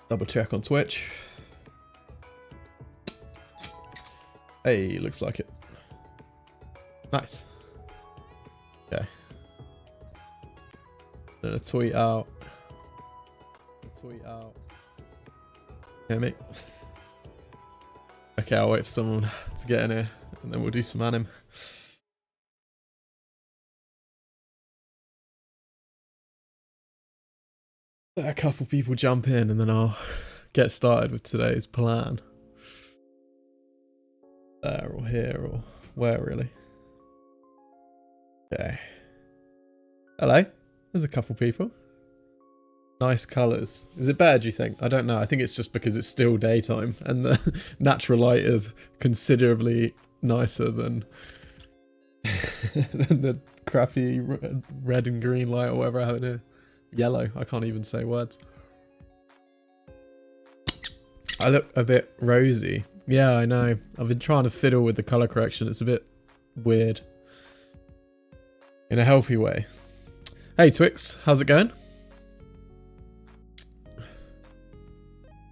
Double check on Twitch. Hey, looks like it. Nice. Okay. Gonna tweet out. Hear me? Okay, I'll wait for someone to get in here and then we'll do some anim. Let a couple people jump in and then I'll get started with today's plan. There or here or where really. Okay. Hello. There's a couple people. Nice colours. Is it better, do you think? I don't know. I think it's just because it's still daytime and the natural light is considerably nicer than the crappy red and green light or whatever I have in here. Yellow. I can't even say words. I look a bit rosy. Yeah, I know. I've been trying to fiddle with the colour correction. It's a bit weird. In a healthy way. Hey Twix, how's it going?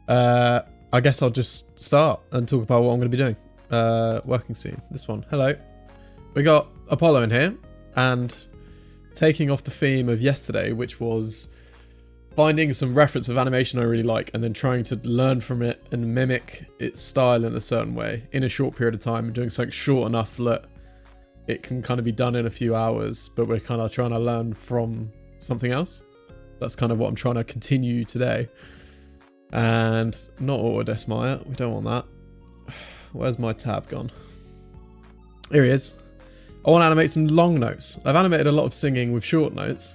I guess I'll just start and talk about what I'm going to be doing. Working scene. This one. Hello. We got Apollo in here and taking off the theme of yesterday, which was finding some reference of animation I really like and then trying to learn from it and mimic its style in a certain way in a short period of time, doing something short enough that it can kind of be done in a few hours, but we're kind of trying to learn from something else. That's kind of what I'm trying to continue today. And not Autodesk Maya, we don't want that. Where's my tab gone? Here he is. I want to animate some long notes. I've animated a lot of singing with short notes.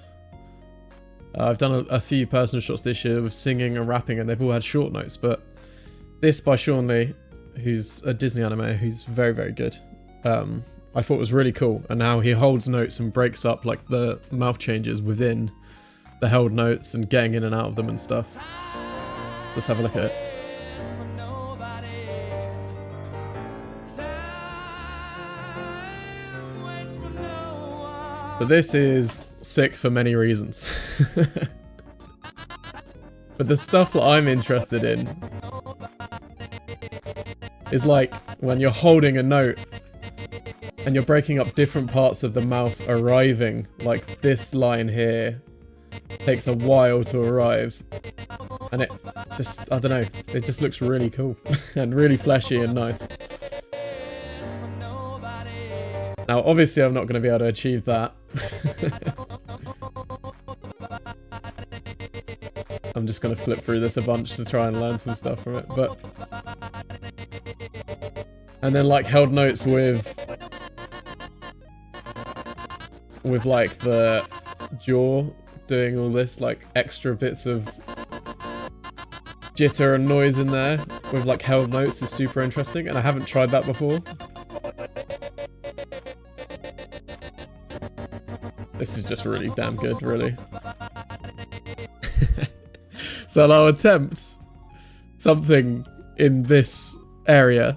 I've done a few personal shots this year with singing and rapping and they've all had short notes, but this by Sean Lee, who's a Disney animator who's very, very good. I thought was really cool, and how he holds notes and breaks up like the mouth changes within the held notes and getting in and out of them and stuff. Let's have a look at it. But this is sick for many reasons. But the stuff that I'm interested in is like when you're holding a note and you're breaking up different parts of the mouth arriving, like this line here takes a while to arrive. And it just, I don't know, it just looks really cool and really fleshy and nice. Now, obviously I'm not going to be able to achieve that. I'm just going to flip through this a bunch to try and learn some stuff from it, but... And then like held notes with like the jaw doing all this like extra bits of jitter and noise in there with like held notes is super interesting, and I haven't tried that before. This is just really damn good, really. So I'll attempt something in this area,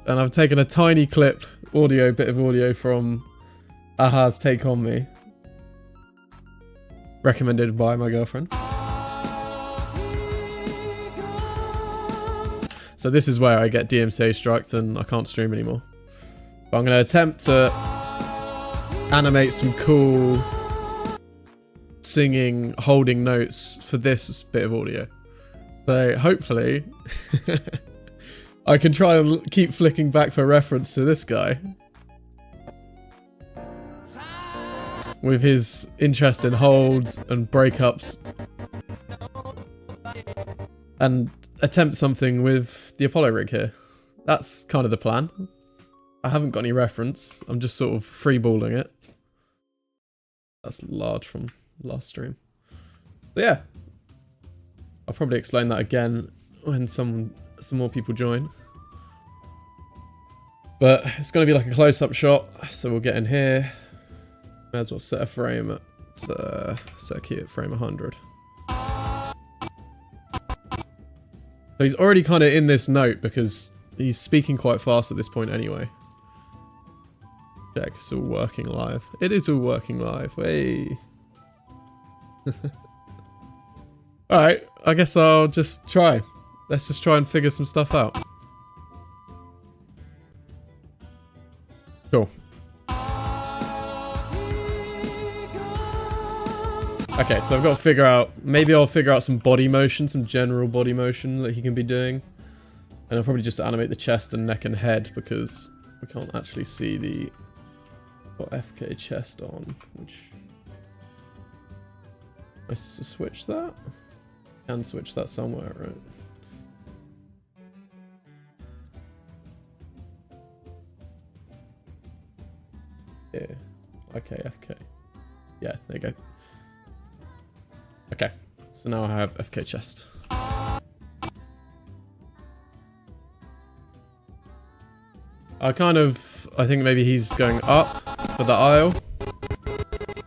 and I've taken a tiny bit of audio from Aha's Take On Me, recommended by my girlfriend. So this is where I get DMCA striked and I can't stream anymore. But I'm going to attempt to animate some cool singing, holding notes for this bit of audio. So hopefully I can try and keep flicking back for reference to this guy with his interest in holds and breakups, and attempt something with the Apollo rig here. That's kind of the plan. I haven't got any reference. I'm just sort of freeballing it. That's large from last stream. But yeah, I'll probably explain that again when some more people join. But it's going to be like a close-up shot, so we'll get in here. May as well set a frame at set a key at frame 100. So he's already kind of in this note because he's speaking quite fast at this point anyway. Check, it's all working live. It is all working live. Hey. Alright, I guess I'll just try. Let's just try and figure some stuff out. Cool. Okay, so I've got to figure out... Maybe I'll figure out some body motion, some general body motion that he can be doing. And I'll probably just animate the chest and neck and head because we can't actually see the... Got FK chest on, which... I switch that? Can switch that somewhere, right? Yeah. Okay, FK. Yeah, there you go. Okay, so now I have FK chest. I think maybe he's going up for the aisle.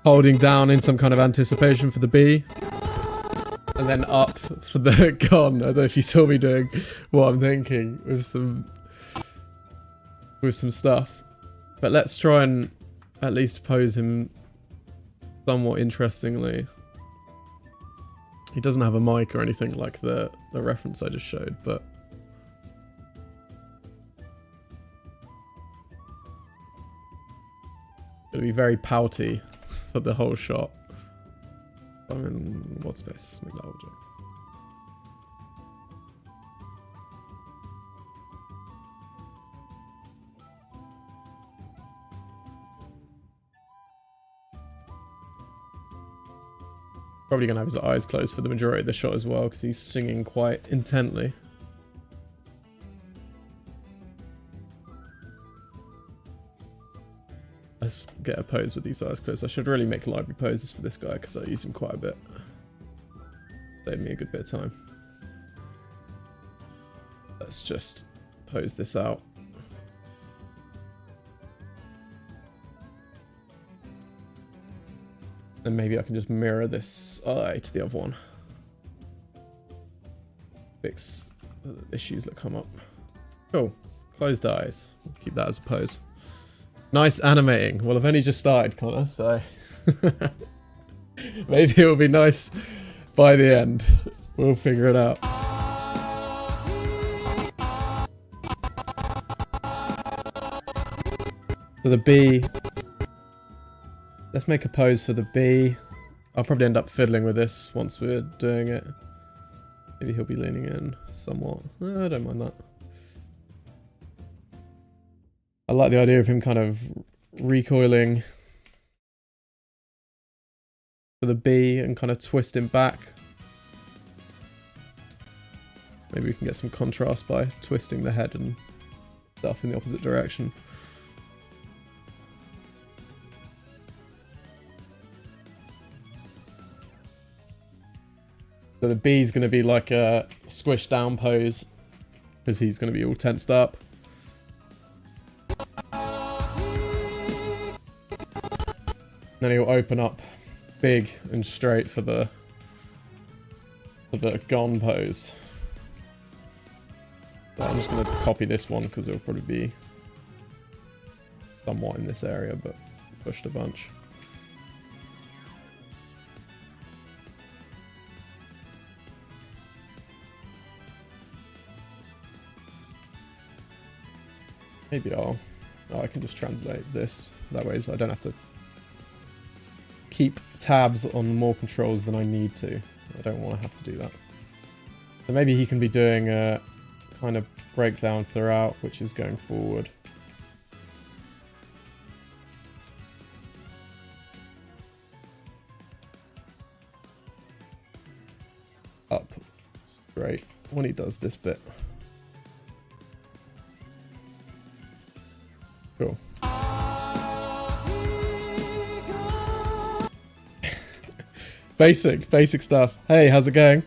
Holding down in some kind of anticipation for the B. And then up for the con. I don't know if you saw me doing what I'm thinking with some stuff. But let's try and at least pose him somewhat interestingly. He doesn't have a mic or anything like the reference I just showed, but... It'll be very pouty for the whole shot. I'm in what space? Make that object. Probably gonna have his eyes closed for the majority of the shot as well, because he's singing quite intently. Let's get a pose with these eyes closed. I should really make library poses for this guy because I use him quite a bit. Save me a good bit of time. Let's just pose this out. And maybe I can just mirror this eye to the other one. Fix issues that come up. Cool. Closed eyes. Keep that as a pose. Nice animating. Well, I've only just started, Connor, so... maybe it'll be nice by the end. We'll figure it out. So the B... Let's make a pose for the B. I'll probably end up fiddling with this once we're doing it. Maybe he'll be leaning in somewhat. I don't mind that. I like the idea of him kind of recoiling for the B and kind of twisting back. Maybe we can get some contrast by twisting the head and stuff in the opposite direction. So the B is going to be like a squish down pose because he's going to be all tensed up. Then he'll open up big and straight for the gone pose. So I'm just going to copy this one because it'll probably be somewhat in this area, but pushed a bunch. Maybe I can just translate this that way so I don't have to keep tabs on more controls than I need to. I don't want to have to do that. So maybe he can be doing a kind of breakdown throughout, which is going forward. Up. Great. When he does this bit. Cool. Basic stuff. Hey, how's it going?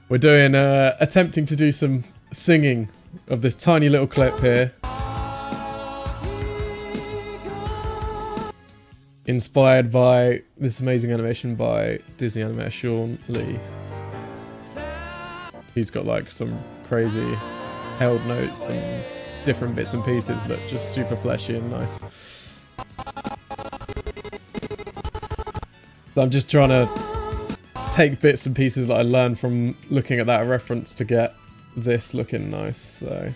We're doing, attempting to do some singing of this tiny little clip here. Inspired by this amazing animation by Disney animator Sean Lee. He's got like some crazy held notes and different bits and pieces that just super fleshy and nice. So I'm just trying to take bits and pieces that I learned from looking at that reference to get this looking nice, so.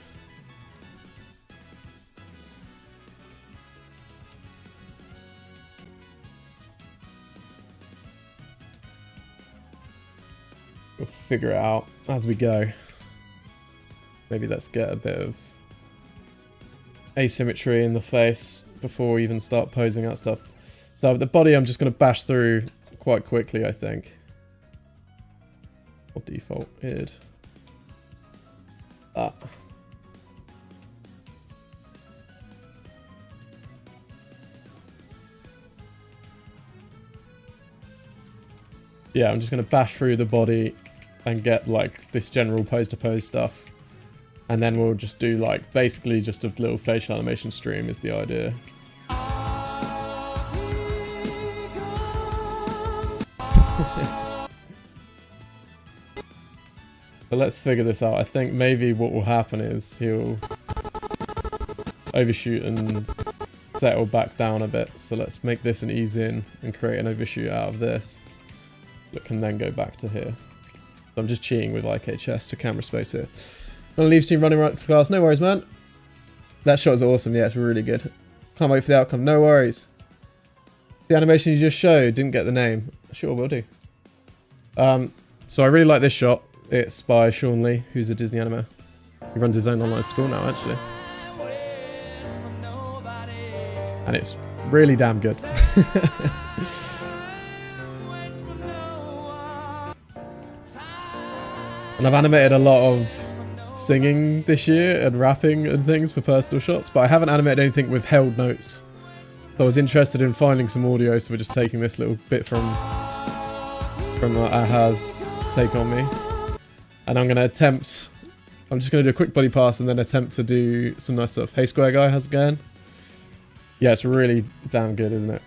We'll figure it out as we go. Maybe let's get a bit of asymmetry in the face before we even start posing out stuff. So the body I'm just going to bash through quite quickly, I think. Or default id. That. Yeah, I'm just going to bash through the body and get like this general pose to pose stuff. And then we'll just do like basically just a little facial animation stream is the idea. But let's figure this out. I think maybe what will happen is he'll overshoot and settle back down a bit. So let's make this an ease in and create an overshoot out of this. That can then go back to here. So I'm just cheating with like HS to camera space here. I'm gonna leave stream running right for class. No worries, man. That shot is awesome. Yeah, it's really good. Can't wait for the outcome. No worries. The animation you just showed didn't get the name. Sure, will do. So I really like this shot. It's by Sean Lee, who's a Disney animator. He runs his own online school now, actually. And it's really damn good. And I've animated a lot of singing this year and rapping and things for personal shots, but I haven't animated anything with held notes. So I was interested in finding some audio, so we're just taking this little bit from Aha's Take On Me. And I'm going to attempt, I'm just going to do a quick body pass and then attempt to do some nice stuff. Hey Square Guy, how's it going? Yeah, it's really damn good, isn't it?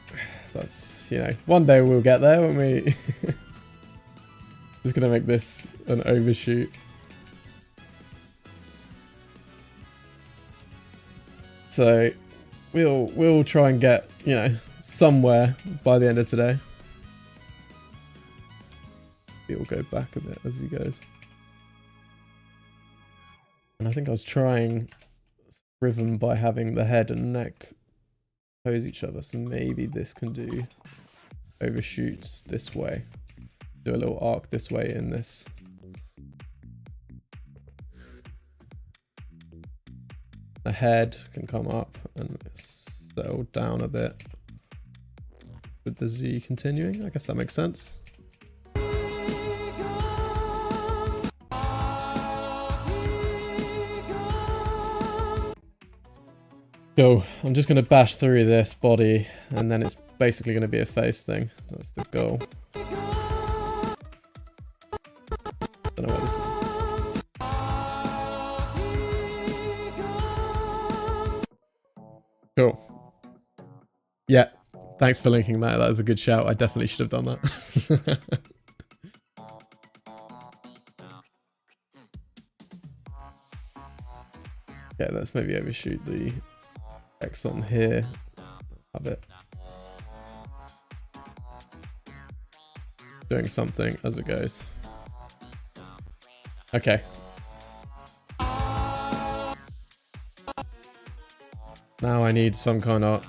That's, you know, one day we'll get there when we... Just going to make this an overshoot. So we'll try and get, you know, somewhere by the end of today. It'll go back a bit as he goes. And I think I was trying rhythm by having the head and neck pose each other. So maybe this can do overshoots this way. Do a little arc this way in this. The head can come up and settle down a bit with the Z continuing. I guess that makes sense. Cool. I'm just going to bash through this body and then it's basically going to be a face thing. That's the goal. Don't know what this is. Cool. Yeah. Thanks for linking that. That was a good shout. I definitely should have done that. Yeah, let's maybe overshoot the X on here. Have it. Doing something as it goes. Okay. Now I need some kind of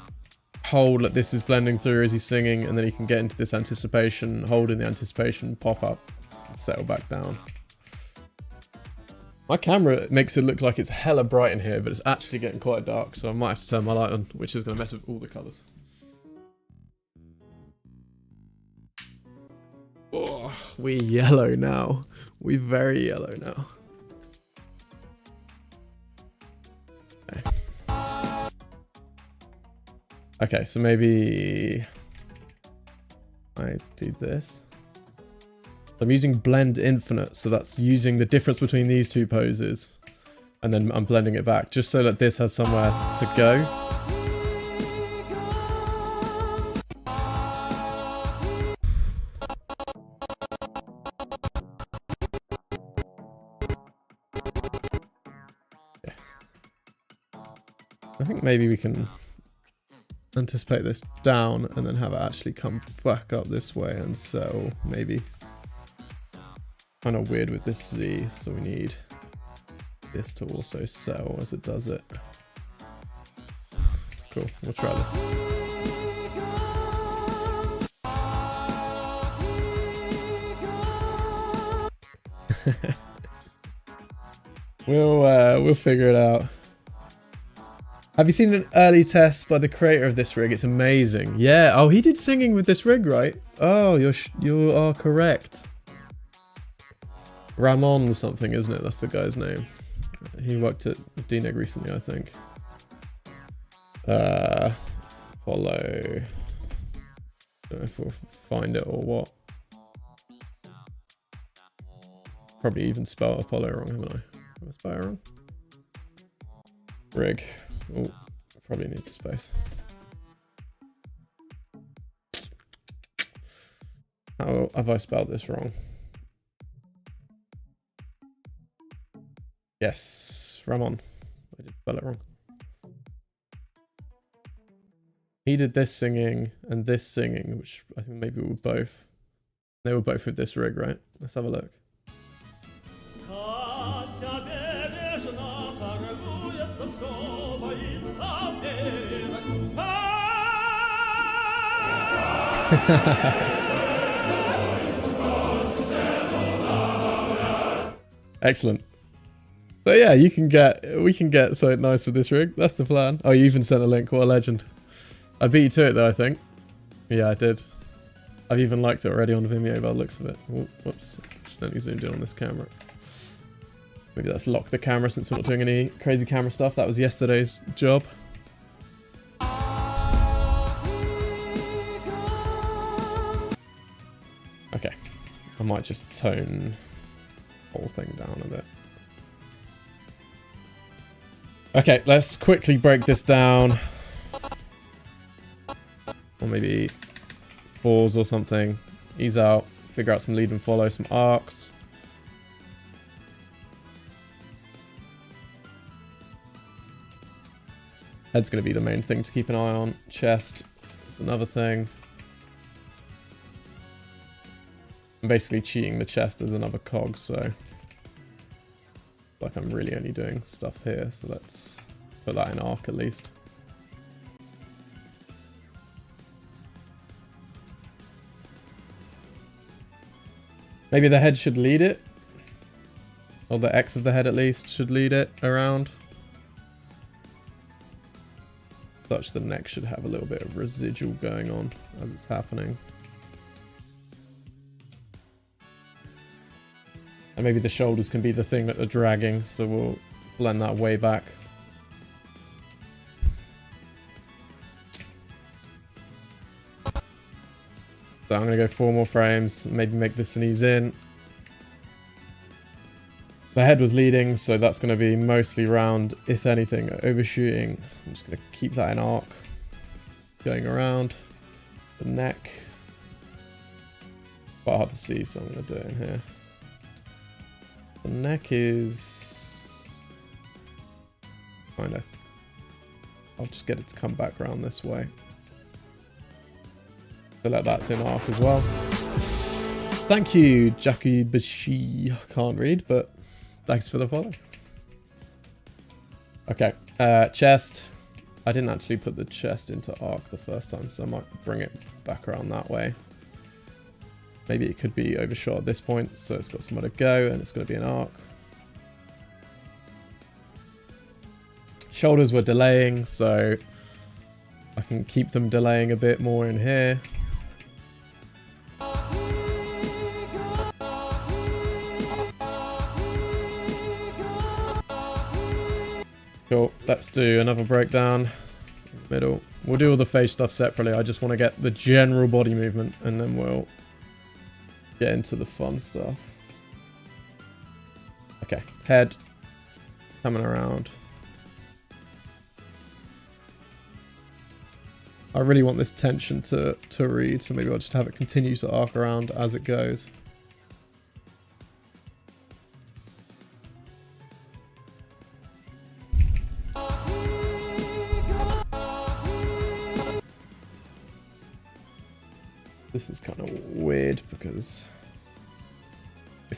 hold that this is blending through as he's singing, and then he can get into this anticipation, hold in the anticipation, pop up, and settle back down. My camera makes it look like it's hella bright in here, but it's actually getting quite dark, so I might have to turn my light on, which is going to mess with all the colours. Oh, we yellow now. We very yellow now. Okay. Okay, so maybe I do this. I'm using blend infinite, so that's using the difference between these two poses, and then I'm blending it back just so that this has somewhere to go. Yeah. I think maybe we can anticipate this down and then have it actually come back up this way and settle, maybe. Kind of weird with this Z, so we need this to also sell as it does it. Cool, we'll try this. We'll figure it out. Have you seen an early test by the creator of this rig? It's amazing. Yeah. Oh, he did singing with this rig, right? Oh, you are correct. Ramon something, isn't it? That's the guy's name. He worked at DNEG recently, I think. Follow. Don't know if we'll find it or what. Probably even spelled Apollo wrong, haven't I? Have I spelled it wrong? Rig. Oh, probably needs a space. How have I spelled this wrong? Yes, Ramon. I did spell it wrong. He did this singing and this singing, which I think maybe were both. They were both with this rig, right? Let's have a look. Excellent. So yeah, we can get something nice with this rig. That's the plan. Oh, you even sent a link. What a legend. I beat you to it though, I think. Yeah, I did. I've even liked it already on Vimeo by the looks of it. Oh, whoops. Accidentally zoomed in on this camera. Maybe let's lock the camera since we're not doing any crazy camera stuff. That was yesterday's job. Okay. I might just tone the whole thing down a bit. Okay, let's quickly break this down. Or maybe fours or something. Ease out, figure out some lead and follow, some arcs. Head's going to be the main thing to keep an eye on. Chest is another thing. I'm basically cheating the chest as another cog, so like I'm really only doing stuff here, so let's put that in arc at least. Maybe the head should lead it, or the X of the head at least should lead it around. Such the neck should have a little bit of residual going on as it's happening. And maybe the shoulders can be the thing that are dragging, so we'll blend that way back. So I'm going to go 4 more frames, maybe make this an ease in. The head was leading, so that's going to be mostly round, if anything, overshooting. I'm just going to keep that in arc. Going around. The neck. Quite hard to see, so I'm going to do it in here. The neck is kind of. I'll just get it to come back around this way. Feel like that's in arc as well. Thank you, Jackie Bashi. Can't read, but thanks for the follow. Okay, chest. I didn't actually put the chest into arc the first time, so I might bring it back around that way. Maybe it could be overshot at this point, so it's got somewhere to go, and it's going to be an arc. Shoulders were delaying, so I can keep them delaying a bit more in here. Cool, let's do another breakdown. Middle. We'll do all the face stuff separately. I just want to get the general body movement, and then we'll get into the fun stuff. Okay, head coming around. I really want this tension to read, so maybe I'll just have it continue to arc around as it goes. This is kind of weird because it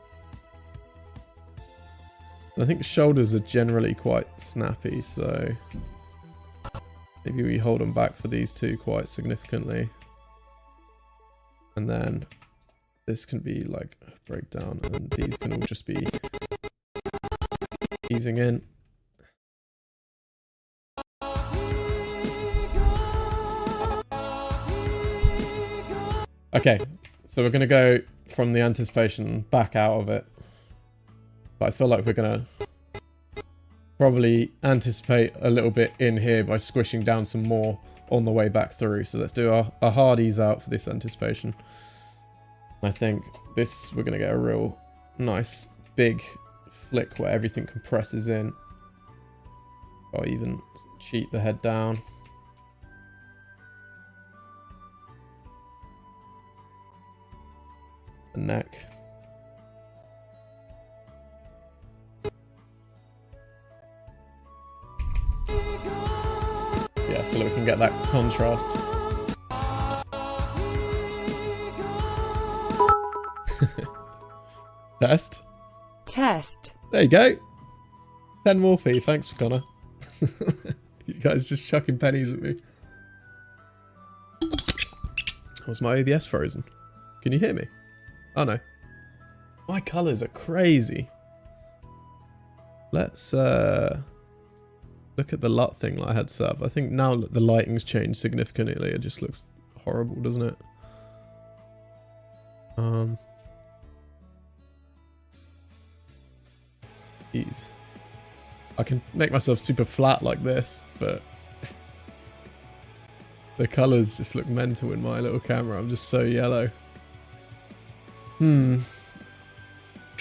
I think shoulders are generally quite snappy, so maybe we hold them back for these two quite significantly. And then this can be like a breakdown, and these can all just be easing in. Okay, so we're going to go from the anticipation back out of it. But I feel like we're going to probably anticipate a little bit in here by squishing down some more on the way back through. So let's do a hard ease out for this anticipation. I think this, we're going to get a real nice big flick where everything compresses in. Or even cheat the head down. The neck. Yeah, so that we can get that contrast. Test. Test. There you go. 10 more fee. Thanks, Connor. You guys just chucking pennies at me. Was my OBS frozen? Can you hear me? Oh no. My colours are crazy. Let's look at the LUT thing that I had set up. I think now that the lighting's changed significantly, it just looks horrible, doesn't it? Jeez. I can make myself super flat like this, but the colours just look mental in my little camera. I'm just so yellow. Should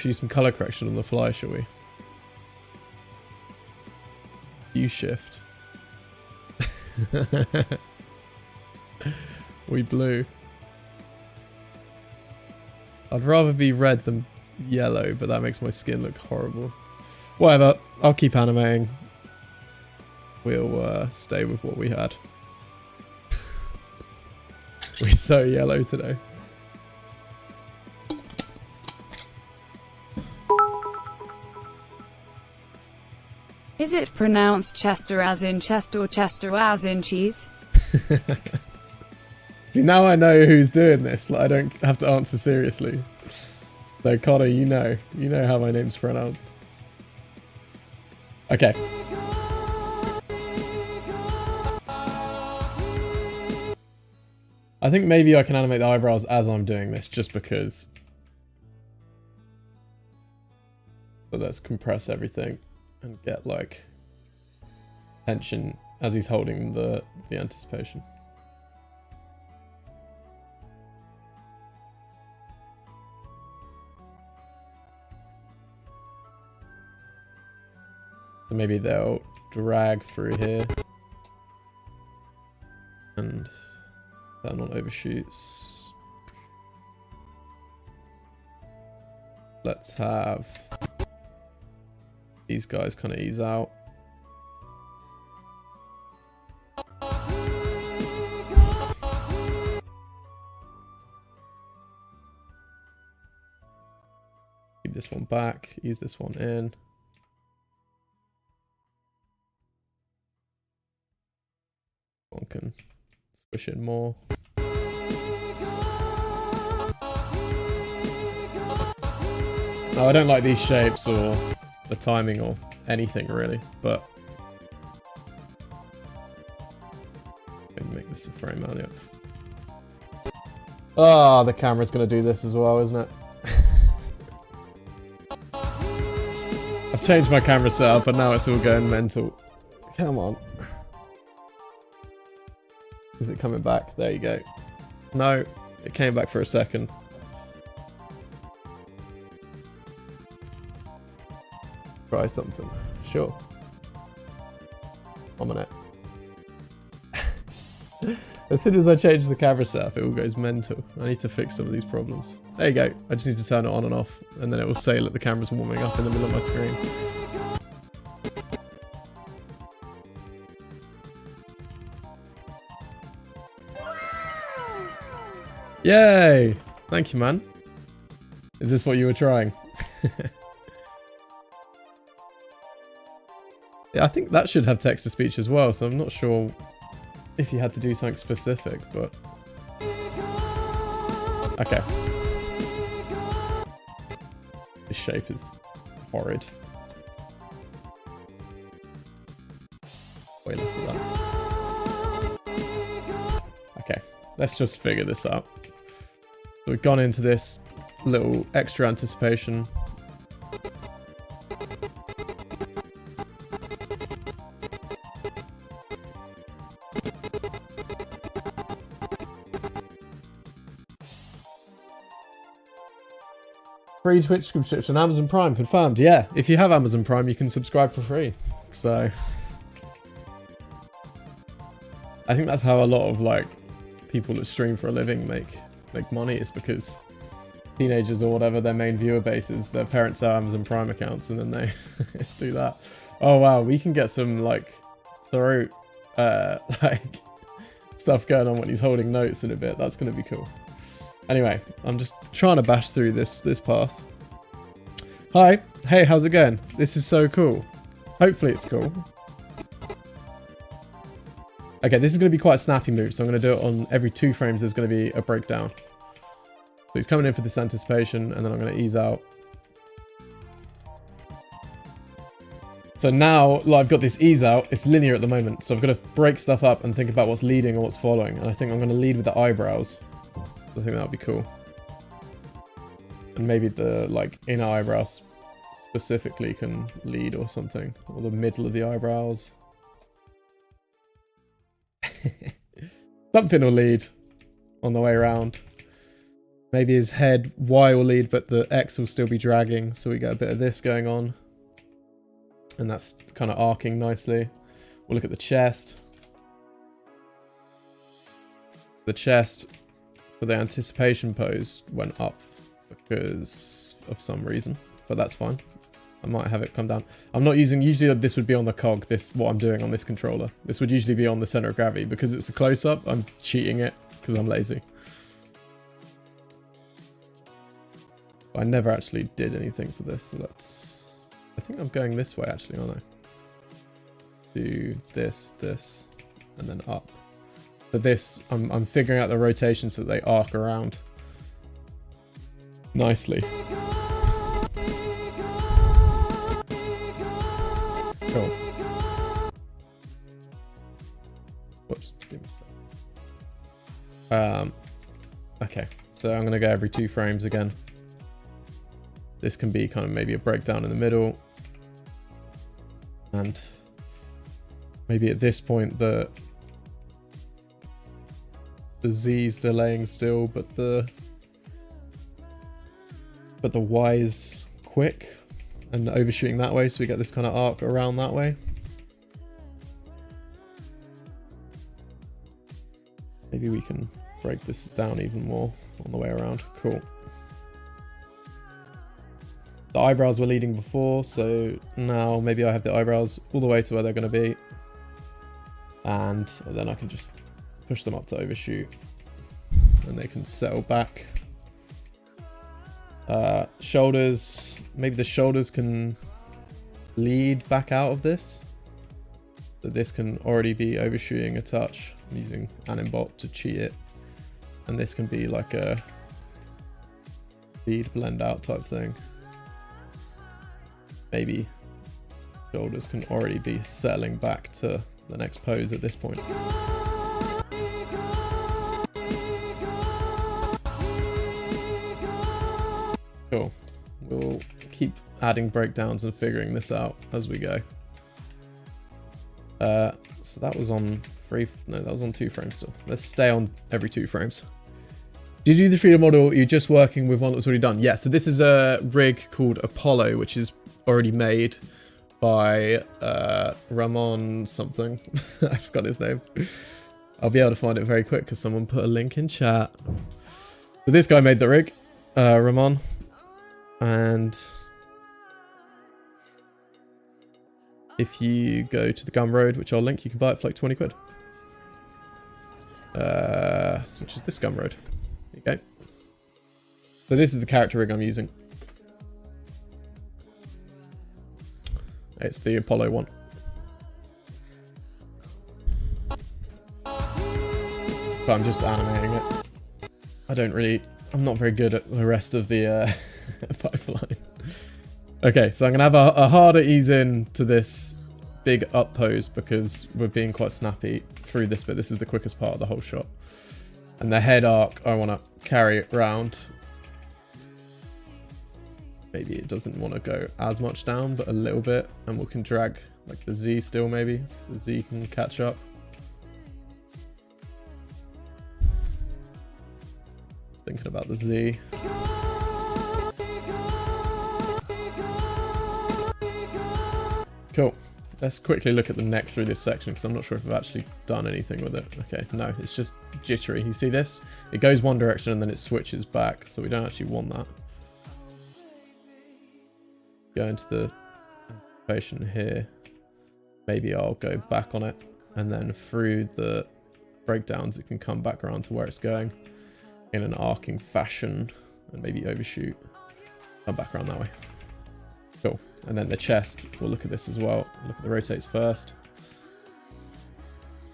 use some colour correction on the fly, shall we? U-shift. We blue. I'd rather be red than yellow, but that makes my skin look horrible. Whatever, I'll keep animating. We'll stay with what we had. We're so yellow today. Is it pronounced Chester as in chest or Chester as in cheese? See, now I know who's doing this. Like, I don't have to answer seriously. So, Connor, you know how my name's pronounced. Okay. I think maybe I can animate the eyebrows as I'm doing this, just because. So let's compress everything and get like tension as he's holding the anticipation. So maybe they'll drag through here and that not overshoots. Let's have these guys kind of ease out. Keep this one back, ease this one in. One can squish in more. No, I don't like these shapes or the timing or anything really, but let me make this a frame earlier. Ah, the camera's gonna do this as well, isn't it? I've changed my camera setup and now it's all going mental. Come on. Is it coming back? There you go. No, it came back for a second. Try something. Sure. I'm on it. As soon as I change the camera setup, it all goes mental. I need to fix some of these problems. There you go. I just need to turn it on and off, and then it will say that the camera's warming up in the middle of my screen. Yay! Thank you, man. Is this what you were trying? Yeah, I think that should have text-to-speech as well, so I'm not sure if you had to do something specific, but... Okay. This shape is horrid. Way less of that. Okay, let's just figure this out. So we've gone into this little extra anticipation. Free Twitch subscription, Amazon Prime confirmed. Yeah, if you have Amazon Prime, you can subscribe for free. So I think that's how a lot of like people that stream for a living make money, is because teenagers or whatever, their main viewer base is their parents have Amazon Prime accounts, and then they do that. Oh wow, we can get some like throat like stuff going on when he's holding notes in a bit. That's gonna be cool. Anyway, I'm just trying to bash through this pass. Hi, hey, how's it going? This is so cool. Hopefully it's cool. Okay, this is going to be quite a snappy move, so I'm going to do it on every 2 frames. There's going to be a breakdown. So he's coming in for this anticipation, and then I'm going to ease out. So now, like, I've got this ease out. It's linear at the moment, so I've got to break stuff up and think about what's leading or what's following. And I think I'm going to lead with the eyebrows. I think that would be cool. And maybe the, like, inner eyebrows specifically can lead or something. Or the middle of the eyebrows. Something will lead on the way around. Maybe his head Y will lead, but the X will still be dragging, so we get a bit of this going on. And that's kind of arcing nicely. We'll look at the chest. The chest for the anticipation pose went up because of some reason, but that's fine. I might have it come down. I'm not using, usually this would be on the cog, this, what I'm doing on this controller. This would usually be on the center of gravity. Because it's a close-up, I'm cheating it because I'm lazy. I never actually did anything for this, so let's... I think I'm going this way actually, aren't I? Do this, this, and then up. For this, I'm figuring out the rotation so that they arc around nicely. Cool. Whoops, give me a sec. Okay, so I'm gonna go every 2 frames again. This can be kind of maybe a breakdown in the middle. And maybe at this point the Z's delaying still, but the Y's quick and overshooting that way, so we get this kind of arc around that way. Maybe we can break this down even more on the way around. Cool. The eyebrows were leading before, so now maybe I have the eyebrows all the way to where they're going to be. And then I can just push them up to overshoot. And they can settle back. Shoulders, maybe the shoulders can lead back out of this. So this can already be overshooting a touch. I'm using Animate to cheat it. And this can be like a lead blend out type thing. Maybe shoulders can already be settling back to the next pose at this point. Cool. We'll keep adding breakdowns and figuring this out as we go. So that was on 3, no, that was on 2 frames still. Let's stay on every 2 frames. Did you do the 3D model? You're just working with one that was already done? Yeah, so this is a rig called Apollo, which is already made by Ramon something. I forgot his name. I'll be able to find it very quick because someone put a link in chat. So this guy made the rig, Ramon. And if you go to the Gumroad, which I'll link, you can buy it for like 20 quid. Which is this Gumroad. There you go. So this is the character rig I'm using. It's the Apollo one. but I'm just animating it. I'm not very good at the rest of the pipeline. Okay, so I'm going to have a harder ease in to this big up pose because we're being quite snappy through this bit. This is the quickest part of the whole shot. And the head arc, I want to carry it round. Maybe it doesn't want to go as much down, but a little bit. And we can drag like the Z still maybe, so the Z can catch up. Thinking about the Z. Cool. Let's quickly look at the neck through this section because I'm not sure if I've actually done anything with it. Okay, no, it's just jittery. You see this? It goes one direction and then it switches back, so we don't actually want that. Go into the anticipation here. Maybe I'll go back on it, and then through the breakdowns it can come back around to where it's going in an arcing fashion and maybe overshoot. Come back around that way. Cool. And then the chest, we'll look at this as well. Look at the rotates first.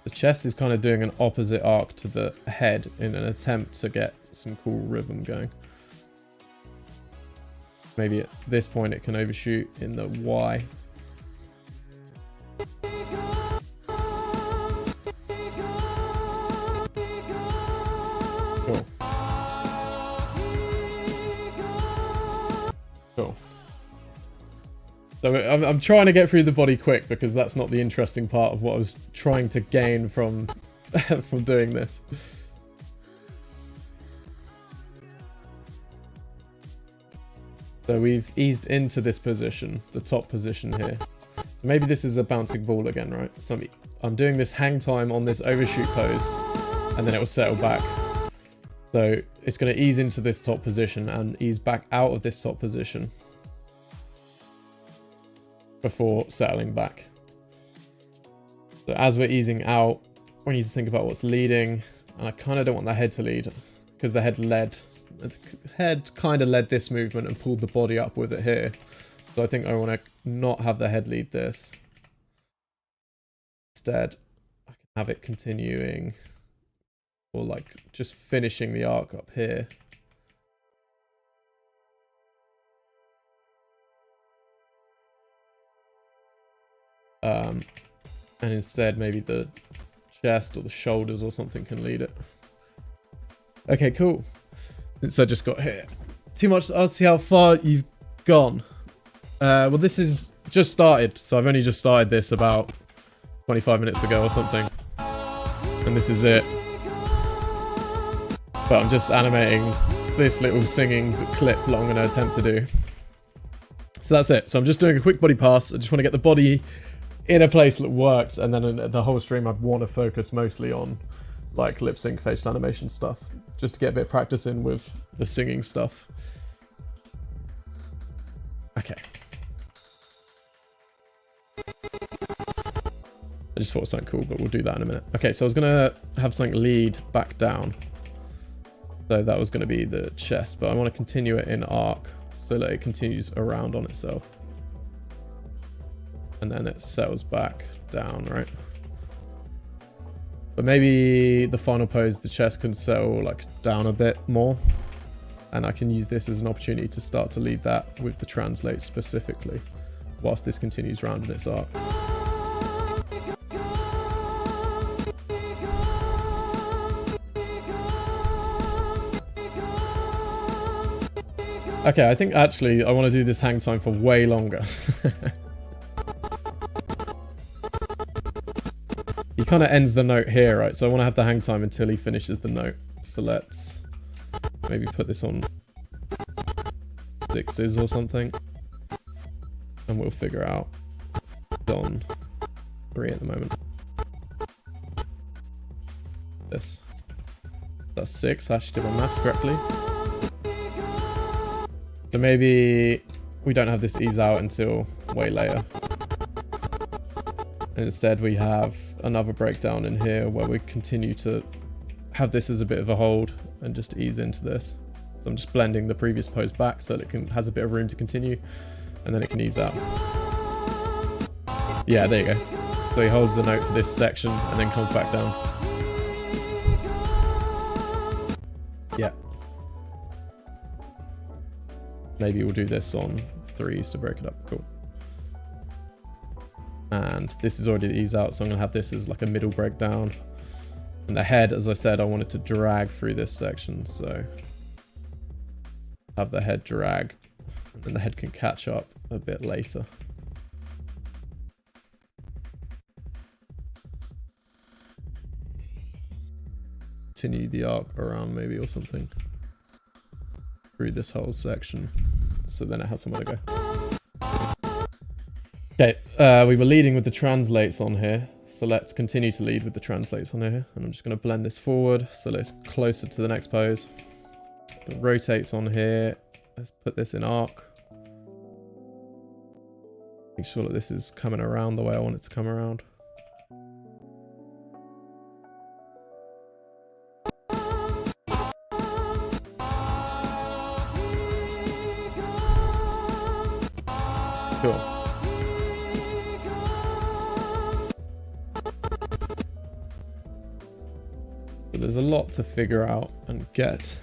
The chest is kind of doing an opposite arc to the head in an attempt to get some cool rhythm going. Maybe at this point it can overshoot in the Y. Cool. Cool. So I'm trying to get through the body quick because that's not the interesting part of what I was trying to gain from from doing this. So we've eased into this position, the top position here. So maybe this is a bouncing ball again, right? So I'm doing this hang time on this overshoot pose, and then it will settle back. So it's going to ease into this top position and ease back out of this top position before settling back. So as we're easing out, we need to think about what's leading, and I kind of don't want the head to lead because the head kind of led this movement and pulled the body up with it here. So I think I want to not have the head lead this. Instead, I can have it continuing, or like just finishing the arc up here. And instead maybe the chest or the shoulders or something can lead it. Okay, cool. Since I just got here. Too much to see how far you've gone. Well, this is just started, so I've only just started this about 25 minutes ago or something. And this is it. But I'm just animating this little singing clip that I'm going to attempt to do. So that's it. So I'm just doing a quick body pass. I just want to get the body in a place that works, and then the whole stream I'd want to focus mostly on like lip sync, facial animation stuff, just to get a bit of practice in with the singing stuff. Okay. I just thought it was something cool, but we'll do that in a minute. Okay, so I was gonna have something lead back down. So that was gonna be the chest, but I want to continue it in arc so that it continues around on itself. And then it settles back down, right? But maybe the final pose, the chest can settle like down a bit more. And I can use this as an opportunity to start to lead that with the translate specifically, whilst this continues round in its arc. Okay, I think actually I want to do this hang time for way longer. He kind of ends the note here, right? So I want to have the hang time until he finishes the note. So let's maybe put this on 6s or something. And we'll figure out. It's on 3 at the moment. This. That's 6. I actually did my maths correctly. So maybe we don't have this ease out until way later. And instead we have another breakdown in here where we continue to have this as a bit of a hold and just ease into this. So I'm just blending the previous pose back so that it has a bit of room to continue, and then it can ease out. Yeah, there you go. So he holds the note for this section and then comes back down. Maybe we'll do this on 3s to break it up. Cool. And this is already eased out, so I'm going to have this as like a middle breakdown. And the head, as I said, I wanted to drag through this section, so have the head drag, and then the head can catch up a bit later. Continue the arc around maybe or something through this whole section, so then it has somewhere to go. Okay, we were leading with the translates on here, so let's continue to lead with the translates on here, and I'm just going to blend this forward so it's closer to the next pose. The rotates on here, let's put this in arc. Make sure that this is coming around the way I want it to come around. Cool. So there's a lot to figure out and get.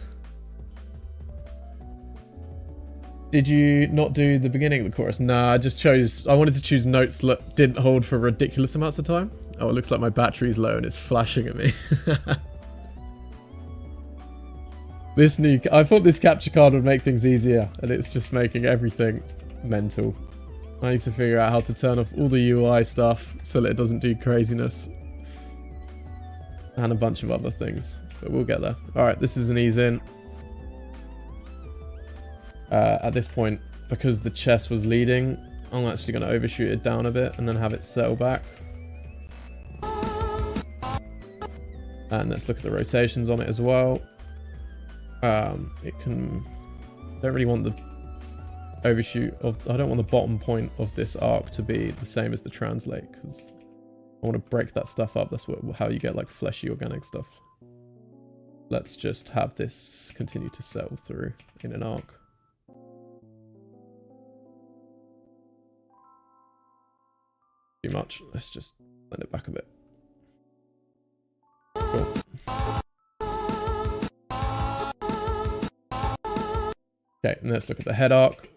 Did you not do the beginning of the chorus? Nah, I just chose... I wanted to choose notes that didn't hold for ridiculous amounts of time. Oh, it looks like my battery's low and it's flashing at me. I thought this capture card would make things easier, and it's just making everything mental. I need to figure out how to turn off all the UI stuff so that it doesn't do craziness. And a bunch of other things, but we'll get there. Alright, this is an ease in. At this point, because the chest was leading, I'm actually going to overshoot it down a bit and then have it settle back. And let's look at the rotations on it as well. It can... Don't really want the overshoot of... I don't want the bottom point of this arc to be the same as the translate, because I want to break that stuff up. That's how you get like fleshy organic stuff. Let's just have this continue to settle through in an arc. Too much. Let's just blend it back a bit. Cool. Okay, and let's look at the head arc.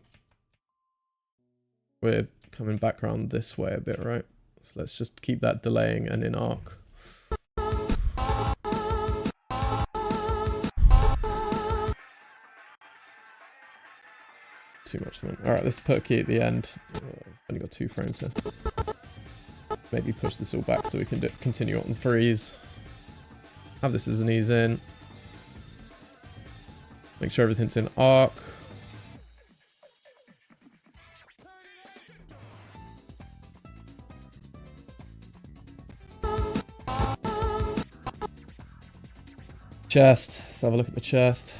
We're coming back around this way a bit, right? So let's just keep that delaying and in arc. Too much fun. Alright, let's put a key at the end. I've only got 2 frames here. Maybe push this all back so we can continue on 3s. Have this as an ease in. Make sure everything's in arc. Chest. Let's have a look at the chest.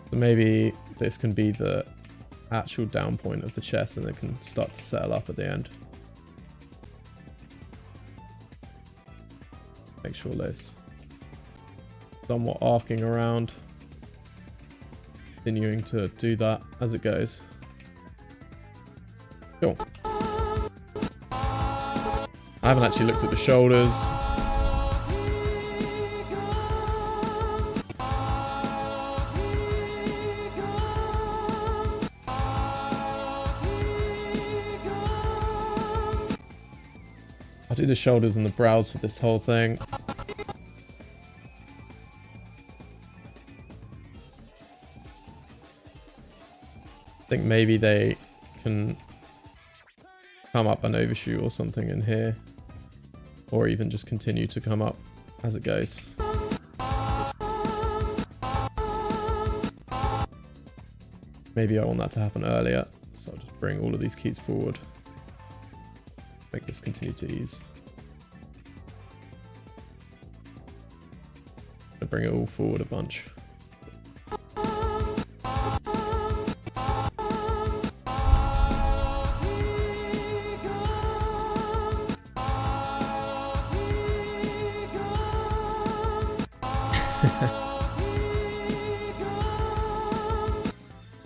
So maybe this can be the actual down point of the chest and it can start to settle up at the end. Make sure there's somewhat arcing around. Continuing to do that as it goes. Cool. I haven't actually looked at the shoulders. I'll do the shoulders and the brows for this whole thing. I think maybe they can come up and overshoot or something in here. Or even just continue to come up as it goes. Maybe I want that to happen earlier. So I'll just bring all of these keys forward. Make this continue to ease. I'll bring it all forward a bunch.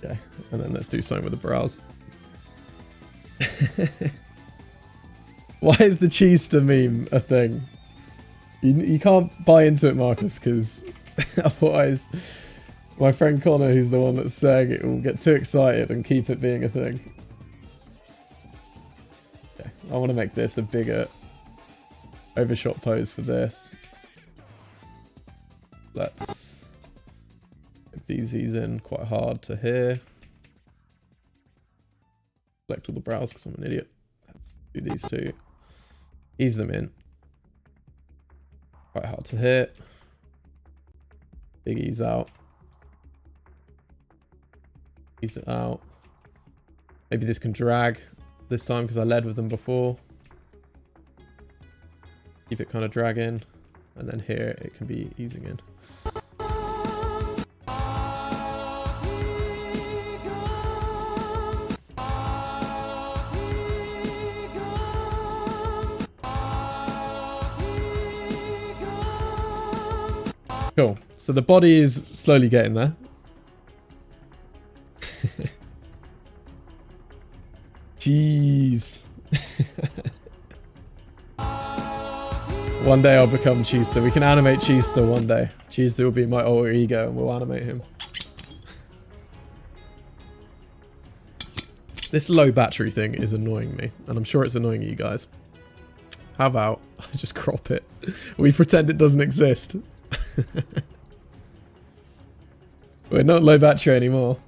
Okay, and then let's do something with the brows. Why is the cheese meme a thing? You can't buy into it, Marcus, because Otherwise, my friend Connor, who's the one that's saying it, will get too excited and keep it being a thing. Okay, I want to make this a bigger overshot pose for this. Let's get these ease in quite hard to here. Select all the brows because I'm an idiot. Let's do these two. Ease them in. Quite hard to hit. Big ease out. Ease it out. Maybe this can drag this time because I led with them before. Keep it kind of dragging. And then here it can be easing in. Cool. So the body is slowly getting there. Jeez. One day I'll become Cheester. We can animate Cheester one day. Cheester will be my alter ego and we'll animate him. This low battery thing is annoying me. And I'm sure it's annoying you guys. How about I just crop it? We pretend it doesn't exist. We're not low battery anymore.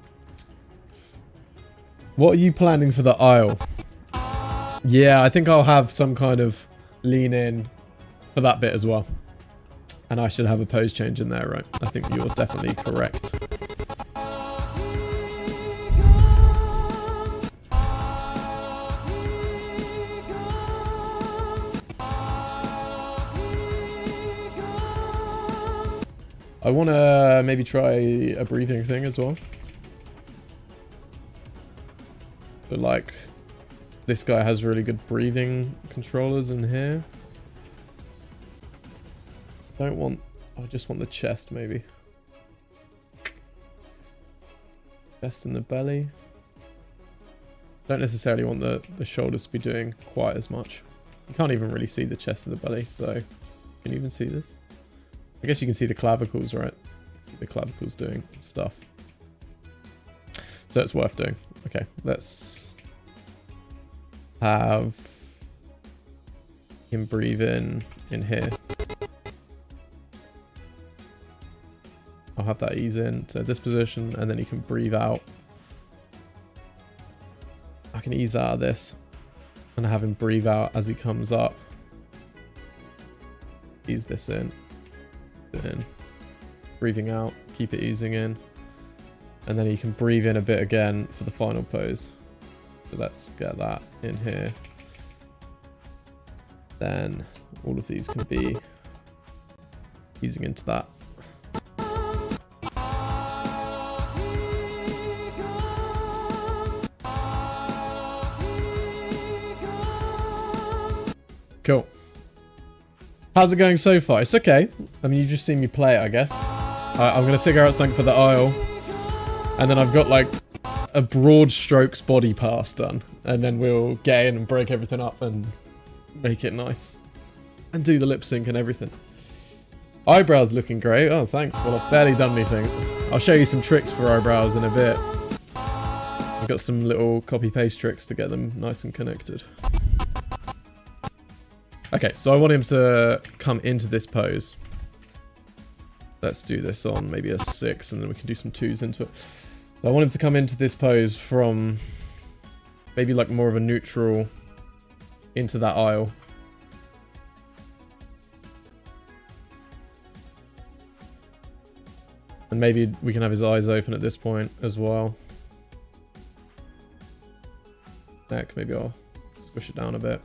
What are you planning for the aisle? Yeah, I think I'll have some kind of lean in for that bit as well. And I should have a pose change in there, right? I think you're definitely correct. I want to maybe try a breathing thing as well. But like, this guy has really good breathing controllers in here. I just want the chest maybe. Chest and the belly. Don't necessarily want the shoulders to be doing quite as much. You can't even really see the chest and the belly, so can you even see this? I guess you can see the clavicles, right? See the clavicles doing stuff. So it's worth doing. Okay, let's have him breathe in here. I'll have that ease in to this position, and then he can breathe out. I can ease out of this and have him breathe out as he comes up. Ease this in. Breathing out, keep it easing in, and then you can breathe in a bit again for the final pose. So let's get that in here. Then all of these can be easing into that. Cool. How's it going so far? It's okay. I mean, you've just seen me play it, I guess. I'm going to figure out something for the aisle. And then I've got, like, a broad strokes body pass done. And then we'll get in and break everything up and make it nice. And do the lip sync and everything. Eyebrows looking great. Oh, thanks. Well, I've barely done anything. I'll show you some tricks for eyebrows in a bit. I've got some little copy-paste tricks to get them nice and connected. Okay, so I want him to come into this pose. Let's do this on maybe a 6, and then we can do some 2s into it. So I want him to come into this pose from maybe like more of a neutral into that aisle. And maybe we can have his eyes open at this point as well. Neck, maybe I'll squish it down a bit.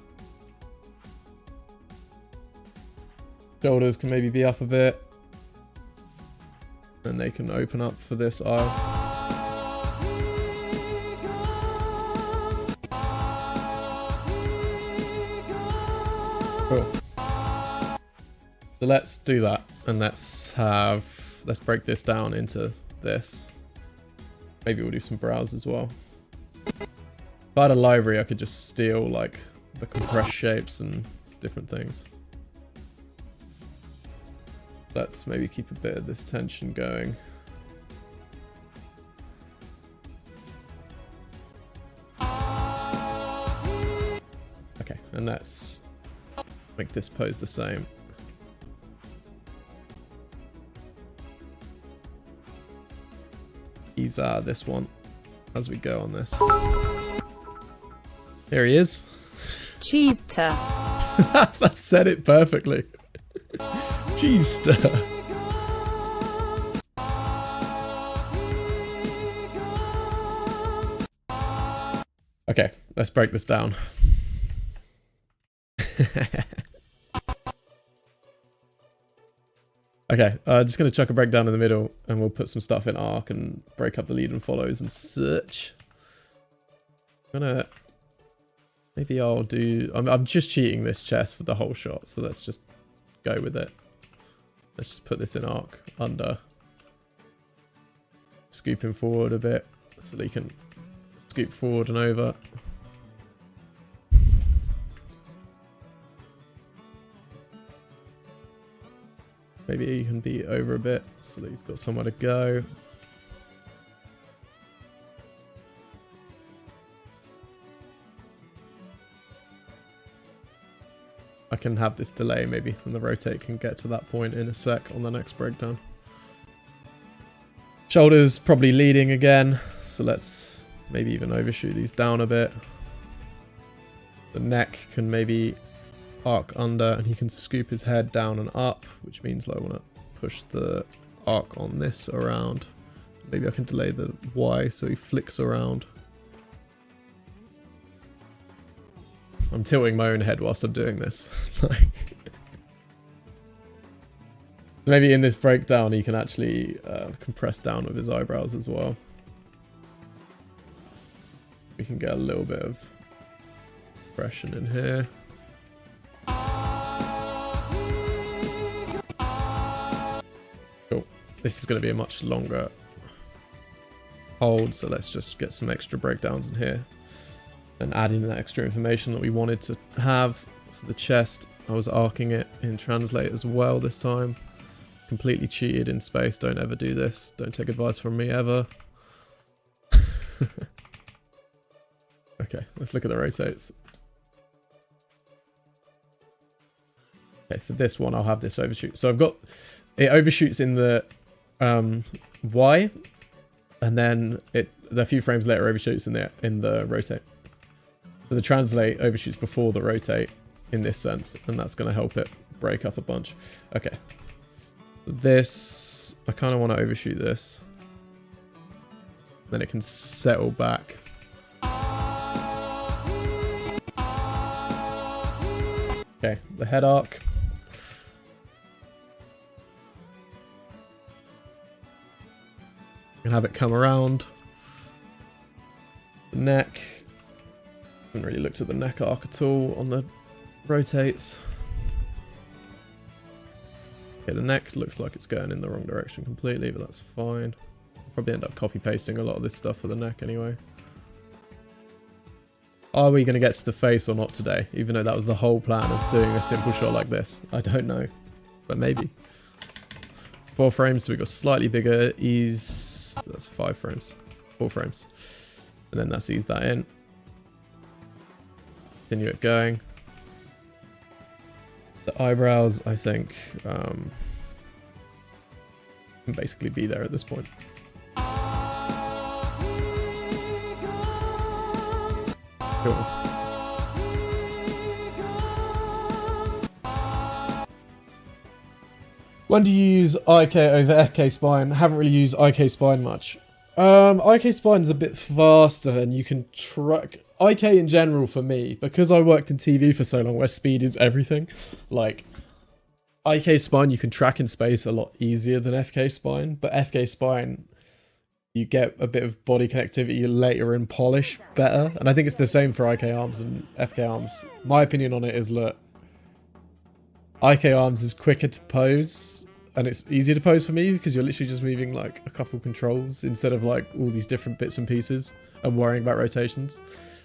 Shoulders can maybe be up a bit. And they can open up for this aisle. Cool. So let's do that. And let's break this down into this. Maybe we'll do some brows as well. If I had a library, I could just steal like the compressed shapes and different things. Let's maybe keep a bit of this tension going. Okay, and let's make this pose the same. Ease out of this one as we go on this. Here he is. Cheese-ter. That said it perfectly. Cheese-ter. Okay, let's break this down. Okay, just going to chuck a breakdown in the middle and we'll put some stuff in arc and break up the lead and follows and such. Maybe I'll do... I'm just cheating this chest for the whole shot, so let's just go with it. Let's just put this in arc under. Scoop him forward a bit so that he can scoop forward and over. Maybe he can be over a bit so that he's got somewhere to go. I can have this delay maybe, and the rotate can get to that point in a sec on the next breakdown. Shoulders probably leading again, so let's maybe even overshoot these down a bit. The neck can maybe arc under, and he can scoop his head down and up, which means I want to push the arc on this around. Maybe I can delay the Y so he flicks around. I'm tilting my own head whilst I'm doing this. Maybe in this breakdown he can actually compress down with his eyebrows as well. We can get a little bit of compression in here. Cool. This is going to be a much longer hold, so let's just get some extra breakdowns in here. And add in that extra information that we wanted to have. So the chest, I was arcing it in translate as well this time. Completely cheated in space. Don't ever do this. Don't take advice from me ever. Okay, let's look at the rotates. Okay, so this one I'll have this overshoot. So I've got it overshoots in the Y, and then a few frames later overshoots in the rotate. So the translate overshoots before the rotate in this sense, and that's going to help it break up a bunch. Okay. This, I kind of want to overshoot this. Then it can settle back. Okay, the head arc. And have it come around. The neck. Haven't really looked at the neck arc at all on the rotates. Okay, the neck looks like it's going in the wrong direction completely, but that's fine. I'll probably end up copy pasting a lot of this stuff for the neck anyway. Are we going to get to the face or not today? Even though that was the whole plan of doing a simple shot like this. I don't know, but maybe. 4 frames, so we've got slightly bigger ease. That's 5 frames. 4 frames. And then that's ease that in. Continue it going. The eyebrows, I think, can basically be there at this point. Cool. When do you use IK over FK spine? Haven't really used IK spine much. IK spine is a bit faster, and you can track IK in general for me, because I worked in TV for so long where speed is everything. Like, IK spine you can track in space a lot easier than FK spine, but FK spine you get a bit of body connectivity later and polish better. And I think it's the same for IK arms and FK arms. My opinion on it is that IK arms is quicker to pose, and it's easier to pose for me because you're literally just moving like a couple controls instead of like all these different bits and pieces and worrying about rotations.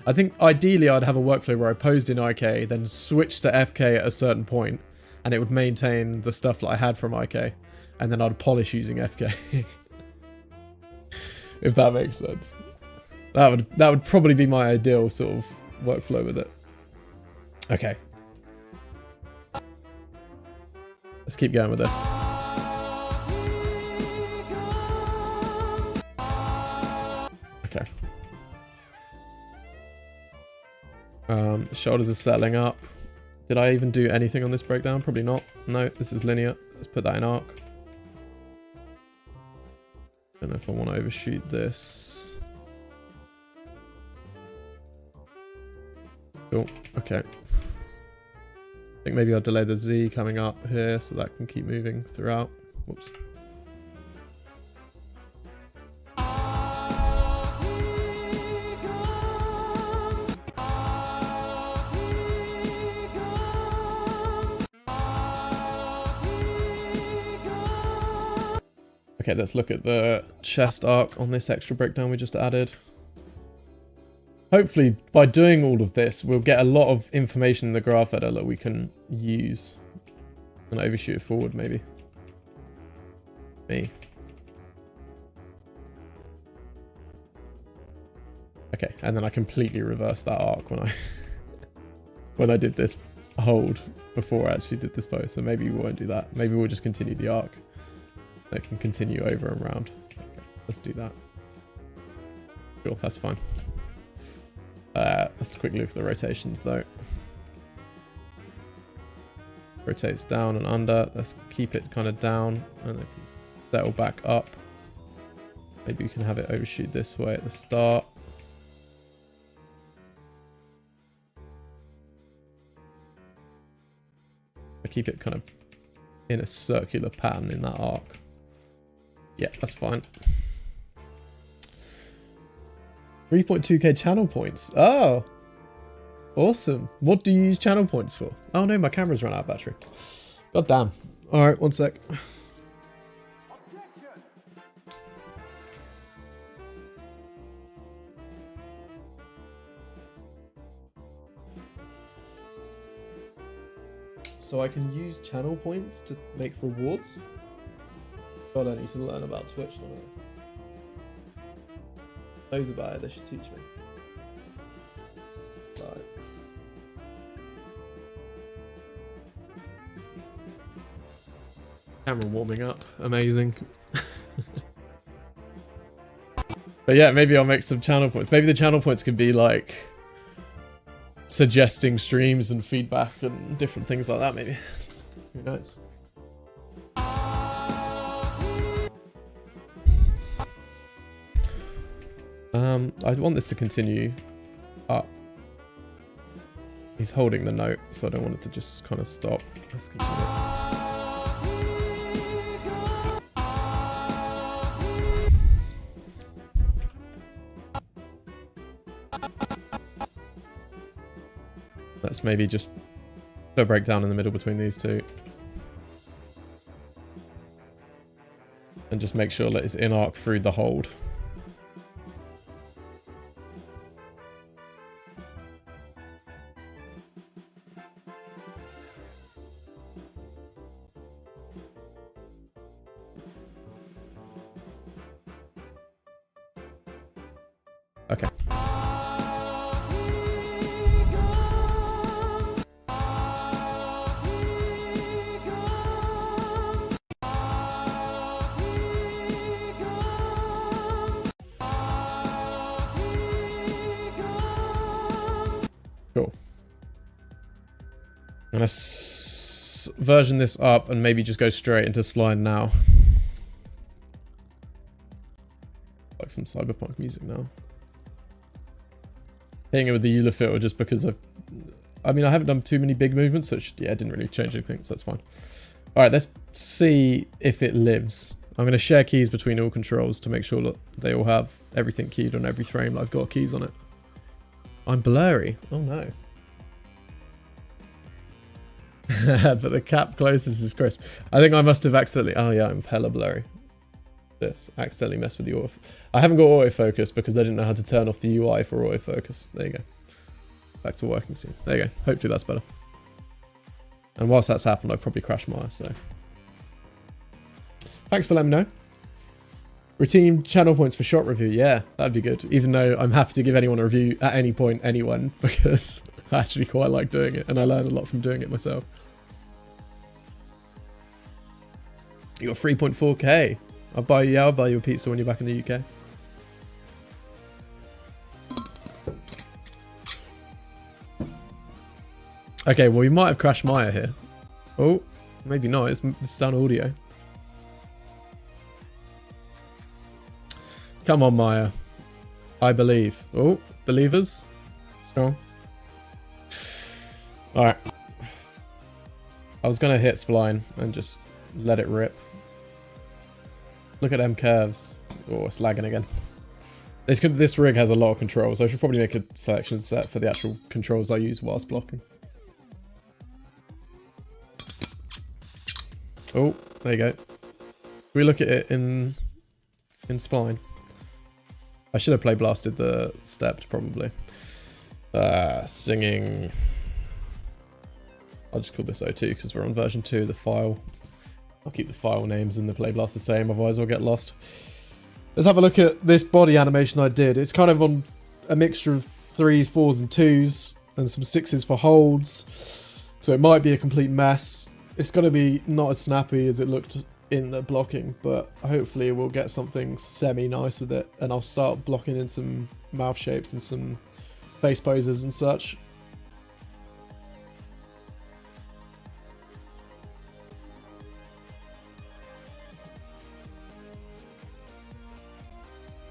I think ideally I'd have a workflow where I posed in IK, then switched to FK at a certain point, and it would maintain the stuff that I had from IK, and then I'd polish using FK. If that makes sense. That would probably be my ideal sort of workflow with it. Okay. Let's keep going with this. Okay. Shoulders are settling up. Did I even do anything on this breakdown? Probably not. No, this is linear. Let's put that in arc. Don't know if I want to overshoot this. Cool. Okay. I think maybe I'll delay the Z coming up here so that can keep moving throughout. Whoops. Okay, let's look at the chest arc on this extra breakdown we just added. Hopefully, by doing all of this, we'll get a lot of information in the graph editor that we can use. And overshoot it forward, maybe. Me. Okay, and then I completely reversed that arc when I when I did this hold before I actually did this pose. So maybe we won't do that. Maybe we'll just continue the arc. That can continue over and around. Okay, let's do that. Cool, that's fine. Let's quickly look at the rotations though. Rotates down and under. Let's keep it kind of down and it can settle back up. Maybe we can have it overshoot this way at the start. I keep it kind of in a circular pattern in that arc. Yeah, that's fine. 3.2k channel points. Oh, awesome. What do you use channel points for? Oh no, my camera's run out of battery. God damn. All right, one sec. So I can use channel points to make rewards? God, I need to learn about Twitch, don't I? Knows about it, they should teach me. Right. Camera warming up, amazing. But yeah, maybe I'll make some channel points. Maybe the channel points could be like suggesting streams and feedback and different things like that, maybe. Who knows? I want this to continue up. He's holding the note, so I don't want it to just kind of stop. Let's continue. Let's maybe just do a breakdown in the middle between these two. And just make sure that it's in arc through the hold. Okay. Cool. I'm gonna version this up and maybe just go straight into spline now. Like some cyberpunk music now. Hitting it with the Euler filter just because I mean, I haven't done too many big movements, so it didn't really change anything, so that's fine. All right, let's see if it lives. I'm going to share keys between all controls to make sure that they all have everything keyed on every frame that I've got keys on it. I'm blurry. Oh no. But the cap closest is crisp. I think I must have accidentally... Oh yeah, I'm hella blurry. This accidentally messed with the auto. I haven't got autofocus because I didn't know how to turn off the UI for autofocus. There you go. Back to working scene. There you go. Hopefully that's better. And whilst that's happened, I've probably crashed Maya, so. Thanks for letting me know. Routine channel points for shot review. Yeah, that'd be good. Even though I'm happy to give anyone a review at any point, anyone, because I actually quite like doing it, and I learned a lot from doing it myself. You got 3.4k. I'll buy you a pizza when you're back in the UK. Okay, well, we might have crashed Maya here. Oh, maybe not. It's down audio. Come on, Maya. I believe. Oh, believers. Strong. Alright. I was going to hit spline and just let it rip. Look at them curves. Oh, it's lagging again. This rig has a lot of controls, so I should probably make a selection set for the actual controls I use whilst blocking. Oh, there you go. We look at it in spline. I should have play blasted the stepped probably. Singing. I'll just call this O2 because we're on version 2. The file. I'll keep the file names and the play blast the same, otherwise I'll get lost. Let's have a look at this body animation I did. It's kind of on a mixture of 3s, 4s, and 2s, and some 6s for holds. So it might be a complete mess. It's going to be not as snappy as it looked in the blocking, but hopefully we'll get something semi-nice with it, and I'll start blocking in some mouth shapes and some face poses and such.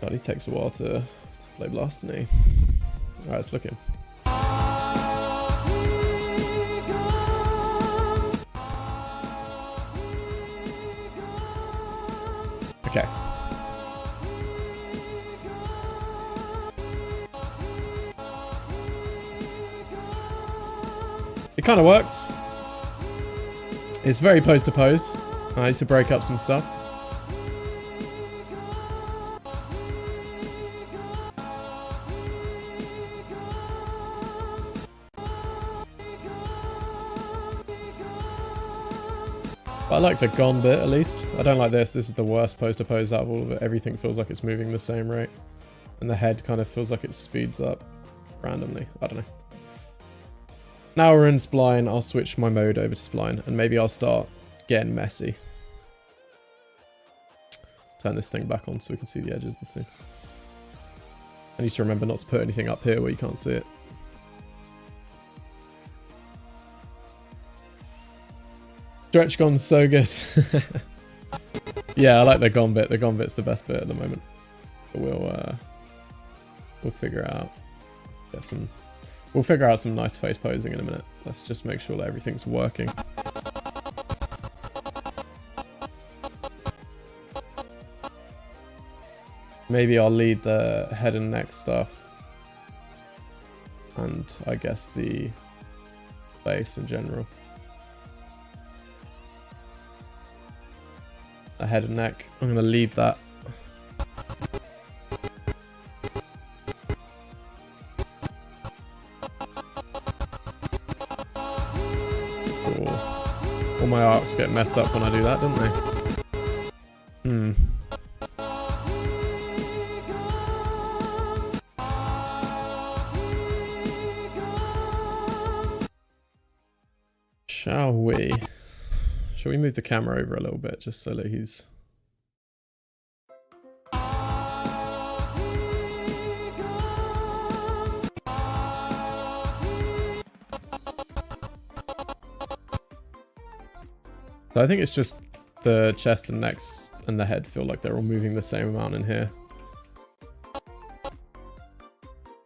God, it takes a while to play blast, doesn't he? Alright, let's look in. Okay. It kind of works. It's very pose to pose. I need to break up some stuff. I like the gone bit at least. I don't like this. This is the worst pose to pose out of all of it. Everything feels like it's moving the same rate. And the head kind of feels like it speeds up randomly. I don't know. Now we're in spline. I'll switch my mode over to spline. And maybe I'll start getting messy. Turn this thing back on so we can see the edges of the scene. I need to remember not to put anything up here where you can't see it. Stretch gon's so good. Yeah, I like the gon bit. The gon bit's the best bit at the moment. But we'll figure it out. We'll figure out some nice face posing in a minute. Let's just make sure that everything's working. Maybe I'll lead the head and neck stuff. And I guess the face in general. The head and neck. I'm going to lead that. Cool. All my arcs get messed up when I do that, don't they? Shall we? Shall we move the camera over a little bit just so that he's... So I think it's just the chest and necks and the head feel like they're all moving the same amount in here.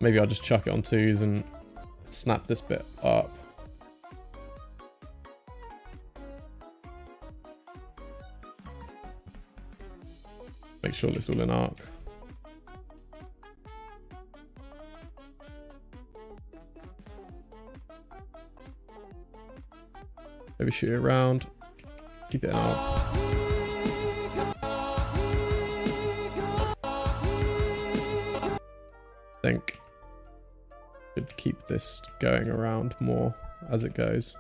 Maybe I'll just chuck it on 2s and snap this bit up. Make sure it's all in arc. Maybe shoot it around. Keep it in arc. I think should keep this going around more as it goes.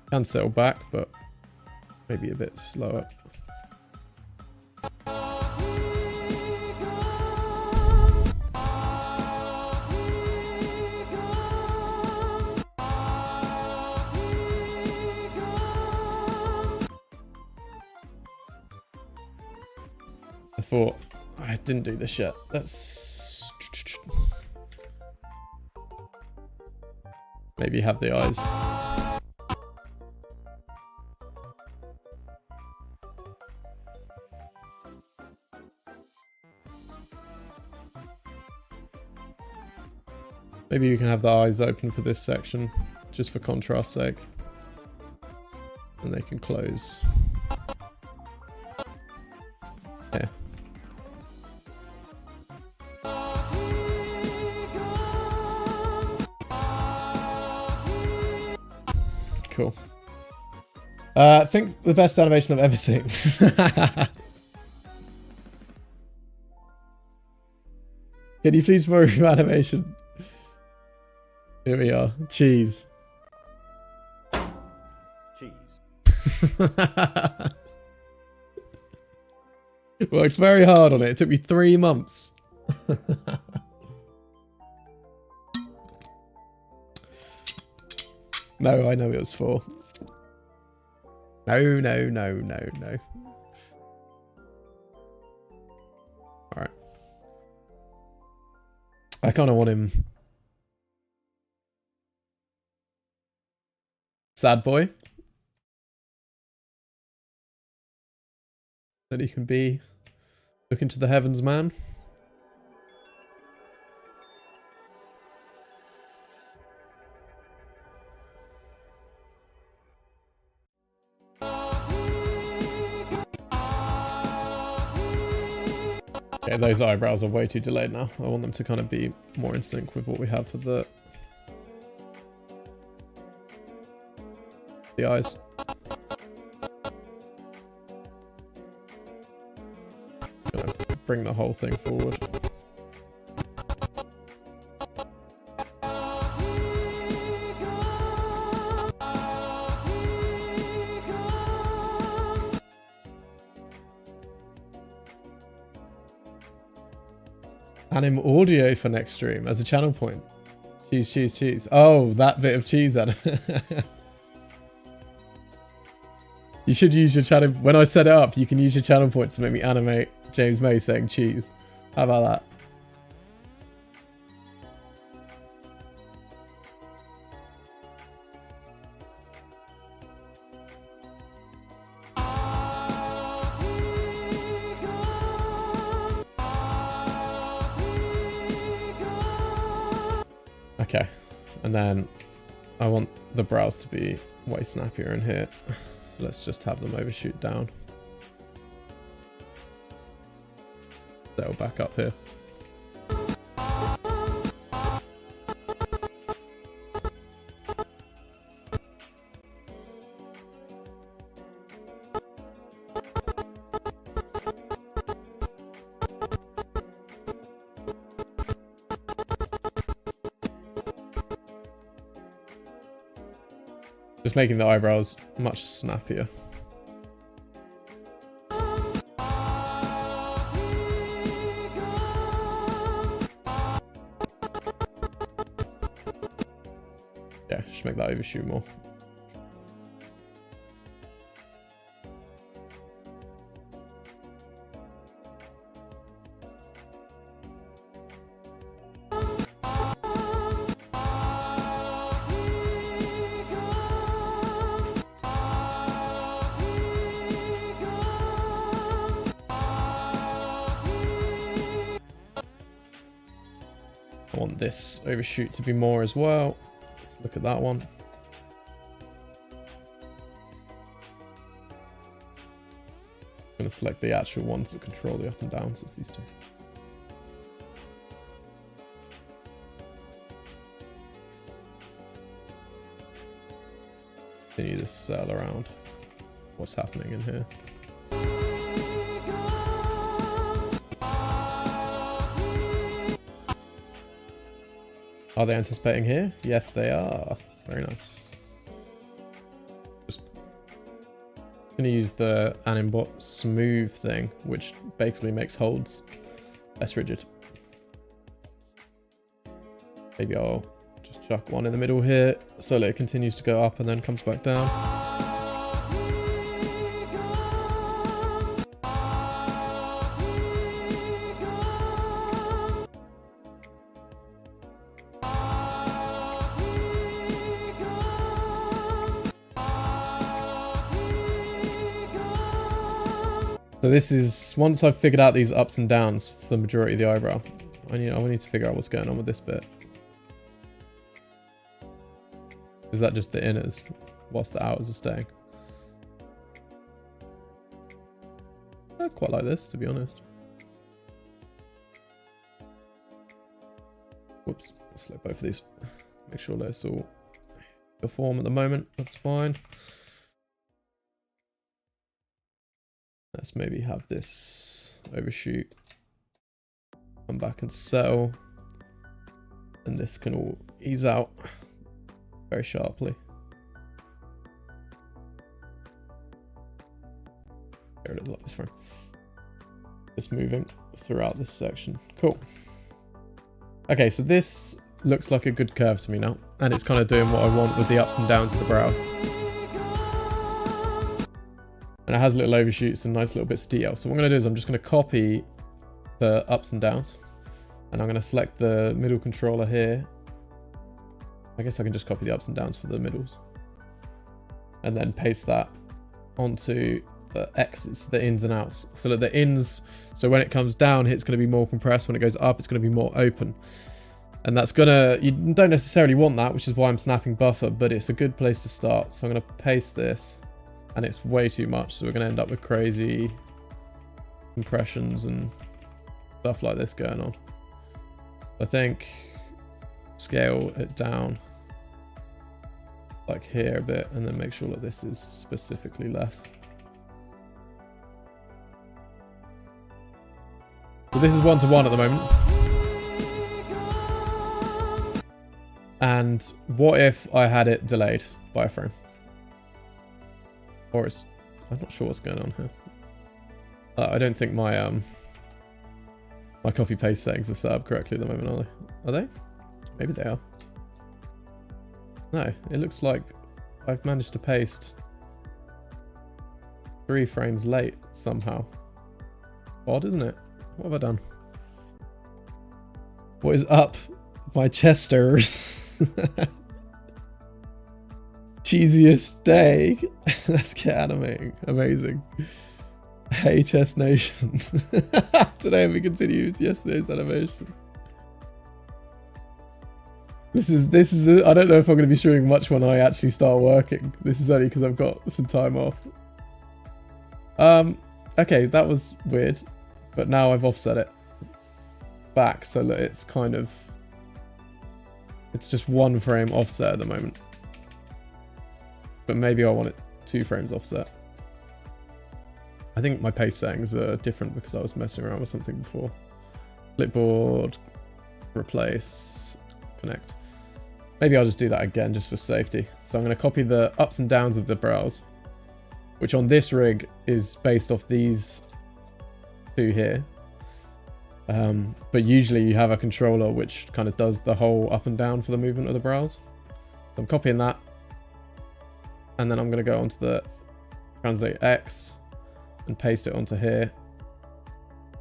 Can settle back, but maybe a bit slower. I thought I didn't do this yet. Let's maybe have the eyes. Maybe you can have the eyes open for this section, just for contrast's sake. And they can close. Yeah. Cool. I think the best animation I've ever seen. Can you please move animation? Here we are. Cheese. Cheese. Worked very hard on it. It took me 3 months. No, I know it was 4. No, no, no, no, no. Alright. I kind of want him... sad boy. That he can be... look into the heavens, man. Okay, those eyebrows are way too delayed now. I want them to kind of be more in sync with what we have for the eyes. Gonna bring the whole thing forward. Anim audio for next stream as a channel point. Cheese, cheese, cheese. Oh, that bit of cheese, Anna. You should use your channel... when I set it up, you can use your channel points to make me animate James May saying cheese. How about that? Okay, and then I want the brows to be way snappier in here. So let's just have them overshoot down. Settle back up here. Just making the eyebrows much snappier. Yeah, just make that overshoot more. I want this overshoot to be more as well. Let's look at that one. I'm going to select the actual ones that control the up and down, so it's these two. Continue this cell around what's happening in here. Are they anticipating here? Yes, they are. Very nice. Gonna use the Animbot smooth thing, which basically makes holds less rigid. Maybe I'll just chuck one in the middle here so that it continues to go up and then comes back down. So this is, once I've figured out these ups and downs for the majority of the eyebrow, I need to figure out what's going on with this bit. Is that just the inners whilst the outers are staying? I quite like this, to be honest. Whoops, select both of these. Make sure that's all uniform at the moment. That's fine. Let's maybe have this overshoot, come back and settle, and this can all ease out very sharply. There it is, like this frame. Just moving throughout this section. Cool. Okay, so this looks like a good curve to me now, and it's kind of doing what I want with the ups and downs of the brow. And it has little overshoots and nice little bits of detail. So what I'm going to do is I'm just going to copy the ups and downs. And I'm going to select the middle controller here. I guess I can just copy the ups and downs for the middles. And then paste that onto the X's, the ins and outs. So that the ins, so when it comes down, it's going to be more compressed. When it goes up, it's going to be more open. And that's going to, you don't necessarily want that, which is why I'm snapping buffer, but it's a good place to start. So I'm going to paste this. And it's way too much, so we're going to end up with crazy compressions and stuff like this going on. I think scale it down like here a bit, and then make sure that this is specifically less. So this is 1:1 at the moment. And what if I had it delayed by a frame? Or it's, I'm not sure what's going on here. I don't think my my copy paste settings are set up correctly at the moment, are they? Are they? Maybe they are. No, it looks like I've managed to paste 3 frames late somehow. Odd, isn't it? What have I done? What is up, my chesters? Cheesiest day. Let's get animating. Amazing. Hey, Chess Nation. Today we continued yesterday's animation. This is I don't know if I'm going to be showing much when I actually start working. This is only because I've got some time off. Okay, that was weird, but now I've offset it back so that it's kind of, it's just 1 frame offset at the moment. But maybe I want it 2 frames offset. I think my pace settings are different because I was messing around with something before. Clipboard, replace, connect. Maybe I'll just do that again just for safety. So I'm going to copy the ups and downs of the brows, which on this rig is based off these 2 here. But usually you have a controller which kind of does the whole up and down for the movement of the brows. So I'm copying that. And then I'm going to go onto the translate X and paste it onto here.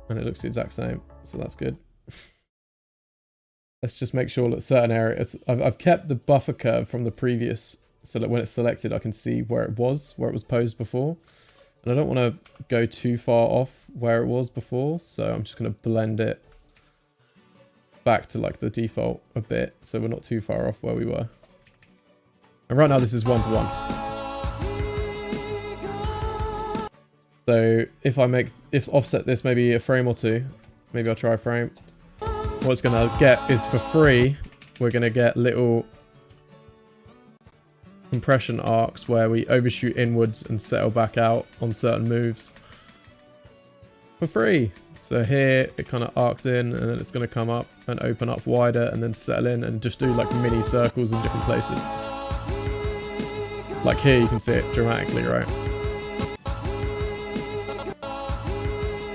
And it looks the exact same. So that's good. Let's just make sure that certain areas, I've kept the buffer curve from the previous so that when it's selected, I can see where it was posed before. And I don't want to go too far off where it was before. So I'm just going to blend it back to like the default a bit. So we're not too far off where we were. And right now this is 1:1. So if offset this maybe a frame or 2, maybe I'll try a frame. What it's going to get is for free, we're going to get little compression arcs where we overshoot inwards and settle back out on certain moves for free. So here it kind of arcs in and then it's going to come up and open up wider and then settle in and just do like mini circles in different places. Like here you can see it dramatically, right?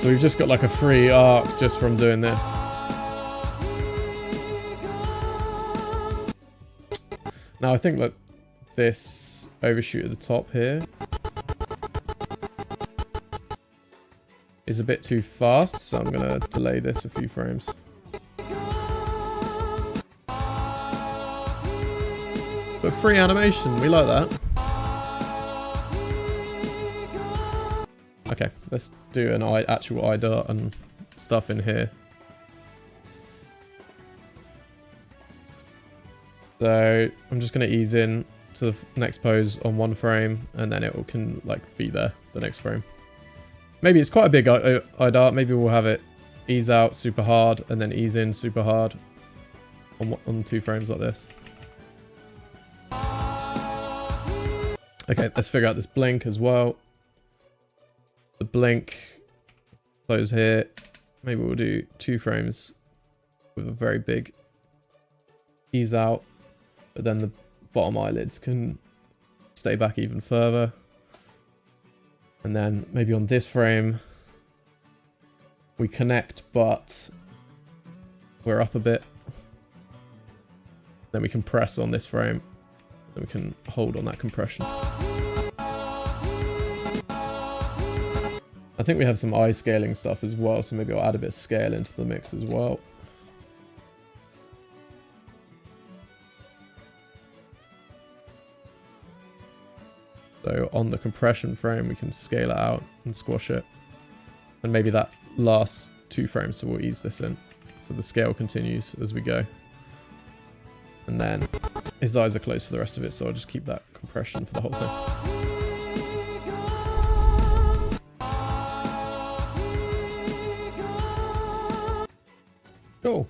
So we've just got like a free arc just from doing this. Now I think that this overshoot at the top here is a bit too fast, so I'm going to delay this a few frames. But free animation, we like that. Okay, let's do an actual eye dart and stuff in here. So I'm just going to ease in to the next pose on one frame, and then it can like be there the next frame. Maybe it's quite a big eye dart. Maybe we'll have it ease out super hard and then ease in super hard on 2 frames like this. Okay, let's figure out this blink as well. The blink close here. Maybe we'll do 2 frames with a very big ease out, but then the bottom eyelids can stay back even further. And then maybe on this frame we connect, but we're up a bit. Then we can press on this frame. Then we can hold on that compression. I think we have some eye scaling stuff as well, so maybe I'll add a bit of scale into the mix as well. So on the compression frame, we can scale it out and squash it. And maybe that last 2 frames, so we'll ease this in. So the scale continues as we go. And then his eyes are closed for the rest of it, so I'll just keep that compression for the whole thing. Cool.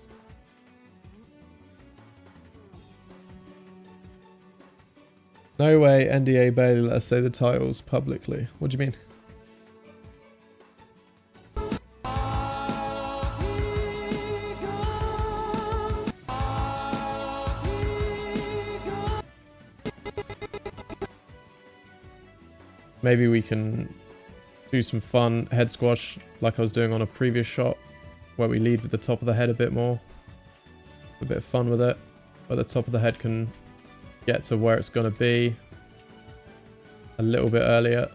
No way NDA Bailey let us say the titles publicly. What do you mean? Maybe we can do some fun head squash like I was doing on a previous shot, where we lead with the top of the head a bit more. A bit of fun with it, where the top of the head can get to where it's going to be a little bit earlier.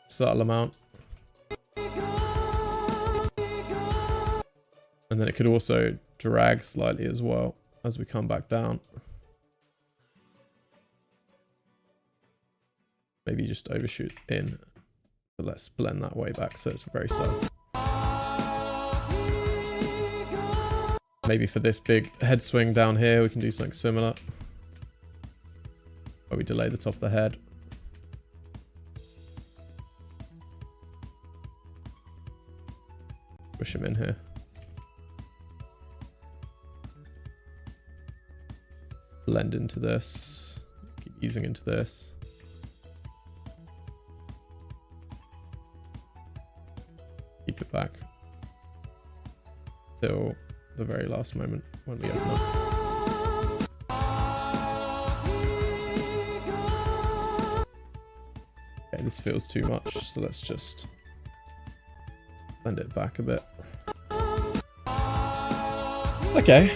Subtle amount. And then it could also drag slightly as well as we come back down. Maybe just overshoot in, but let's blend that way back so it's very subtle. Maybe for this big head swing down here, we can do something similar, where we delay the top of the head. Push him in here. Blend into this. Keep easing into this. Keep it back till the very last moment when we open up. Okay, this feels too much, so let's just bend it back a bit. Okay.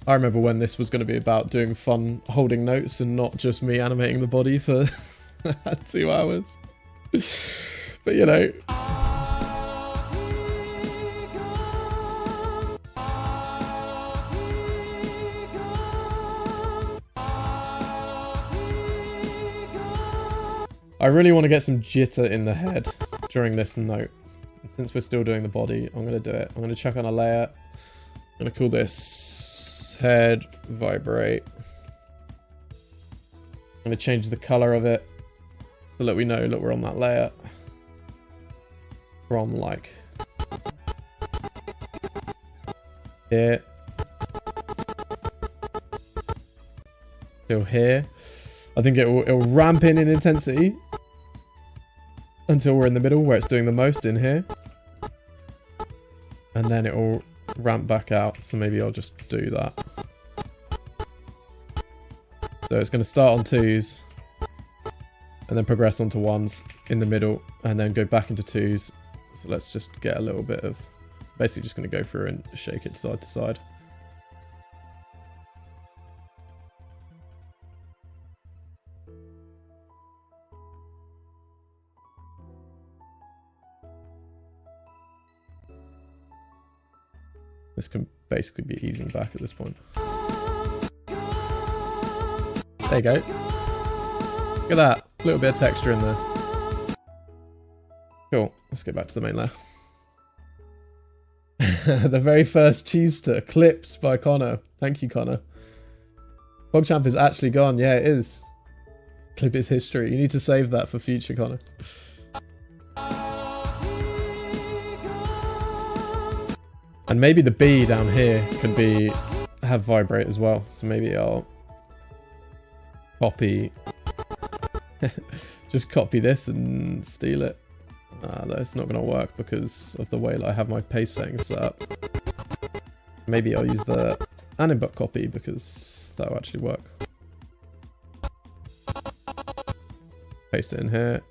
I remember when this was going to be about doing fun holding notes and not just me animating the body for 2 hours. But you know. I really want to get some jitter in the head during this note. And since we're still doing the body, I'm going to do it. I'm going to chuck on a layer. I'm going to call this head vibrate. I'm going to change the color of it so that we know, look, we're on that layer. From like here till here. I think it'll ramp in intensity until we're in the middle where it's doing the most in here, and then it'll ramp back out. So maybe I'll just do that. So it's going to start on 2s and then progress onto 1s in the middle and then go back into 2s. So let's just get a little bit of, basically just going to go through and shake it side to side. This can basically be easing back at this point. There you go. Look at that. A little bit of texture in there. Cool. Let's get back to the main layer. The very first cheese stir. Clips by Connor. Thank you, Connor. PogChamp is actually gone. Yeah, it is. Clip is history. You need to save that for future, Connor. And maybe the B down here can have vibrate as well. So maybe I'll copy, just copy this and steal it. That's not going to work because of the way that I have my peice settings set up. Maybe I'll use the animate copy because that'll actually work. Paste it in here.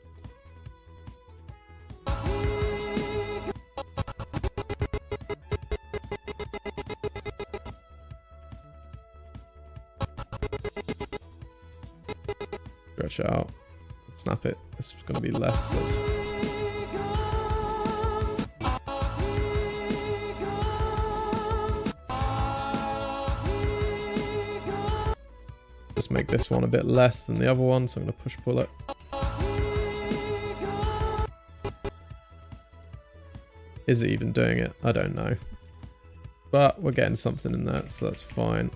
Stretch it out, snap it. It's going to be less. So just make this one a bit less than the other one, so I'm going to push pull it. Is it even doing it? I don't know. But we're getting something in there, so that's fine.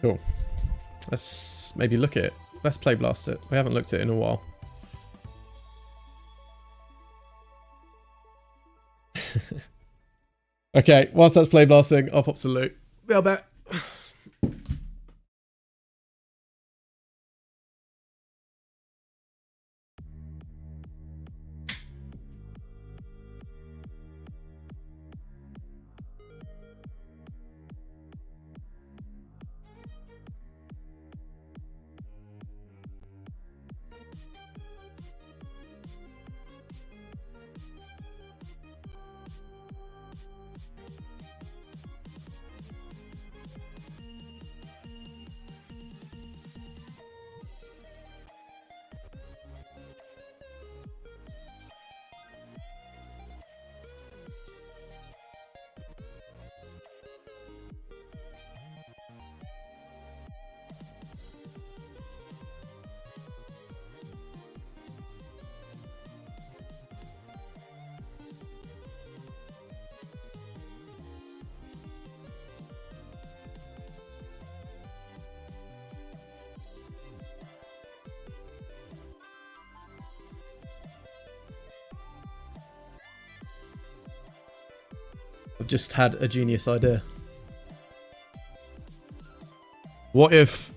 Cool. Let's maybe look at it. Let's play blast it. We haven't looked at it in a while. Okay, whilst that's play blasting, I'll pop salute. Be right back. I've just had a genius idea. What if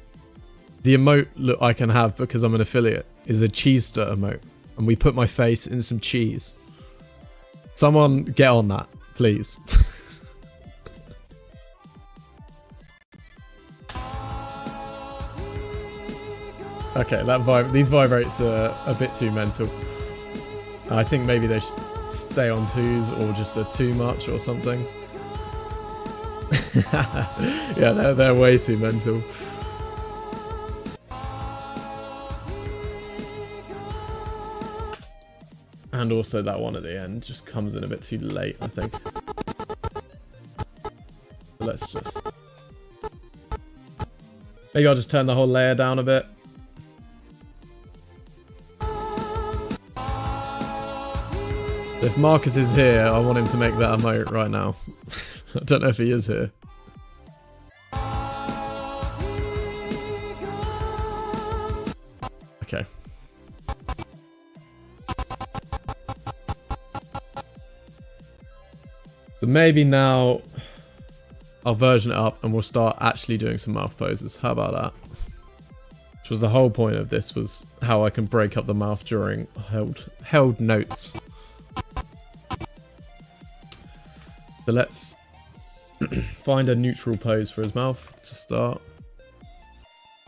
the emote look I can have because I'm an affiliate is a cheese stir emote and we put my face in some cheese? Someone get on that, please. Okay, these vibrates are a bit too mental. I think maybe they should stay on 2s or just a too much or something. Yeah, they're way too mental. And also that one at the end just comes in a bit too late, I think. So let's just... Maybe I'll just turn the whole layer down a bit. If Marcus is here, I want him to make that emote right now. I don't know if he is here. Okay. So maybe now I'll version it up and we'll start actually doing some mouth poses. How about that? Which was the whole point of this, was how I can break up the mouth during held notes. So let's find a neutral pose for his mouth to start.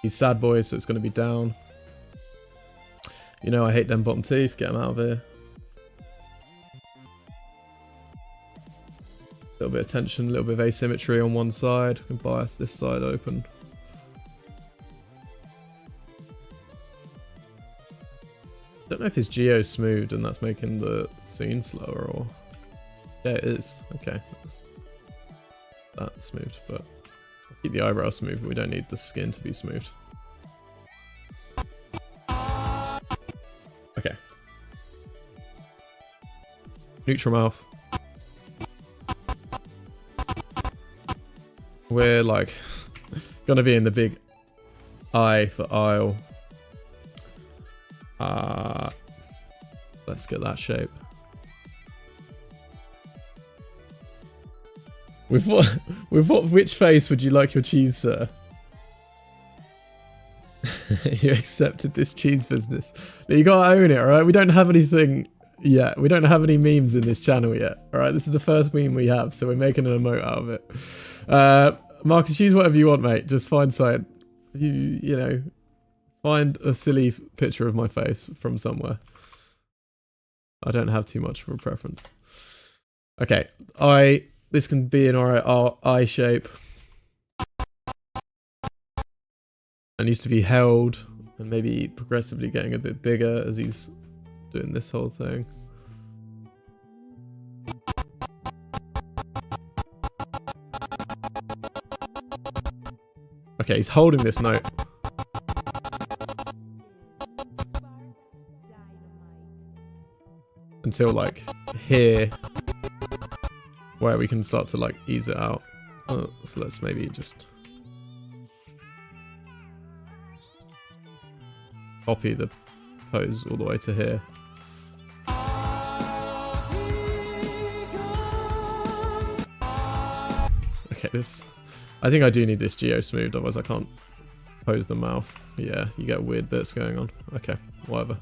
He's sad boy, so it's going to be down. You know I hate them bottom teeth. Get them out of here. A little bit of tension, a little bit of asymmetry on one side. We can bias this side open. Don't know if his geo's smooth and that's making the scene slower or... Yeah, it is. Okay. That's smooth, but I'll keep the eyebrow smooth, but we don't need the skin to be smooth. Okay. Neutral mouth. We're like gonna be in the big eye for aisle. Let's get that shape. With which face would you like your cheese, sir? You accepted this cheese business. But you gotta own it, alright? We don't have anything yet. We don't have any memes in this channel yet. Alright, this is the first meme we have, so we're making an emote out of it. Marcus, choose whatever you want, mate. Just find something. You know, find a silly picture of my face from somewhere. I don't have too much of a preference. Okay, this can be an alright eye shape. It needs to be held and maybe progressively getting a bit bigger as he's doing this whole thing. Okay, he's holding this note. Until like here, where we can start to like ease it out. So let's maybe just copy the pose all the way to here. Okay, I think I do need this geo smoothed, otherwise I can't pose the mouth. Yeah, you get weird bits going on. Okay, whatever.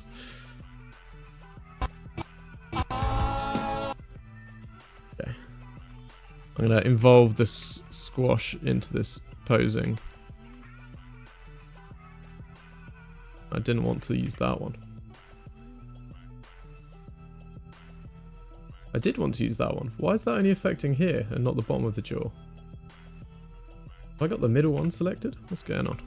Okay. I'm gonna involve this squash into this posing. I didn't want to use that one. I did want to use that one. Why is that only affecting here and not the bottom of the jaw? Have I got the middle one selected? What's going on?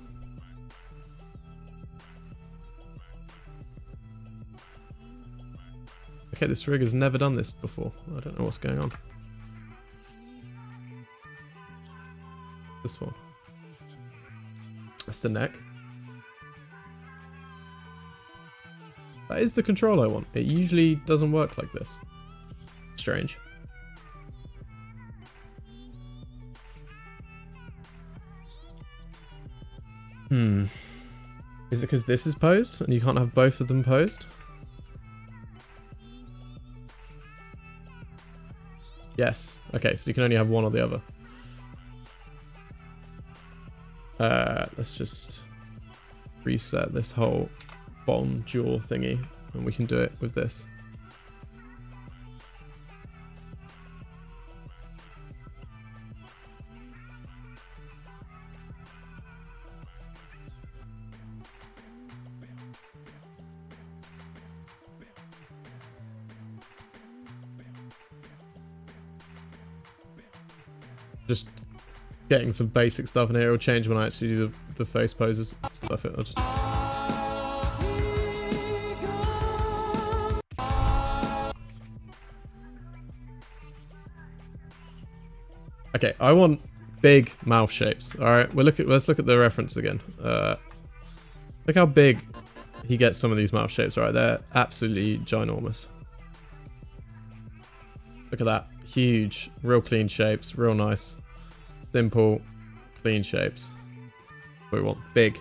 Okay, this rig has never done this before. I don't know what's going on. This one. That's the neck. That is the control I want. It usually doesn't work like this. Strange. Is it because this is posed and you can't have both of them posed? Yes. Okay, so you can only have one or the other. Let's just reset this whole bottom jaw thingy and we can do it with this. Just getting some basic stuff in here. It'll change when I actually do the face poses. Stuff it. I'll just... Okay, I want big mouth shapes. All right, let's look at the reference again. Look how big he gets some of these mouth shapes. Right, they're absolutely ginormous. Look at that. Huge, real clean shapes, real nice, simple, clean shapes. What we want, big.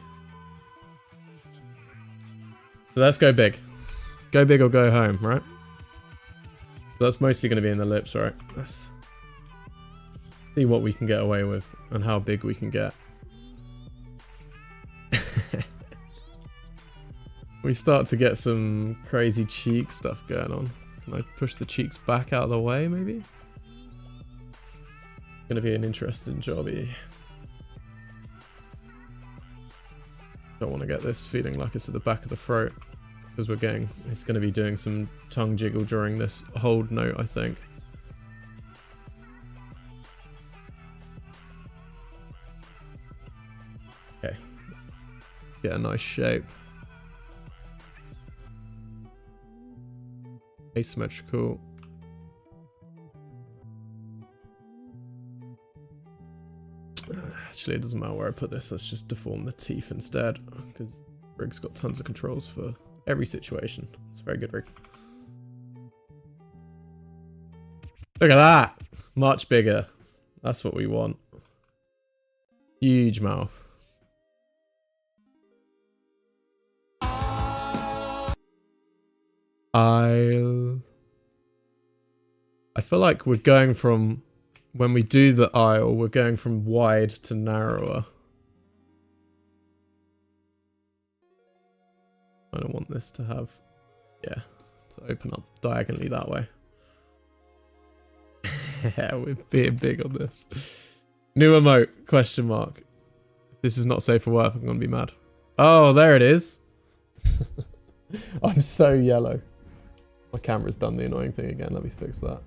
So let's go big. Go big or go home, right? So that's mostly going to be in the lips, right? Let's see what we can get away with and how big we can get. We start to get some crazy cheek stuff going on. Can I push the cheeks back out of the way, maybe? Gonna be an interesting jobby. Don't want to get this feeling like it's at the back of the throat, because it's going to be doing some tongue jiggle during this hold note, I think. Okay. Get a nice shape. Asymmetrical. Actually, it doesn't matter where I put this. Let's just deform the teeth instead, because Rig's got tons of controls for every situation. It's a very good rig. Look at that! Much bigger. That's what we want. Huge mouth. I feel like we're going from, when we do the aisle, we're going from wide to narrower. I don't want this to have, yeah, to open up diagonally that way. Yeah, we're being big on this. New emote, question mark. If this is not safe for work, I'm gonna be mad. Oh, there it is. I'm so yellow. My camera's done the annoying thing again. Let me fix that.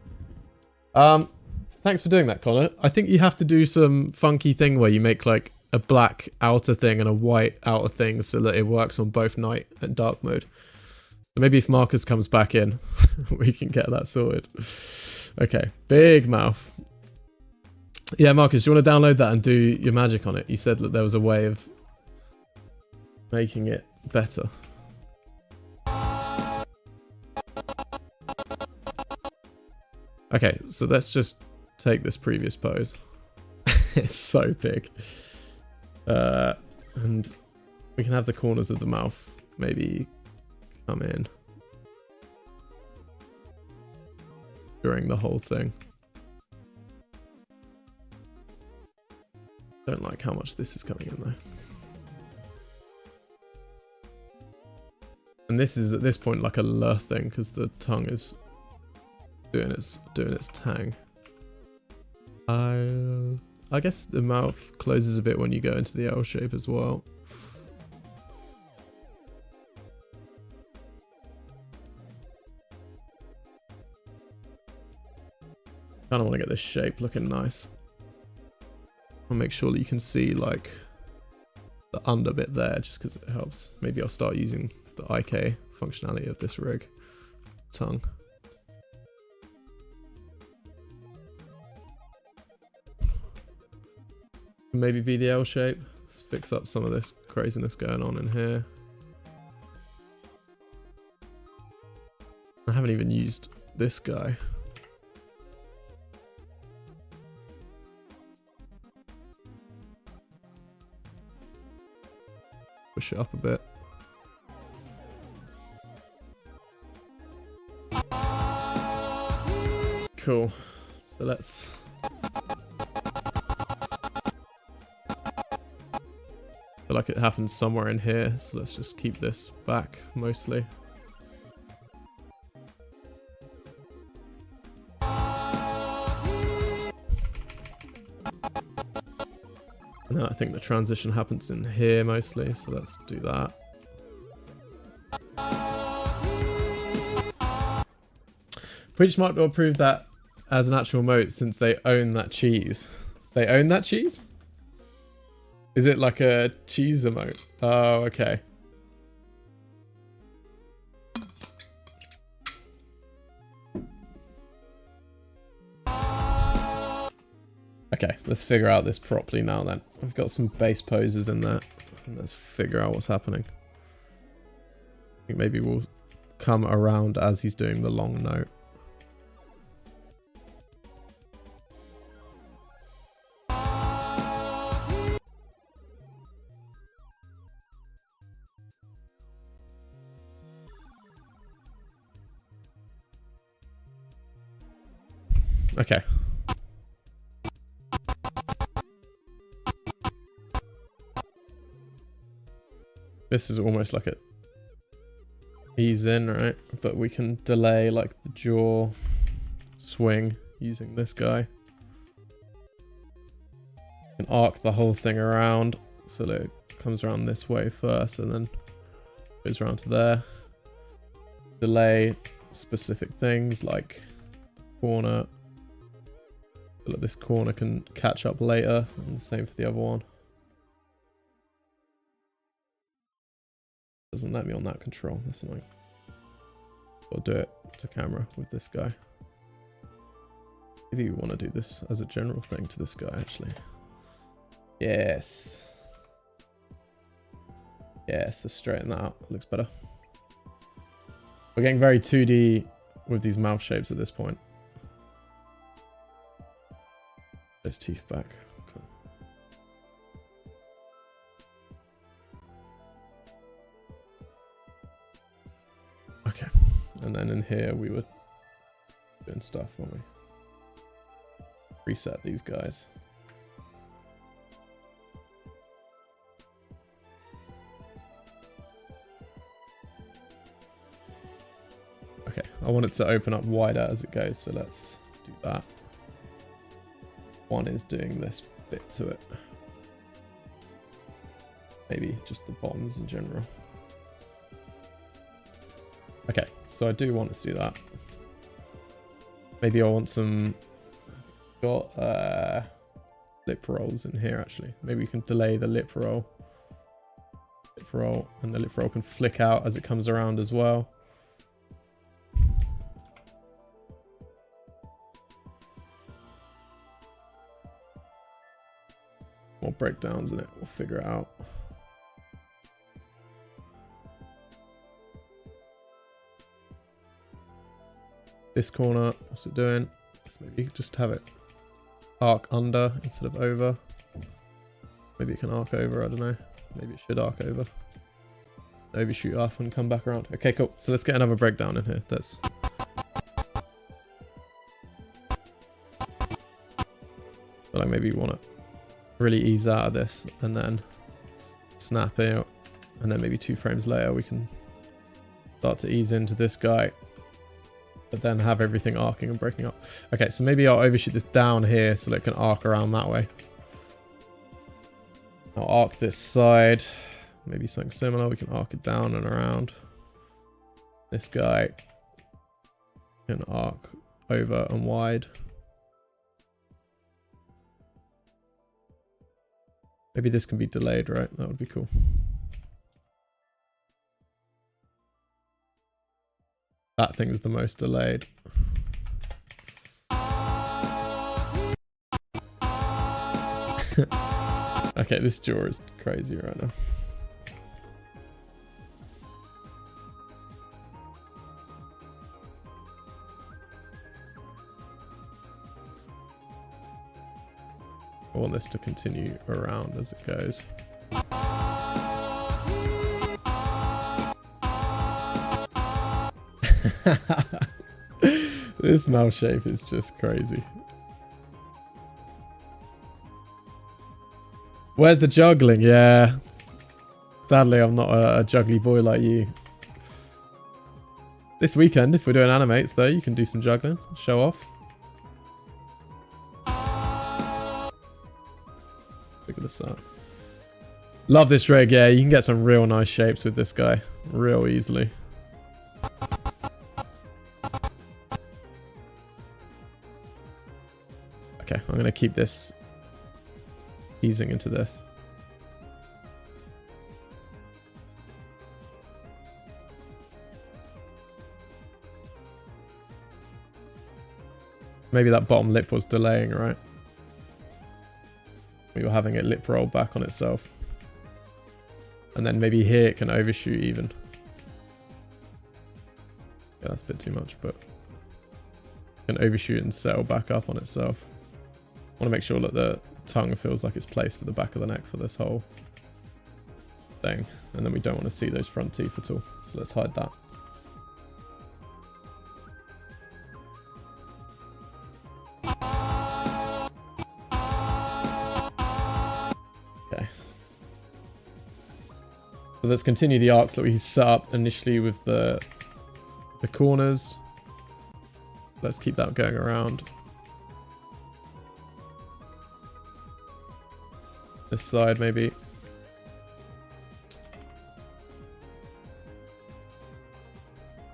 Thanks for doing that, Connor. I think you have to do some funky thing where you make like a black outer thing and a white outer thing so that it works on both night and dark mode. So maybe if Marcus comes back in, we can get that sorted. Okay, big mouth. Yeah, Marcus, do you want to download that and do your magic on it? You said that there was a way of making it better. Okay, so let's just take this previous pose. It's so big. And we can have the corners of the mouth maybe come in during the whole thing. Don't like how much this is coming in though. And this is at this point like a lure thing because the tongue is doing its tang. I guess the mouth closes a bit when you go into the L shape as well. Kind of want to get this shape looking nice. I'll make sure that you can see like the under bit there just because it helps. Maybe I'll start using the IK functionality of this rig. Tongue. Maybe be the L shape. Let's fix up some of this craziness going on in here. I haven't even used this guy. Push it up a bit. Cool. So let's... I feel like it happens somewhere in here, so let's just keep this back mostly. And then I think the transition happens in here mostly, so let's do that. Which might well prove that as an actual emote since they own that cheese. They own that cheese? Is it like a cheese emote? Oh, okay. Okay, let's figure out this properly now then. I've got some base poses in there. Let's figure out what's happening. I think maybe we'll come around as he's doing the long note. Okay. This is almost like a ease in, right? But we can delay like the jaw swing using this guy. can arc the whole thing around so that it comes around this way first and then goes around to there. Delay specific things like corner. So that this corner can catch up later, and the same for the other one. Doesn't let me on that control. That's annoying. I'll do it to camera with this guy. Maybe you want to do this as a general thing to this guy, actually. Yes. Yes, let's straighten that out. It looks better. We're getting very 2D with these mouth shapes at this point. Those teeth back. Cool. Okay. And then in here we were doing stuff, weren't we? Reset these guys. Okay, I want it to open up wider as it goes, so let's do that. One is doing this bit to it. Maybe just the bottoms in general. Okay, so I do want to do that. Maybe I want some... Got lip rolls in here, actually. Maybe we can delay the lip roll. Lip roll, and the lip roll can flick out as it comes around as well. More breakdowns in it, we'll figure it out. This corner, what's it doing? Let's maybe just have it arc under instead of over. Maybe it can arc over, I don't know. Maybe it should arc over. Overshoot up and come back around. Okay, cool. So let's get another breakdown in here. That's... But like maybe you want to really ease out of this and then snap out. And then maybe 2 frames later we can start to ease into this guy. But then have everything arcing and breaking up. Okay, so maybe I'll overshoot this down here so that it can arc around that way. I'll arc this side. Maybe something similar. We can arc it down and around. This guy can arc over and wide. Maybe this can be delayed, right? That would be cool. That thing's the most delayed. Okay, this jaw is crazy right now. I want this to continue around as it goes. This mouth shape is just crazy. Where's the juggling? Yeah. Sadly, I'm not a juggly boy like you. This weekend, if we're doing animates though, you can do some juggling. Show off. Look at this out. Love this rig, yeah. You can get some real nice shapes with this guy. Real easily. Okay, I'm going to keep this easing into this. Maybe that bottom lip was delaying, right? We were having it lip roll back on itself. And then maybe here it can overshoot even. Yeah, that's a bit too much, but it can overshoot and settle back up on itself. I want to make sure that the tongue feels like it's placed at the back of the neck for this whole thing. And then we don't want to see those front teeth at all. So let's hide that. Okay. So let's continue the arcs that we set up initially with the corners. Let's keep that going around. this side maybe.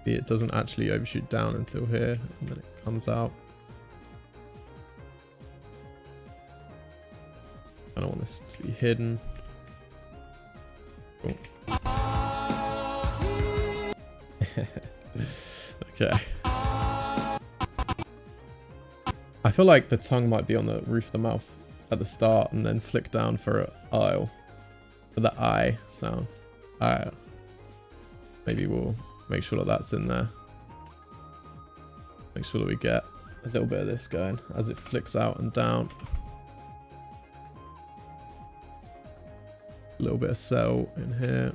It doesn't actually overshoot down until here, and then it comes out. I don't want this to be hidden. Cool. Okay. I feel like the tongue might be on the roof of the mouth at the start and then flick down for an aisle. For the I sound. Maybe we'll make sure that that's in there. Make sure that we get a little bit of this going as it flicks out and down. A little bit of cell in here.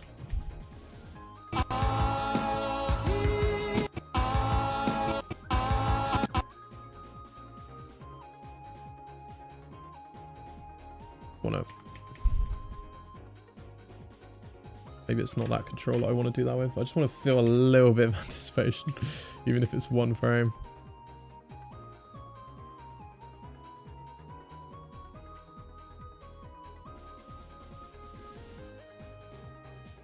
Maybe it's not that controller I want to do that with. I just want to feel a little bit of anticipation, even if it's one frame.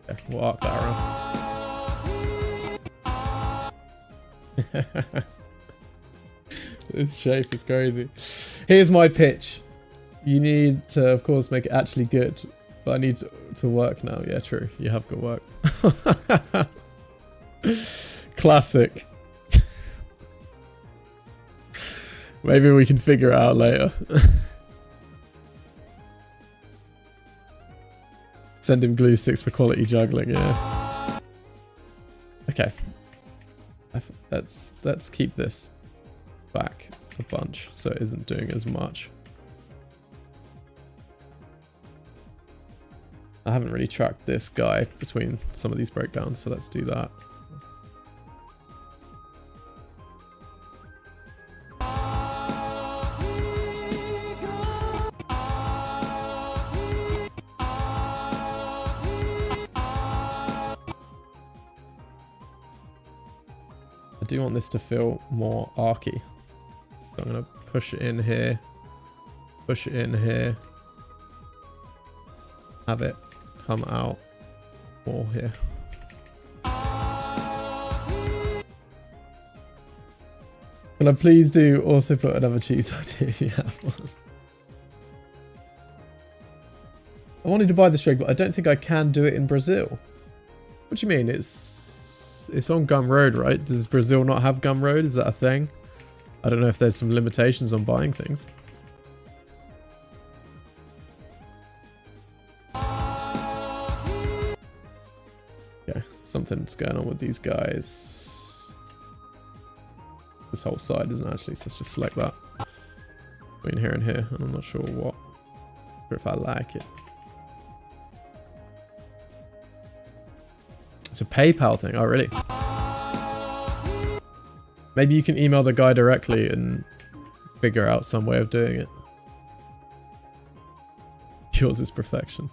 Yeah, we'll arc that around. This shape is crazy. Here's my pitch. You need to, of course, make it actually good. But I need to work now. Yeah, true. You have got work. Classic. Maybe we can figure it out later. Send him glue sticks for quality juggling, yeah. Okay. Let's keep this back a bunch so it isn't doing as much. I haven't really tracked this guy between some of these breakdowns, so let's do that. I do want this to feel more archy. So I'm going to push it in here, push it in here, have it come out more here. Can I please do also put another cheese idea? Yeah. I wanted to buy the string, but I don't think I can do it in Brazil. What do you mean? It's on Gumroad, right? Does Brazil not have Gumroad? Is that a thing? I don't know if there's some limitations on buying things. Something's going on with these guys. This whole side isn't actually, so let's just select that. Between here and here, and I'm not sure what, or if I like it. It's a PayPal thing. Oh, really? Maybe you can email the guy directly and figure out some way of doing it. Yours is perfection.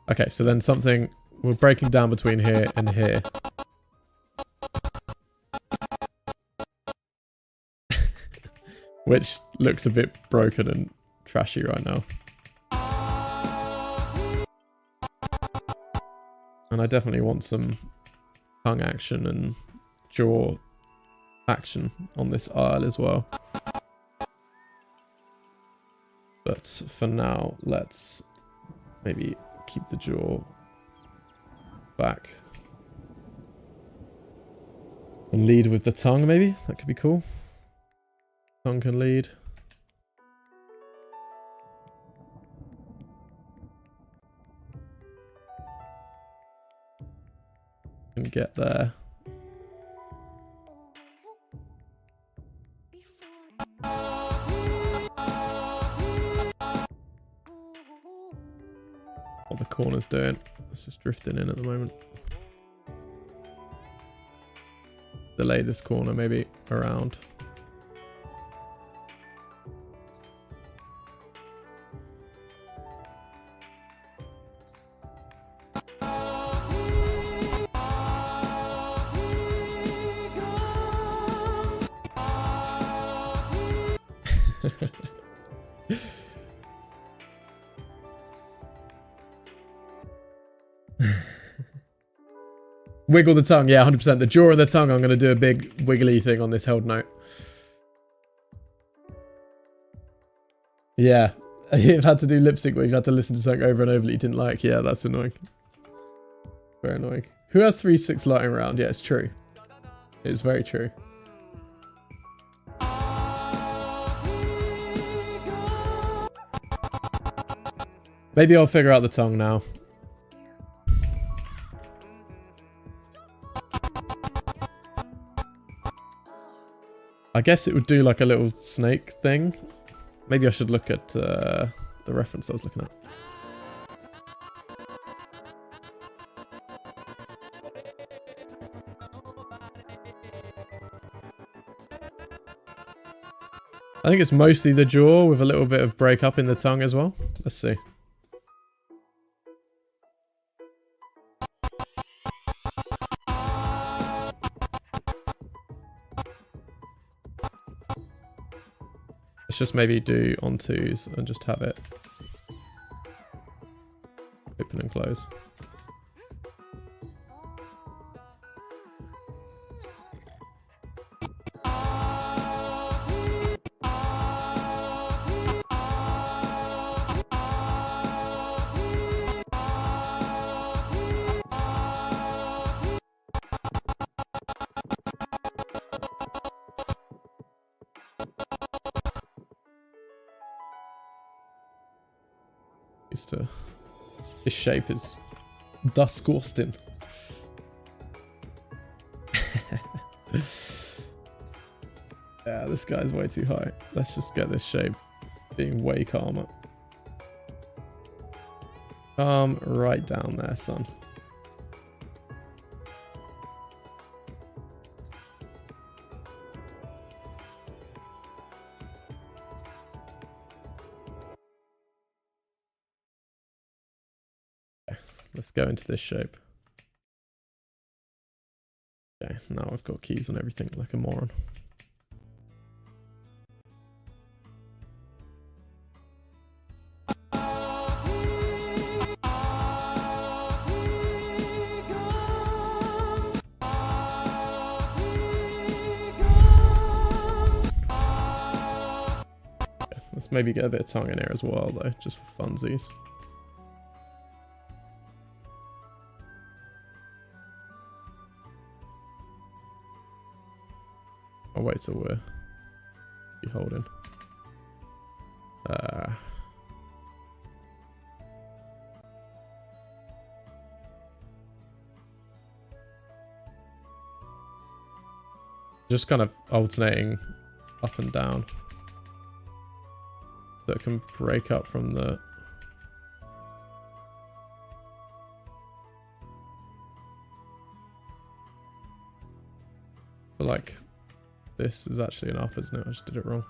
Okay, so then something, we're breaking down between here and here. Which looks a bit broken and trashy right now. And I definitely want some tongue action and jaw action on this aisle as well. But for now, let's maybe keep the jaw back. And lead with the tongue, maybe? That could be cool. Tongue can lead. And get there. What the corner's doing. It's just drifting in at the moment. Delay this corner maybe around. Wiggle the tongue. Yeah, 100%. The jaw and the tongue, I'm going to do a big wiggly thing on this held note. Yeah. You've had to do lip sync where you've had to listen to something over and over that you didn't like. Yeah, that's annoying. Very annoying. Who has 3-6 lighting round? Yeah, it's true. It's very true. Maybe I'll figure out the tongue now. I guess it would do like a little snake thing. Maybe I should look at the reference I was looking at. I think it's mostly the jaw with a little bit of break up in the tongue as well. Let's see. Let's just maybe do on twos and just have it open and close. This shape is disgusting. Yeah, this guy's way too high. Let's just get this shape being way calmer. Calm right down there, son. Let's go into this shape. Okay, now I've got keys on everything like a moron. Okay, let's maybe get a bit of tongue in here as well though, just for funsies. I'll wait till we're holding. Just kind of alternating up and down so it can break up from the like this is actually an up, isn't it? I just did it wrong.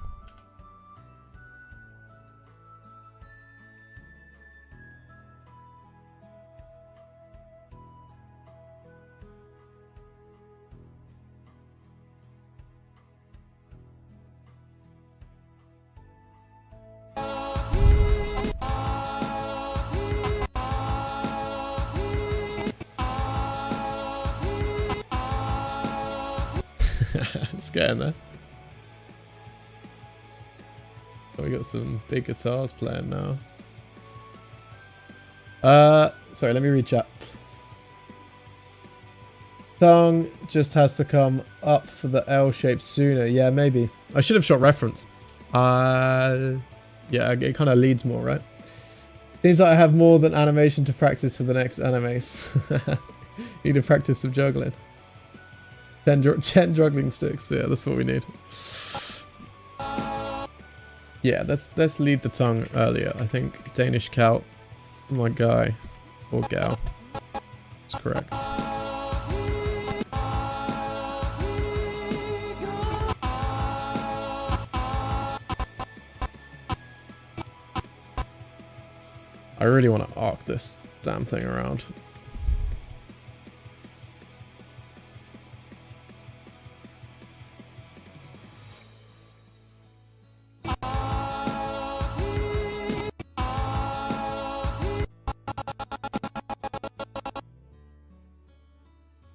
It's getting there. Oh, we got some big guitars playing now. Sorry, let me read chat. Tongue just has to come up for the L shape sooner. Yeah, maybe. I should have shot reference. Yeah, it kind of leads more, right? Seems like I have more than animation to practice for the next animes. Need to practice some juggling. 10 juggling sticks. Yeah, that's what we need. Yeah, let's lead the tongue earlier. I think Danish cow, my guy or gal. That's correct. I really want to arc this damn thing around.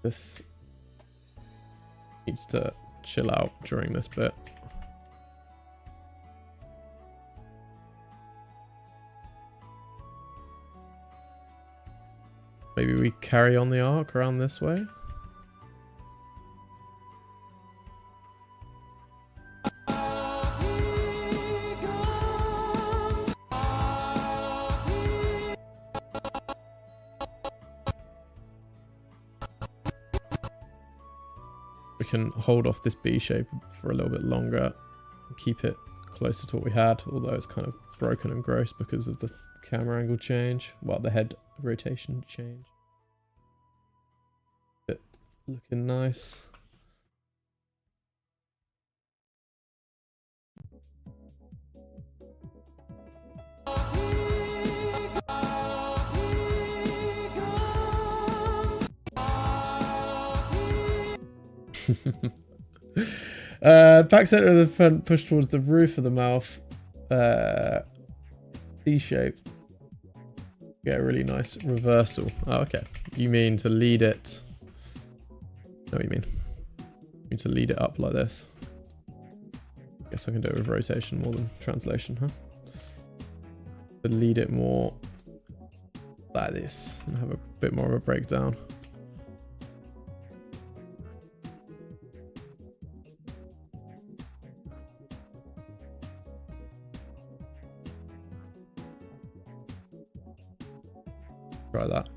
This needs to chill out during this bit. Maybe we carry on the arc around this way. We can hold off this B shape for a little bit longer and keep it closer to what we had, although it's kind of broken and gross because of the camera angle change, well, the head rotation change. Bit looking nice. Back center of the front, push towards the roof of the mouth. C shape. Get a really nice reversal. Oh, okay. You mean to lead it? No, you mean to lead it up like this. Guess I can do it with rotation more than translation, huh? To lead it more like this and have a bit more of a breakdown. Try that.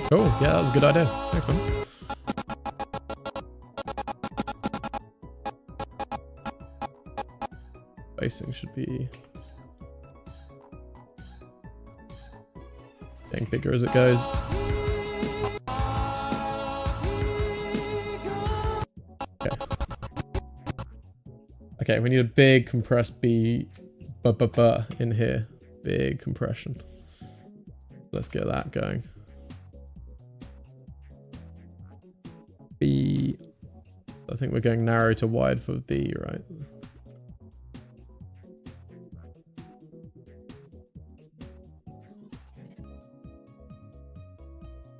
Cool, yeah, that was a good idea. Thanks, man. Spacing should be getting bigger as it goes. Okay. Okay, we need a big compressed B in here. Big compression. Let's get that going. B. So I think we're going narrow to wide for B, right?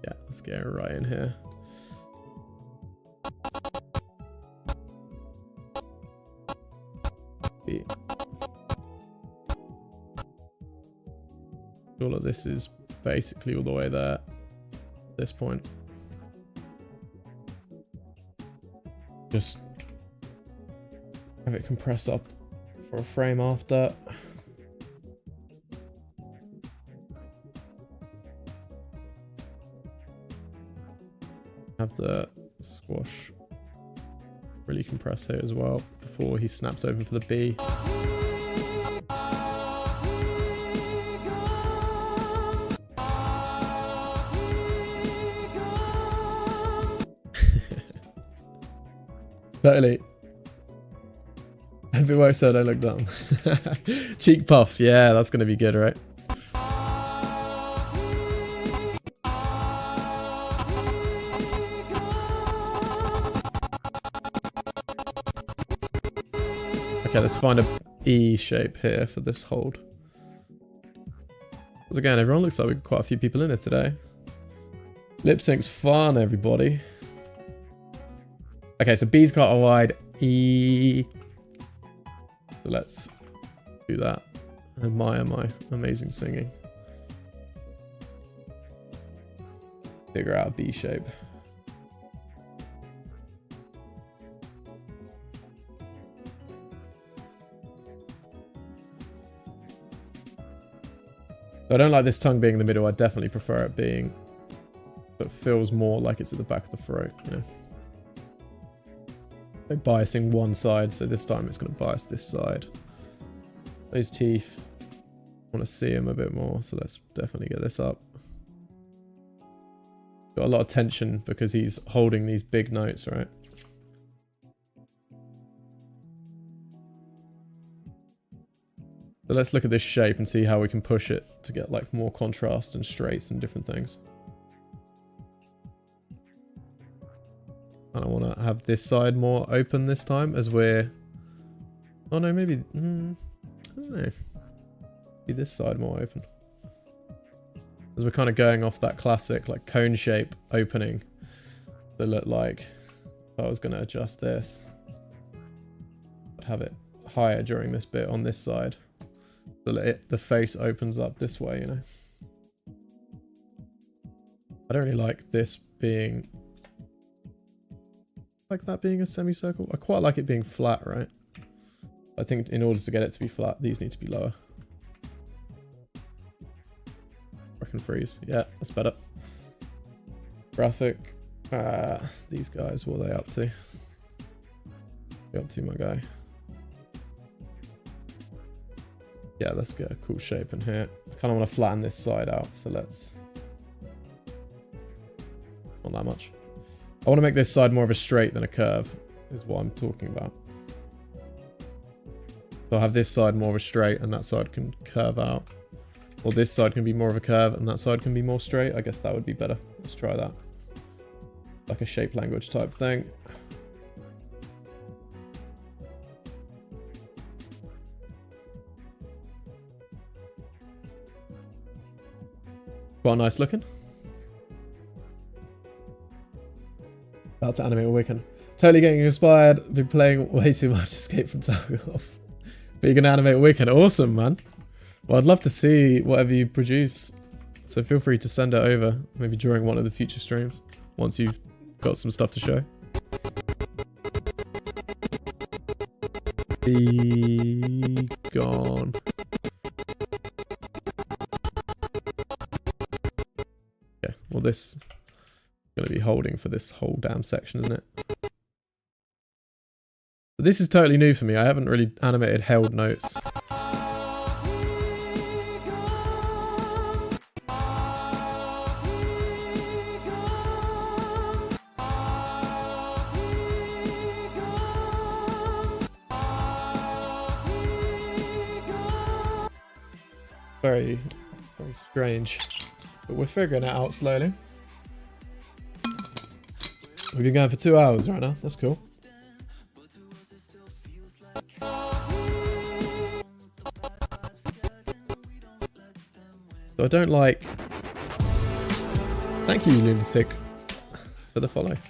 Yeah, let's get it right in here. B. All of this is basically all the way there at this point. Just have it compress up for a frame after. Have the squash really compress here as well before he snaps open for the B. Totally. If it works out, don't look down. Cheek puff. Yeah, that's going to be good, right? Okay, let's find a E shape here for this hold. Because again, everyone looks like we've got quite a few people in it today. Lip sync's fun, everybody. Okay, so B's quite a wide, E. So let's do that. Admire my amazing singing. Figure out a B shape. I don't like this tongue being in the middle. I definitely prefer it being, but feels more like it's at the back of the throat, you know. Like biasing one side, so this time it's going to bias this side. Those teeth, I want to see them a bit more, so let's definitely get this up. Got a lot of tension because he's holding these big notes, right? So let's look at this shape and see how we can push it to get like more contrast and straights and different things. And I want to have this side more open this time as we're... Oh no, maybe... I don't know. Be this side more open. As we're kind of going off that classic like cone shape opening. They look like if I was going to adjust this, I'd have it higher during this bit on this side. So that the face opens up this way, you know. I don't really like this being... like that being a semicircle. I quite like it being flat, right? I think in order to get it to be flat, these need to be lower. I can freeze. Yeah, that's better. Graphic. These guys, what are they up to? What are you up to, my guy? Yeah, let's get a cool shape in here. I kind of want to flatten this side out, so let's... Not that much. I want to make this side more of a straight than a curve, is what I'm talking about. So I'll have this side more of a straight, and that side can curve out. Or this side can be more of a curve, and that side can be more straight. I guess that would be better. Let's try that. Like a shape language type thing. Quite nice looking. About to animate all weekend. Totally getting inspired. Been playing way too much Escape from Tarkov. But you're going to animate all weekend. Awesome, man. Well, I'd love to see whatever you produce. So feel free to send it over. Maybe during one of the future streams. Once you've got some stuff to show. Be gone. Okay, well this is going to be holding for this whole damn section, isn't it? But this is totally new for me. I haven't really animated held notes. Very, very strange. But we're figuring it out slowly. We've been going for 2 hours right now. That's cool. So I don't like... Thank you, Lunatic, for the follow. If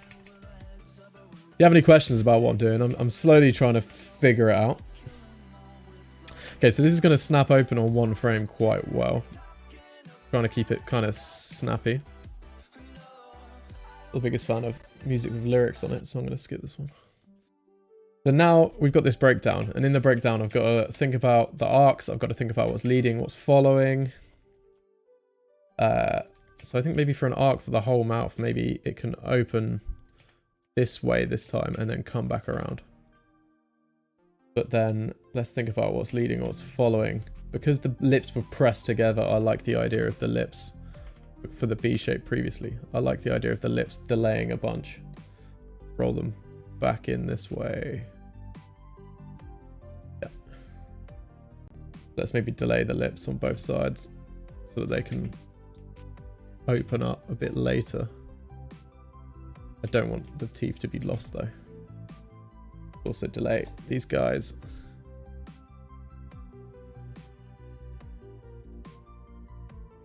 you have any questions about what I'm doing, I'm slowly trying to figure it out. Okay, so this is going to snap open on one frame quite well. Trying to keep it kind of snappy. The biggest fan of music with lyrics on it, so I'm going to skip this one. So now we've got this breakdown, and in the breakdown I've got to think about the arcs, I've got to think about what's leading, what's following. So I think maybe for an arc for the whole mouth, maybe it can open this way this time and then come back around. But then let's think about what's leading or what's following. Because the lips were pressed together, I like the idea of the lips for the B shape previously. I like the idea of the lips delaying a bunch. Roll them back in this way. Yeah. Let's maybe delay the lips on both sides so that they can open up a bit later. I don't want the teeth to be lost though. Also delay these guys.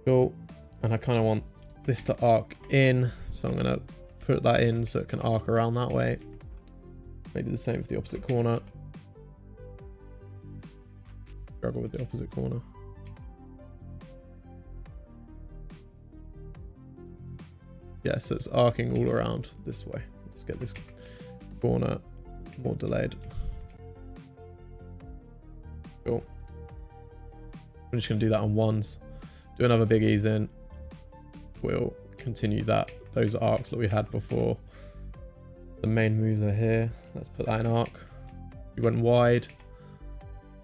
Cool. And I kind of want this to arc in, so I'm going to put that in so it can arc around that way. Maybe the same for the opposite corner. Struggle with the opposite corner. Yeah, so it's arcing all around this way. Let's get this corner more delayed. Cool. I'm just going to do that on ones. Do another big ease in. We'll continue those arcs that we had before. The main moves are here. Let's put that in arc. We went wide.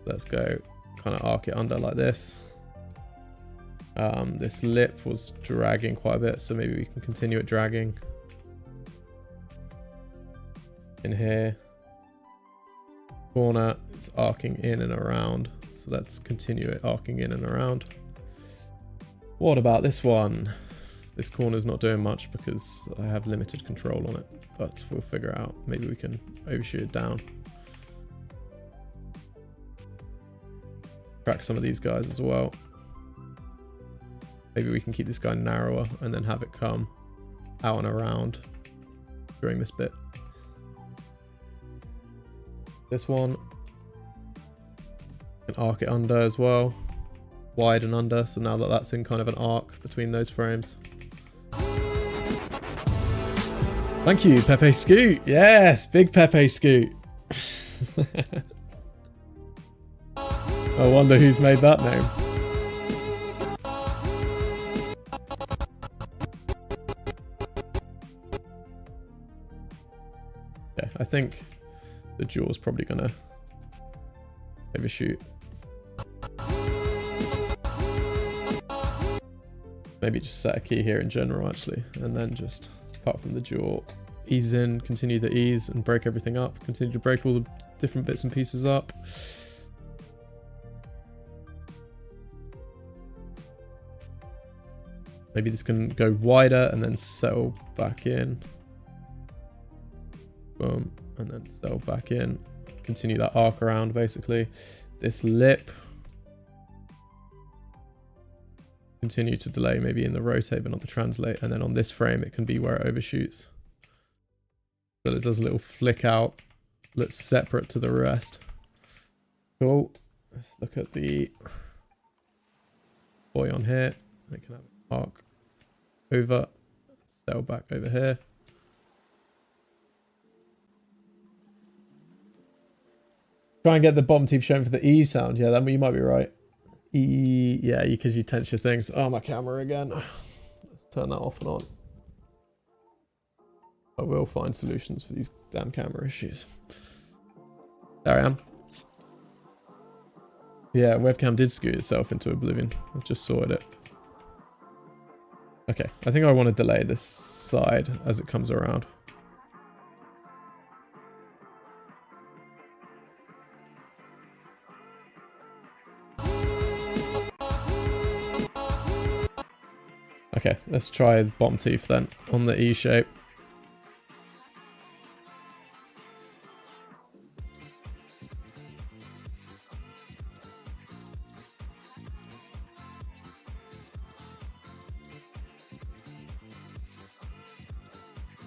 Let's go kind of arc it under like this. This lip was dragging quite a bit, so maybe we can continue it dragging. In here. corner is arcing in and around. So let's continue it arcing in and around. What about this one? This corner's not doing much because I have limited control on it, but we'll figure out. Maybe we can overshoot it down. Track some of these guys as well. Maybe we can keep this guy narrower and then have it come out and around during this bit. This one. Can arc it under as well. Wide and under, so now that that's in kind of an arc between those frames. Thank you, Pepe Scoot. Yes, big Pepe Scoot. I wonder who's made that name. Yeah, I think the jaw's probably gonna overshoot. Maybe just set a key here in general actually, and then just apart from the jaw, ease in, continue the ease and break everything up. Continue to break all the different bits and pieces up. Maybe this can go wider and then settle back in. Boom, and then settle back in. Continue that arc around basically. This lip. Continue to delay maybe in the rotate but not the translate, and then on this frame it can be where it overshoots. So it does a little flick out, looks separate to the rest. Cool. Let's look at the boy on here. They can have an arc over, settle back over here. Try and get the bottom teeth shown for the E sound. Yeah, you might be right. E, yeah, because you tense your things. Oh, my camera again. Let's turn that off and on. I will find solutions for these damn camera issues. There I am. Yeah, webcam did scoot itself into oblivion. I just sorted it. Okay, I think I want to delay this side as it comes around. Okay, let's try the bottom teeth then on the E shape.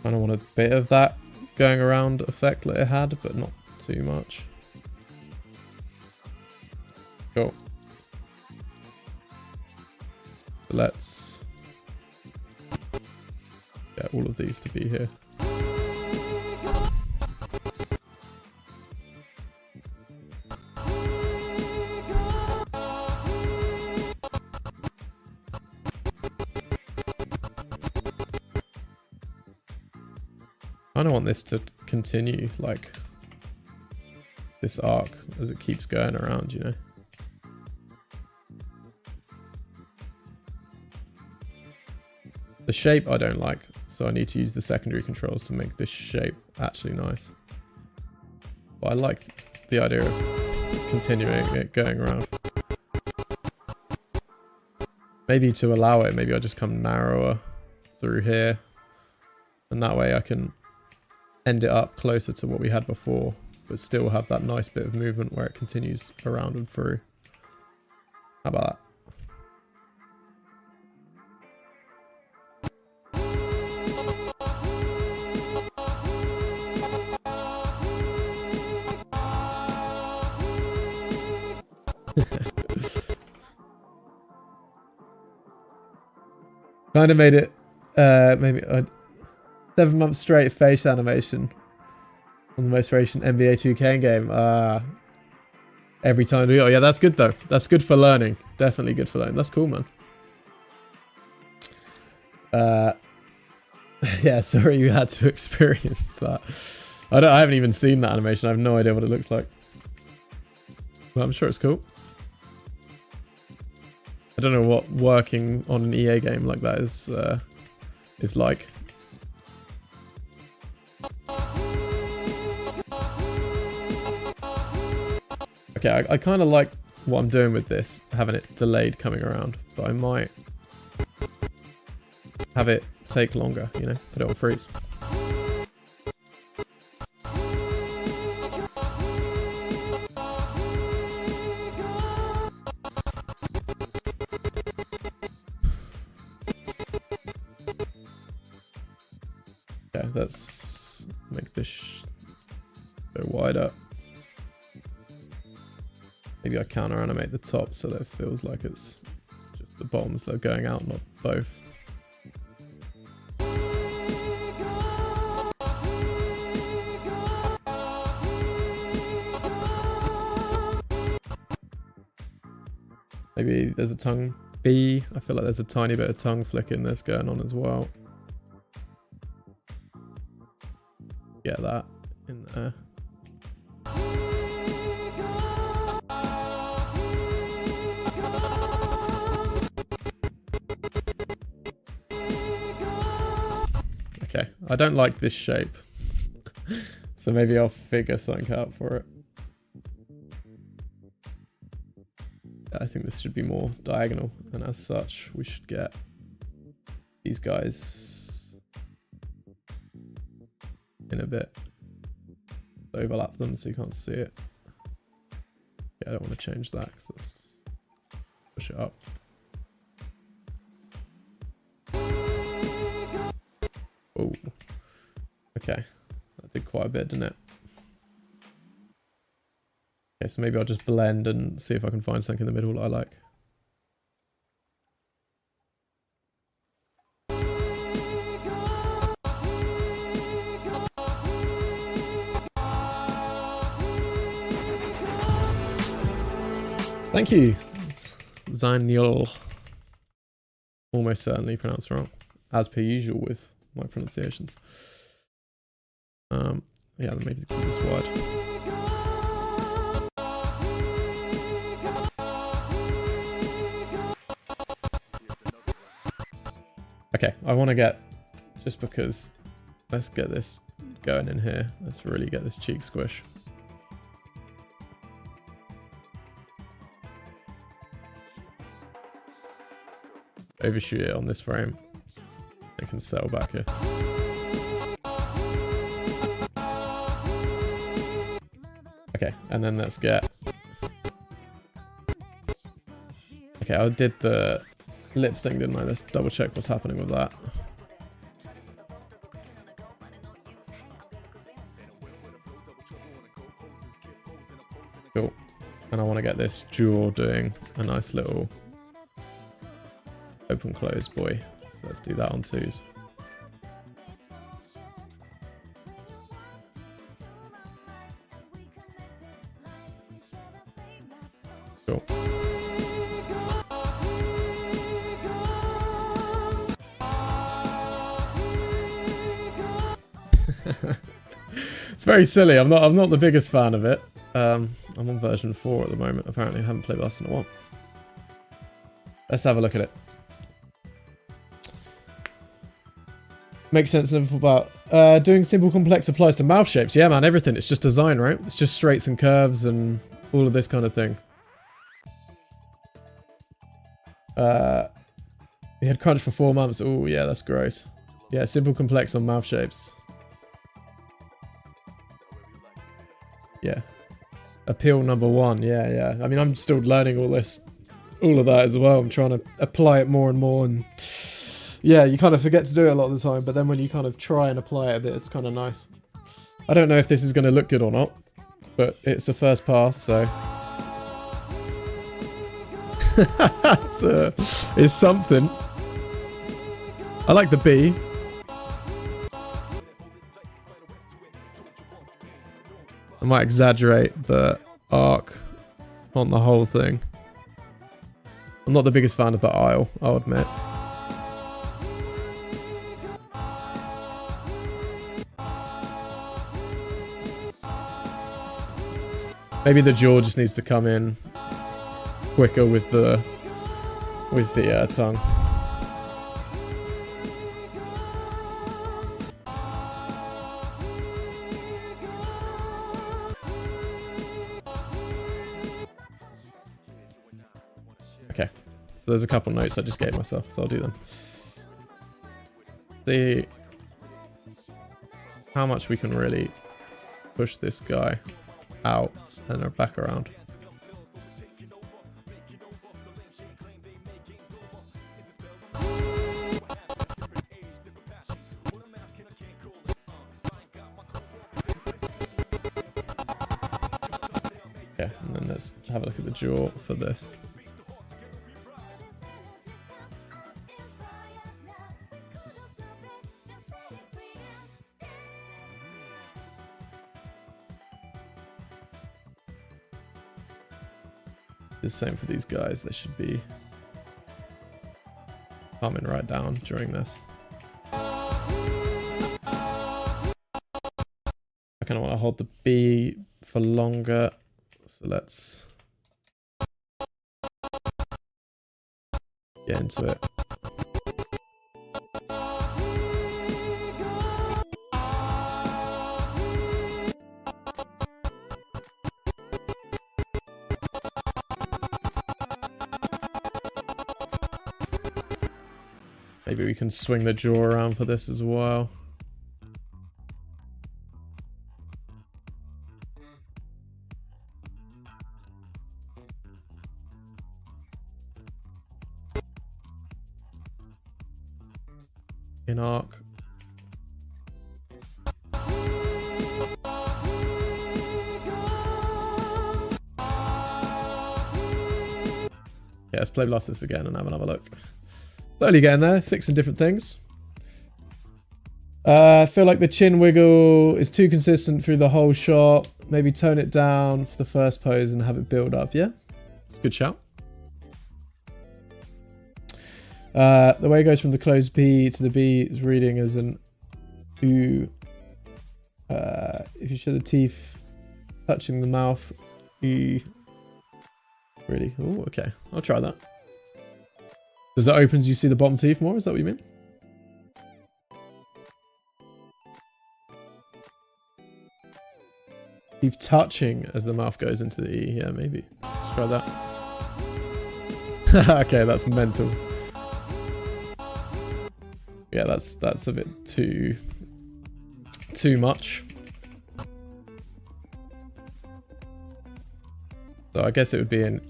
Kind of want a bit of that going around effect that it had, but not too much. Cool. So let's get all of these to be here. I don't want this to continue like this arc as it keeps going around, you know. The shape I don't like, so I need to use the secondary controls to make this shape actually nice. But I like the idea of continuing it going around. Maybe to allow it, maybe I just come narrower through here, and that way I can end it up closer to what we had before, but still have that nice bit of movement where it continues around and through. How about that? Kind of made it maybe 7 months straight face animation on the most recent NBA 2K game. Every time we go. Yeah, that's good though. That's good for learning. Definitely good for learning. That's cool, man. Yeah, sorry you had to experience that. I haven't even seen that animation. I have no idea what it looks like. But I'm sure it's cool. I don't know what working on an EA game like that is like. Okay, I kind of like what I'm doing with this, having it delayed coming around, but I might have it take longer, you know, put it on freeze. Okay, let's make this go wider. Maybe I counter animate the top so that it feels like it's just the bottoms that are going out, not both. Maybe there's a tongue B. I feel like there's a tiny bit of tongue flick in this going on as well. Get that in there. Okay, I don't like this shape. So maybe I'll figure something out for it. I think this should be more diagonal, and as such, we should get these guys in a bit. Overlap them so you can't see it. Yeah, I don't want to change that because let's push it up. Oh, okay, that did quite a bit, didn't it? Okay, so maybe I'll just blend and see if I can find something in the middle that I like. Thank you, Zaniel. Almost certainly pronounced wrong, as per usual with my pronunciations. Yeah, maybe keep this wide. Okay, I want to get, just because, let's get this going in here. Let's really get this cheek squish. Overshoot it on this frame. It can settle back here. Okay, and then let's get... Okay, I did the lip thing, didn't I? Let's double check what's happening with that. Cool. And I want to get this jaw doing a nice little open close boy. So let's do that on twos. Cool. It's very silly. I'm not the biggest fan of it. I'm on version 4 at the moment. Apparently I haven't played less in a while. Let's have a look at it. Makes sense about doing simple complex applies to mouth shapes. Yeah, man, everything. It's just design, right? It's just straights and curves and all of this kind of thing. We had crunch for 4 months. Oh, yeah, that's great. Yeah, simple complex on mouth shapes. Yeah. Appeal number 1. Yeah, yeah. I mean, I'm still learning all of that as well. I'm trying to apply it more and more, and yeah, you kind of forget to do it a lot of the time, but then when you kind of try and apply it a bit, it's kind of nice. I don't know if this is going to look good or not, but it's a first pass, so... it's something. I like the B. I might exaggerate the arc on the whole thing. I'm not the biggest fan of the aisle, I'll admit. Maybe the jaw just needs to come in quicker with the tongue. Okay. So there's a couple notes I just gave myself, so I'll do them. See how much we can really push this guy out and back around. Okay, and then let's have a look at the jaw for this. The same for these guys. They should be coming right down during this. I kind of want to hold the B for longer, so let's get into it. Maybe we can swing the jaw around for this as well. In arc. Yeah, let's play blast this again and have another look. Slowly getting there, fixing different things. I feel like the chin wiggle is too consistent through the whole shot. Maybe tone it down for the first pose and have it build up. Yeah, it's a good shout. The way it goes from the closed B to the B is reading as an ooh. If you show the teeth touching the mouth, ooh. Really? Oh, okay. I'll try that. Does that open as you see the bottom teeth more? Is that what you mean? Keep touching as the mouth goes into the E. Yeah, maybe. Let's try that. Okay, that's mental. Yeah, that's a bit too much. So I guess it would be in.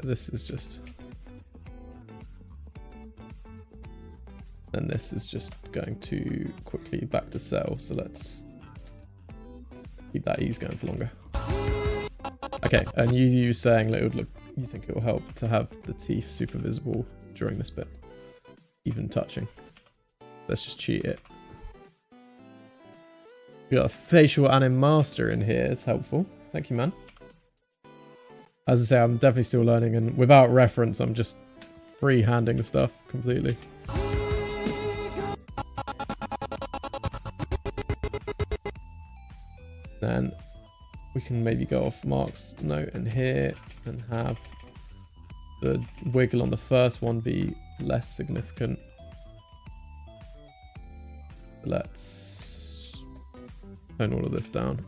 This is just. And this is just going to quickly back to cell. So let's keep that ease going for longer. Okay, and you saying that it would look. You think it will help to have the teeth super visible during this bit, even touching. Let's just cheat it. We got a facial anim master in here. It's helpful. Thank you, man. As I say, I'm definitely still learning, and without reference, I'm just free-handing the stuff completely. Then we can maybe go off Mark's note in here and have the wiggle on the first one be less significant. Let's tone all of this down.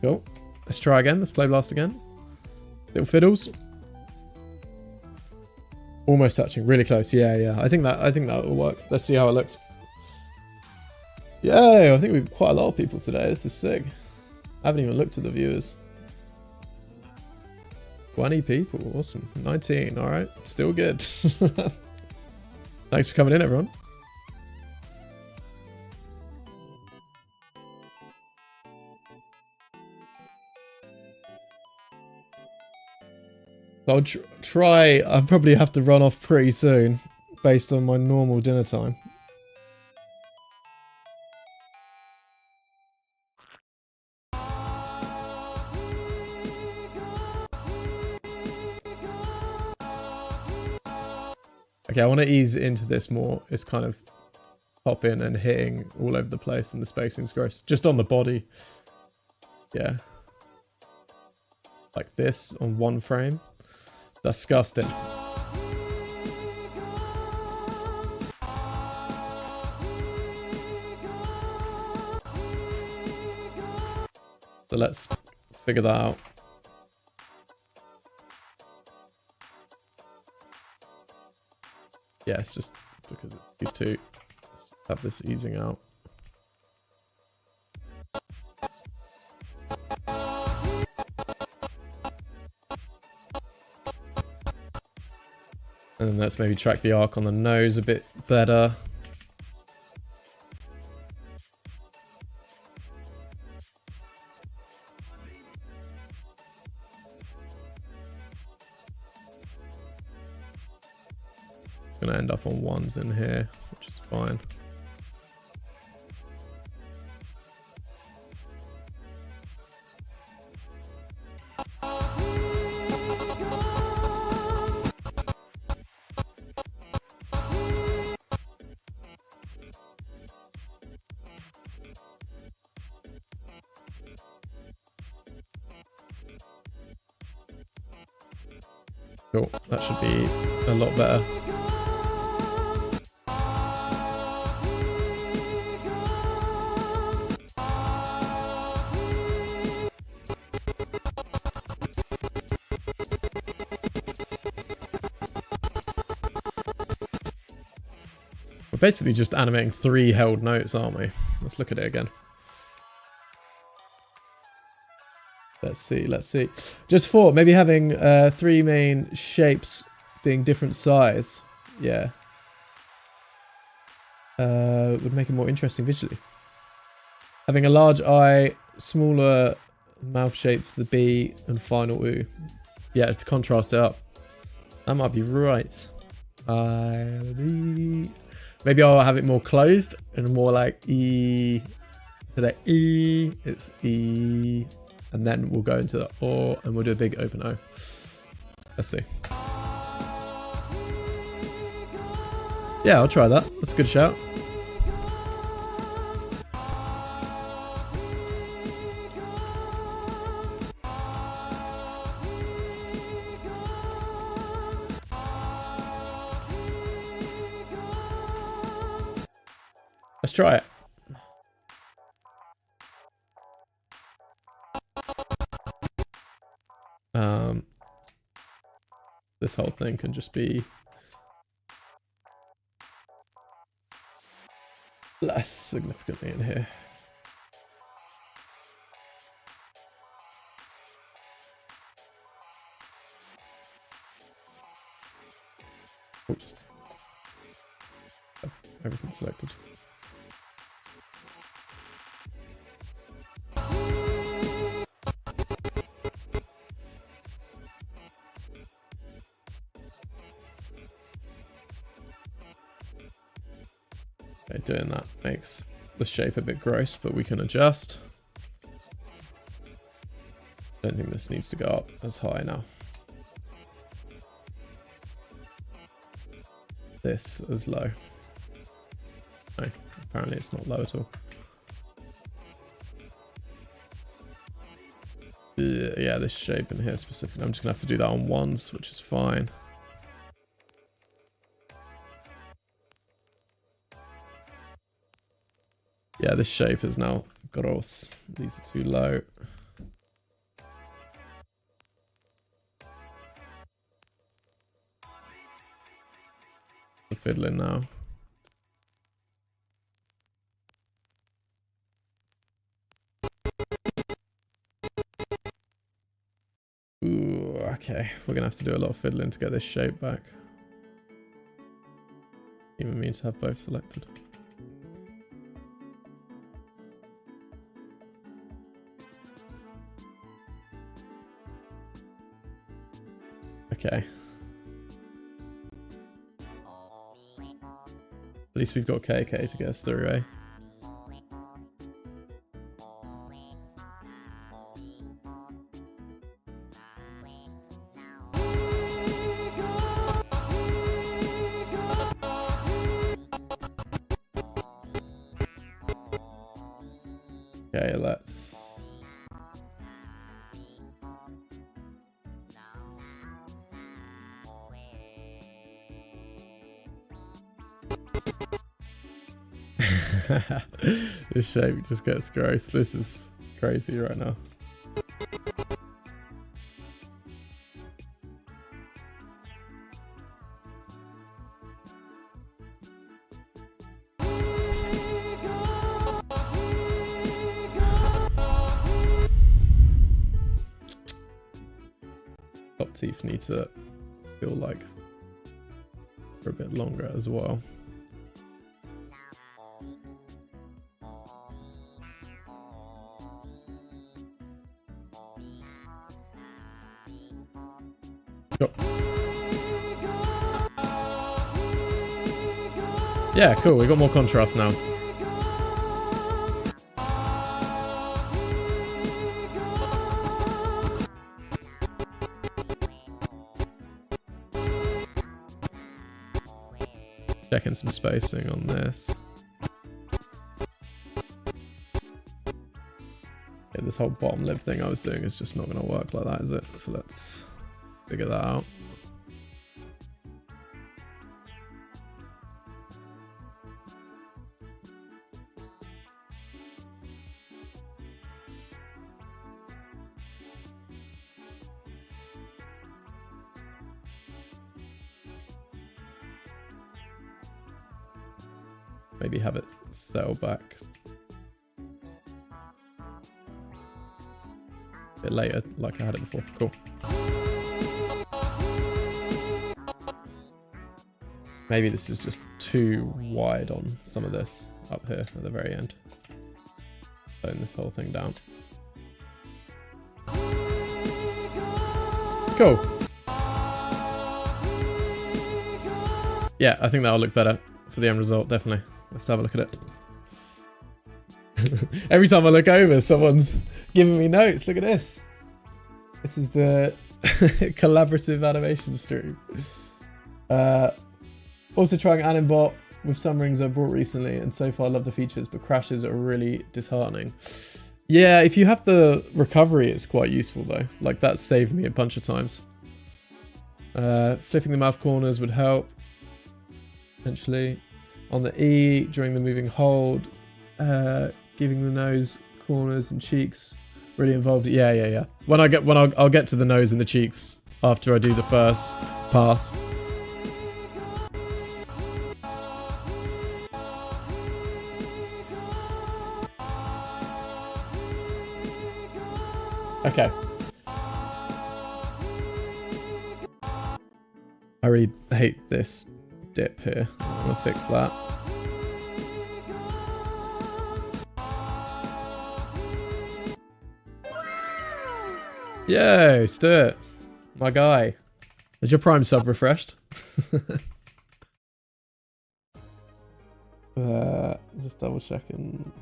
Cool. Let's try again. Let's play blast again. Little fiddles. Almost touching. Really close. Yeah, yeah. I think that will work. Let's see how it looks. Yay! I think we've quite a lot of people today. This is sick. I haven't even looked at the viewers. 20 people. Awesome. 19. All right. Still good. Thanks for coming in, everyone. I'll try. I'll probably have to run off pretty soon based on my normal dinner time. Okay, I want to ease into this more. It's kind of popping and hitting all over the place and the spacing's gross. Just on the body. Yeah. Like this on one frame. Disgusting. So let's figure that out. Yeah, it's just because it's these two. Let's have this easing out. And then let's maybe track the arc on the nose a bit better. Gonna end up on ones in here, which is fine. Cool, that should be a lot better. We're basically just animating 3 held notes, aren't we? Let's look at it again. Let's see, let's see. Just thought maybe having 3 main shapes being different size, yeah, would make it more interesting visually. Having a large eye, smaller mouth shape for the B, and final oo. Yeah, to contrast it up. That might be right. Maybe I'll have it more closed and more like E. So that E, it's E. And then we'll go into the O and we'll do a big open O. Let's see. Yeah, I'll try that. That's a good shout. Let's try it. This whole thing can just be less significantly in here. Oops. Have everything selected. Okay, doing that makes the shape a bit gross, but we can adjust. Don't think this needs to go up as high now. This is low. No, apparently it's not low at all. Yeah, this shape in here specifically. I'm just gonna have to do that on ones, which is fine. Yeah, this shape is now gross. These are too low. The fiddling now. Ooh, okay. We're gonna have to do a lot of fiddling to get this shape back. Even means to have both selected. Okay. At least we've got KK to get us through, eh? Okay, let's... This shape just gets gross. This is crazy right now. Top teeth need to feel like for a bit longer as well. Cool. Yeah, cool. We got more contrast now. Checking some spacing on this. Yeah, this whole bottom lip thing I was doing is just not going to work like that, is it? So let's figure that out. Maybe have it settle back a bit later, like I had it before. Cool. Maybe this is just too wide on some of this up here at the very end. Tone this whole thing down. Cool. Yeah, I think that'll look better for the end result, definitely. Let's have a look at it. Every time I look over, someone's giving me notes. Look at this. This is the collaborative animation stream. Also trying Animbot with some rings I bought recently, and so far I love the features, but crashes are really disheartening. Yeah, if you have the recovery, it's quite useful though. Like that saved me a bunch of times. Flipping the mouth corners would help. Potentially. On the E during the moving hold, giving the nose corners and cheeks really involved. Yeah. I'll get to the nose and the cheeks after I do the first pass. Okay. I really hate this dip here. I'm gonna fix that. Yo, Sturt, my guy. Is your Prime sub refreshed? Just double checking.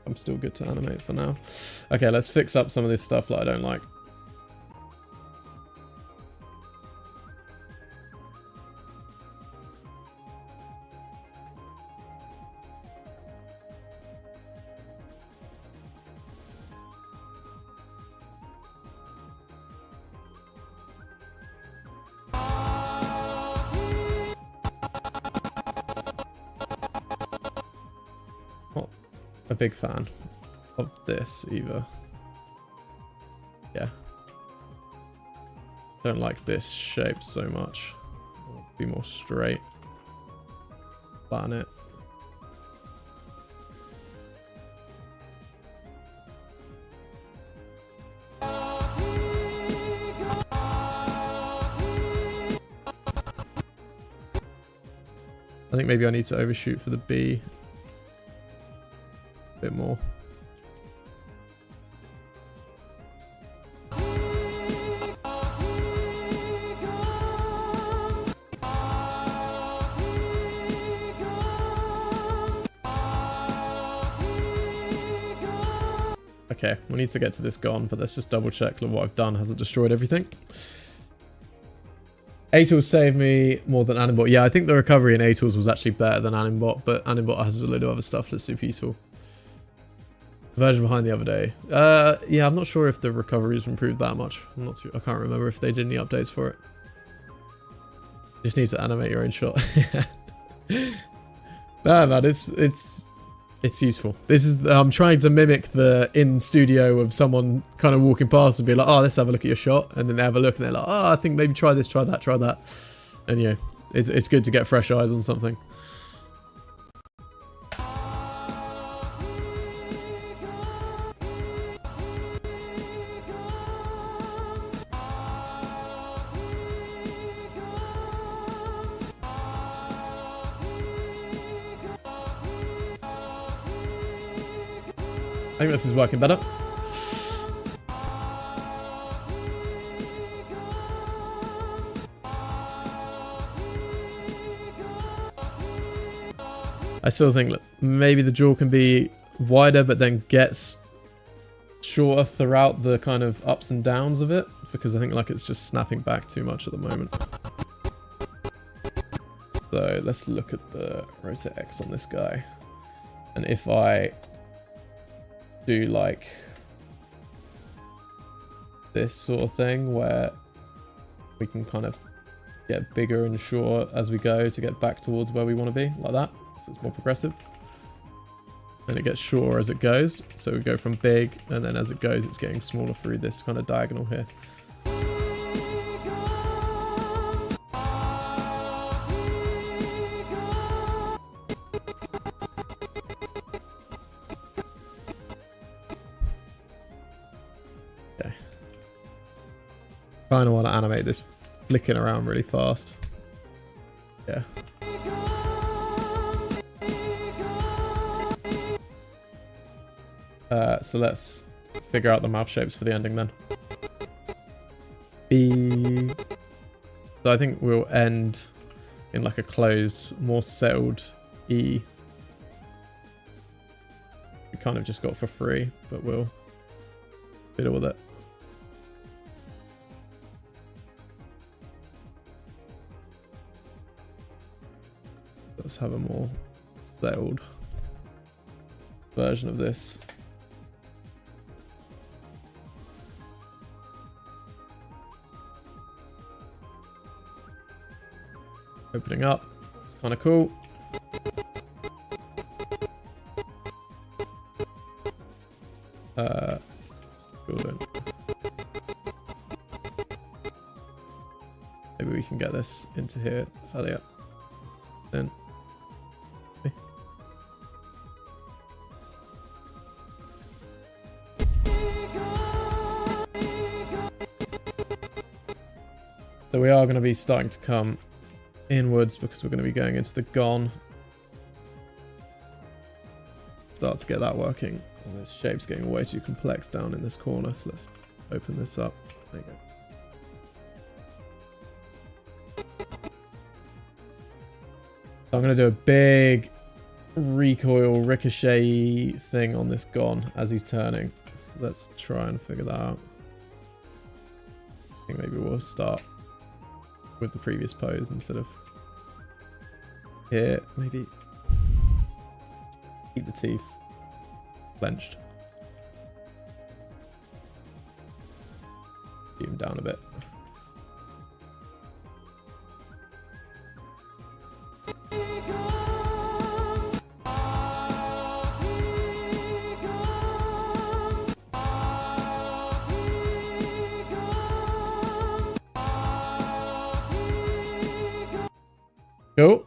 I'm still good to animate for now. Okay, let's fix up some of this stuff that I don't like. A big fan of this either. Yeah. Don't like this shape so much. Be more straight. Flatten it. I think maybe I need to overshoot for the B a bit more. Okay, we need to get to this gone, but let's just double check that what I've done hasn't destroyed everything. A-Tools saved me more than Animbot. Yeah, I think the recovery in A-Tools was actually better than Animbot, but Animbot has a load of other stuff that's super useful. Version behind the other day. Yeah, I'm not sure if the recovery has improved that much. I'm not too, I can't remember if they did any updates for it. Just need to animate your own shot. No, man, it's useful. This is, I'm trying to mimic the in studio of someone kind of walking past and be like, oh, let's have a look at your shot. And then they have a look and they're like, oh, I think maybe try this, try that, try that. And yeah, it's good to get fresh eyes on something. think this is working better. I still think maybe the jaw can be wider, but then gets shorter throughout the kind of ups and downs of it, because I think like it's just snapping back too much at the moment. So let's look at the rotate X on this guy. And if I do like this sort of thing where we can kind of get bigger and shorter as we go to get back towards where we want to be, like that. So it's more progressive. And it gets shorter as it goes. So we go from big, and then as it goes, it's getting smaller through this kind of diagonal here. Okay. Kind of want to animate this flicking around really fast. Yeah. So let's figure out the mouth shapes for the ending then. B. So I think we'll end in like a closed, more settled E. We kind of just got for free, but we'll fiddle with it. Let's have a more settled version of this. Opening up, it's kind of cool. Maybe we can get this into here earlier. Then. Okay. So we are going to be starting to come inwards because we're going to be going into the gone. Start to get that working. And this shape's getting way too complex down in this corner, so let's open this up. There you go. So I'm going to do a big recoil ricochet thing on this gone as he's turning. So let's try and figure that out. I think maybe we'll start with the previous pose instead of here. Maybe keep the teeth clenched. Keep them down a bit. Go.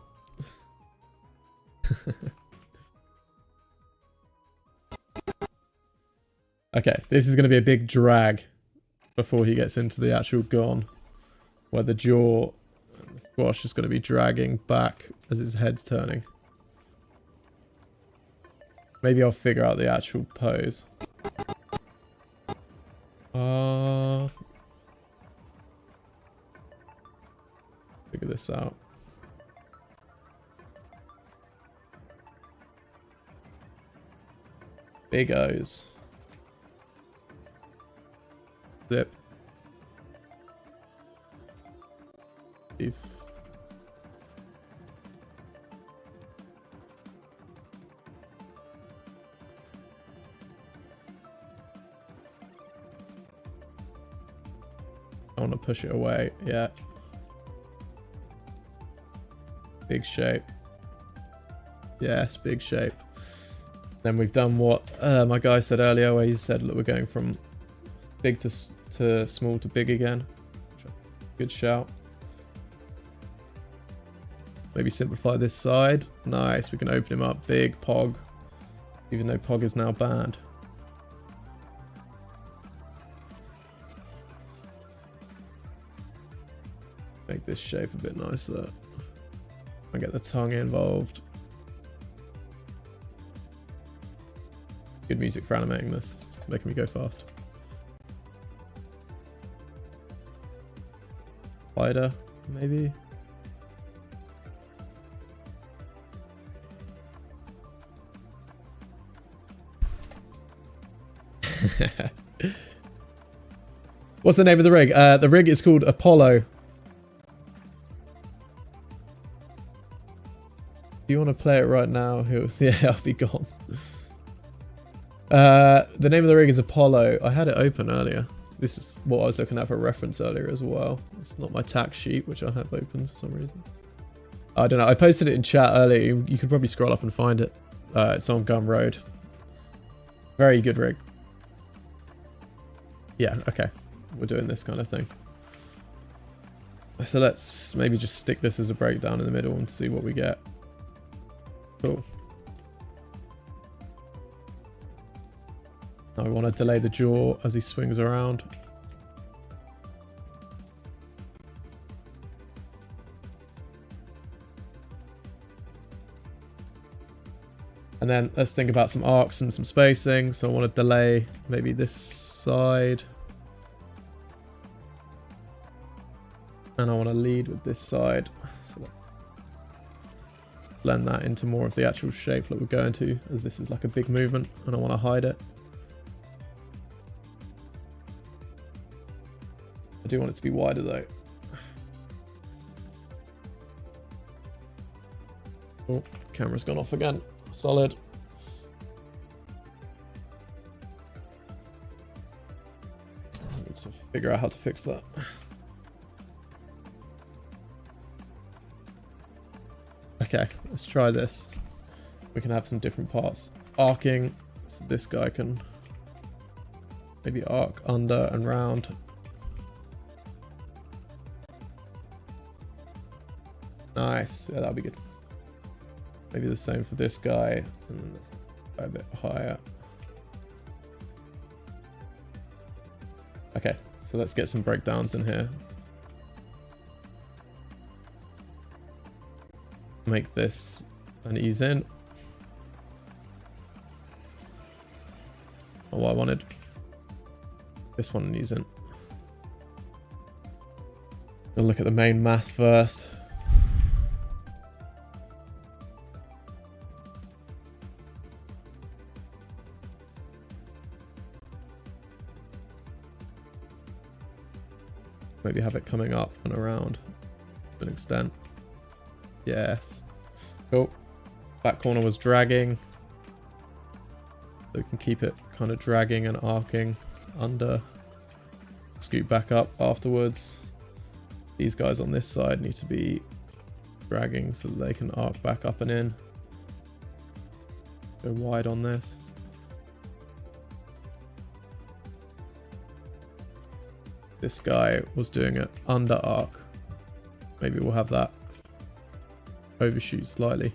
Okay, this is going to be a big drag before he gets into the actual gone, where the jaw and the squash is going to be dragging back as his head's turning. Maybe I'll figure out the actual pose. Figure this out. Big O's. Zip. Beef. I want to push it away. Yeah. Big shape. Yes, big shape. Then we've done what my guy said earlier, where he said, look, we're going from big to small to big again. Good shout. Maybe simplify this side. Nice, we can open him up. Big Pog. Even though Pog is now banned. Make this shape a bit nicer. I get the tongue involved. Good music for animating this. It's making me go fast. Spider, maybe. What's the name of the rig? The rig is called Apollo. If you want to play it right now, yeah, I'll be gone. The name of the rig is Apollo. I had it open earlier. This is what I was looking at for reference earlier as well. It's not my tax sheet, which I have open for some reason. I don't know. I posted it in chat earlier. You could probably scroll up and find it. It's on Gumroad. Very good rig. Yeah, okay. We're doing this kind of thing. So let's maybe just stick this as a breakdown in the middle and see what we get. Cool. Now we want to delay the jaw as he swings around. And then let's think about some arcs and some spacing. So I want to delay maybe this side. And I want to lead with this side. So let's blend that into more of the actual shape that we're going to, as this is like a big movement and I want to hide it. I do want it to be wider though. Oh, camera's gone off again. Solid. I need to figure out how to fix that. Okay, let's try this. We can have some different parts. Arcing, so this guy can maybe arc under and round. Nice, yeah, that'll be good. Maybe the same for this guy, and then let's go a bit higher. Okay, so let's get some breakdowns in here. Make this an ease in. Oh, I wanted this one an ease in. We'll look at the main mass first. Maybe have it coming up and around to an extent. Yes. Cool. That corner was dragging. So we can keep it kind of dragging and arcing under. Scoot back up afterwards. These guys on this side need to be dragging so that they can arc back up and in. Go wide on this. This guy was doing it under arc. Maybe we'll have that overshoot slightly.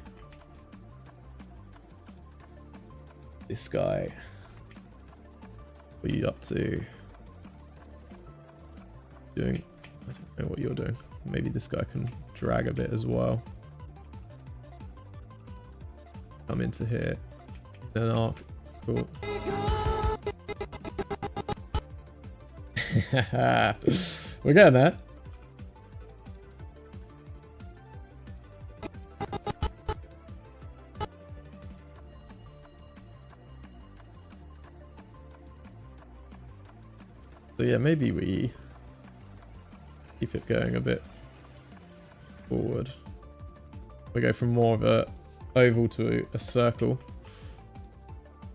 This guy, what are you up to? Doing, I don't know what you're doing. Maybe this guy can drag a bit as well. Come into here, then arc. Cool. We're getting there. So yeah, maybe we keep it going a bit forward. We go from more of a oval to a circle.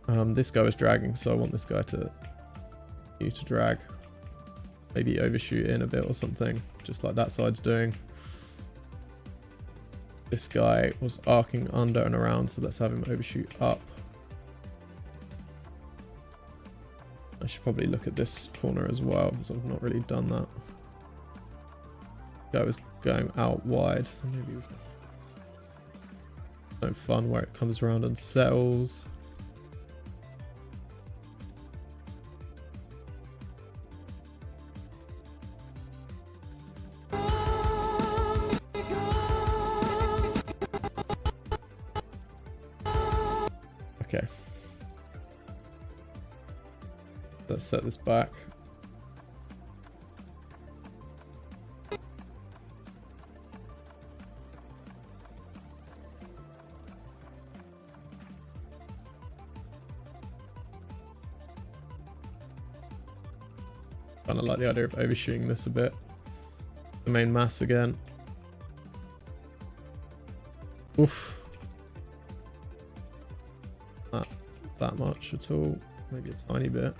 This guy was dragging, so I want this guy to drag. Maybe overshoot in a bit or something, just like that side's doing. This guy was arcing under and around, so let's have him overshoot up. I should probably look at this corner as well, because I've not really done that. Guy was going out wide, so maybe we can something fun where it comes around and settles. Okay. Let's set this back. Kind of like the idea of overshooting this a bit. The main mass again. Oof. Not that much at all. Maybe a tiny bit.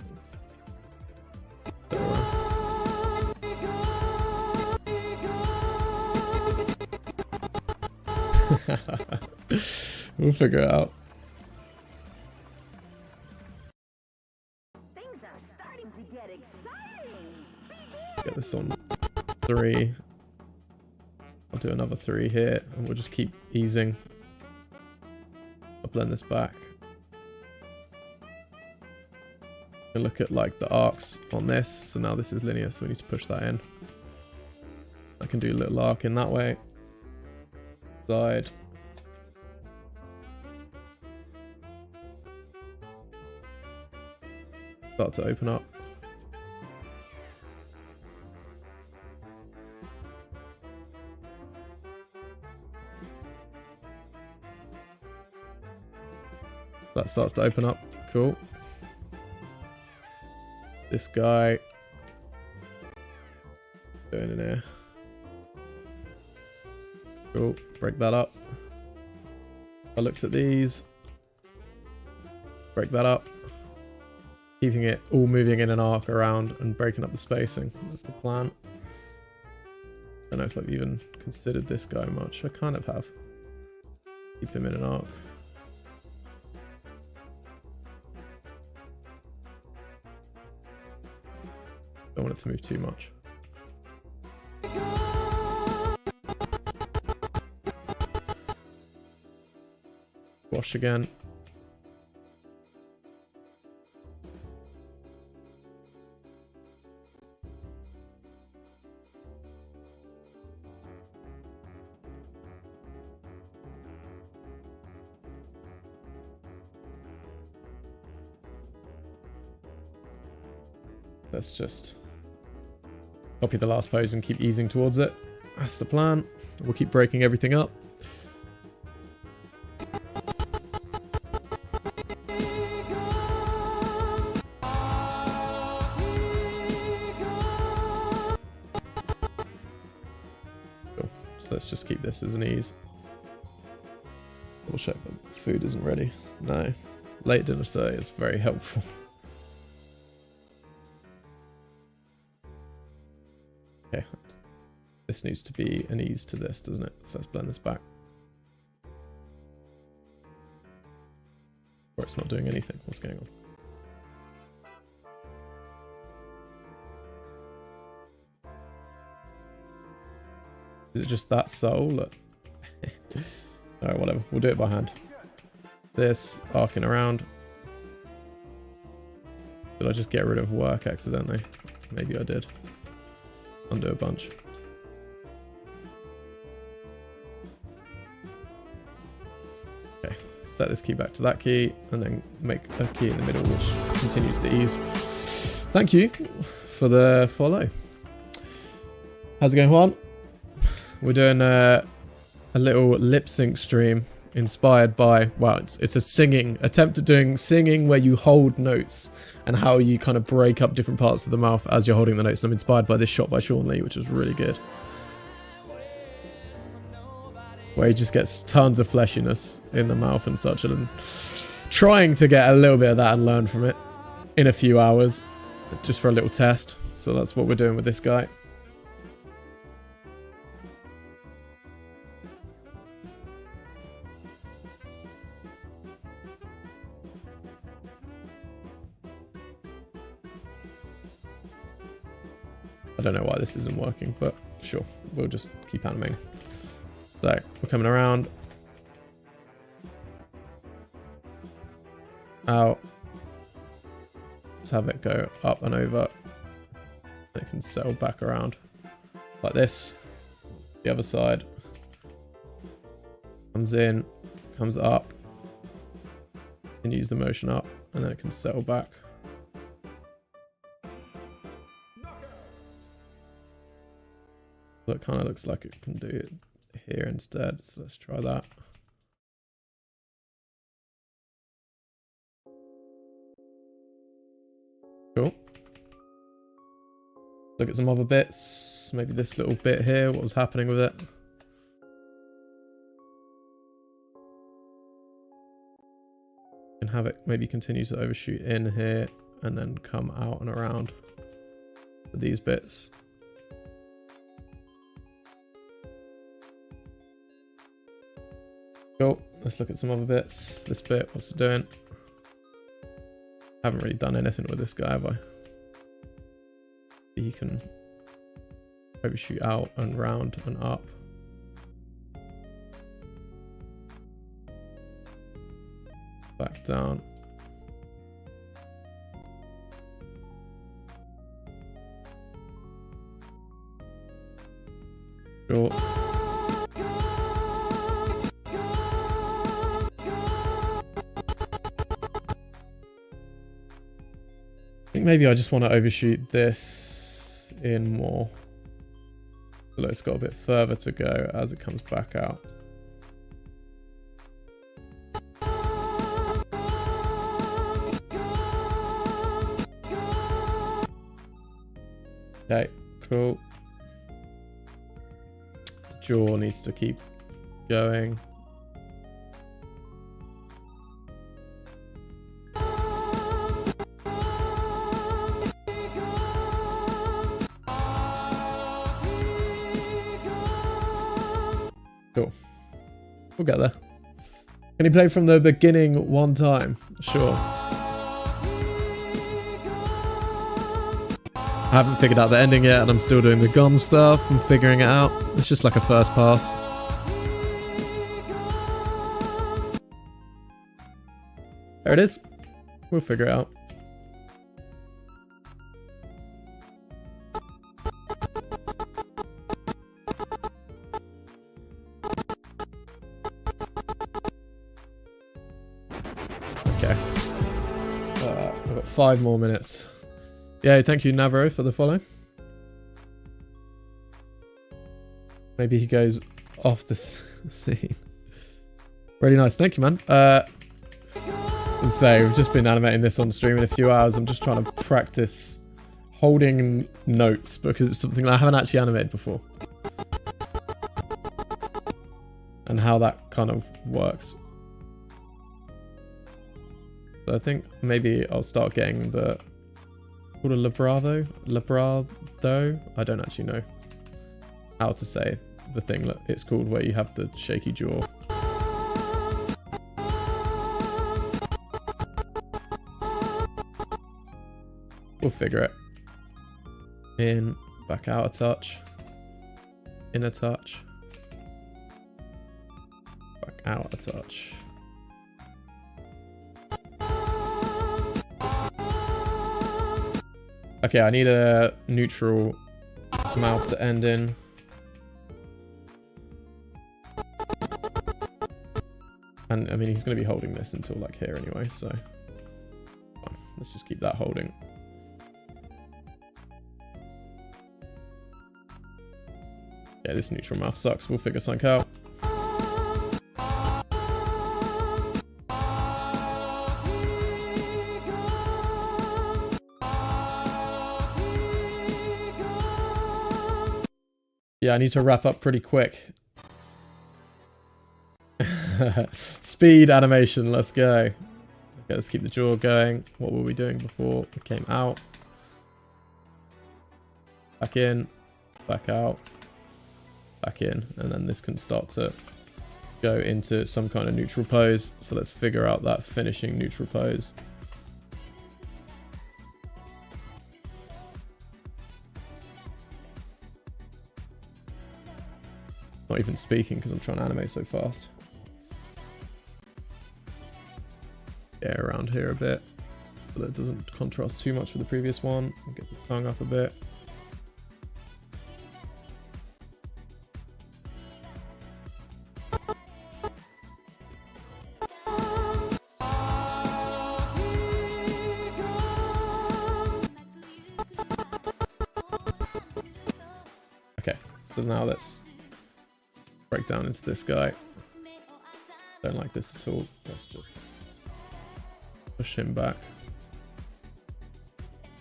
We'll figure it out. Things are starting to get exciting. Get this on 3. I'll do another 3 here, and we'll just keep easing. I'll blend this back. And look at like the arcs on this. So now this is linear, so we need to push that in. I can do a little arc in that way. Side. Start to open up. That starts to open up. Cool. This guy going in here. Cool. Break that up. I looked at these. Break that up. Keeping it all moving in an arc around and breaking up the spacing. That's the plan. Don't know if I've even considered this guy much. I kind of have. Keep him in an arc. Don't want it to move too much. Wash again. Let's just copy the last pose and keep easing towards it. That's the plan. We'll keep breaking everything up. Cool. So let's just keep this as an ease. We'll check the food isn't ready. No. Late dinner today is very helpful. Okay, this needs to be an ease to this, doesn't it? So let's blend this back. Or it's not doing anything. What's going on? Is it just that soul? Look. Alright, whatever. We'll do it by hand. This, arcing around. Did I just get rid of work accidentally? Maybe I did. Undo a bunch. Okay, set this key back to that key and then make a key in the middle which continues the ease. Thank you for the follow. How's it going, Juan? We're doing a little lip sync stream inspired by, well, it's a singing attempt at doing singing where you hold notes and how you kind of break up different parts of the mouth as you're holding the notes. And I'm inspired by this shot by Sean Lee, which is really good, where he just gets tons of fleshiness in the mouth and such, and trying to get a little bit of that and learn from it in a few hours just for a little test. So that's what we're doing with this guy. I don't know why this isn't working, but sure, we'll just keep animating. So we're coming around. Out. Let's have it go up and over. It can settle back around like this. The other side. Comes in, comes up. Continues the motion up, and then it can settle back. but kind of looks like it can do it here instead. So let's try that. Cool. Look at some other bits. Maybe this little bit here. What was happening with it? Can have it maybe continue to overshoot in here and then come out and around for these bits. Cool. Let's look at some other bits. This bit, what's it doing? Haven't really done anything with this guy, have I? He can overshoot out and round and up. Back down. Sure. I think maybe I just want to overshoot this in more. So it's got a bit further to go as it comes back out. Okay, cool. Jaw needs to keep going. Cool. We'll get there. Can you play from the beginning one time? Sure. I haven't figured out the ending yet and I'm still doing the gun stuff and figuring it out. It's just like a first pass. There it is. We'll figure it out. Okay. I've got 5 more minutes. Yeah, thank you, Navarro, for the follow. Maybe he goes off the scene. Really nice. Thank you, man. Let's say we've just been animating this on stream in a few hours. I'm just trying to practice holding notes because it's something that I haven't actually animated before. And how that kind of works. So I think maybe I'll start getting the... called a labrado. I don't actually know how to say the thing that it's called where you have the shaky jaw. We'll figure it. In, back out a touch, in a touch, back out a touch. Okay, I need a neutral mouth to end in. And I mean, he's going to be holding this until like here anyway, so let's just keep that holding. Yeah, this neutral mouth sucks. We'll figure something out. Yeah, I need to wrap up pretty quick. Speed animation, let's go. Okay, let's keep the jaw going. What were we doing before we came out? Back in, back out, back in. And then this can start to go into some kind of neutral pose. So let's figure out that finishing neutral pose. Not even speaking because I'm trying to animate so fast. Yeah, around here a bit so that it doesn't contrast too much with the previous one. Get the tongue up a bit. So now let's break down into this guy. Don't like this at all. Let's just push him back.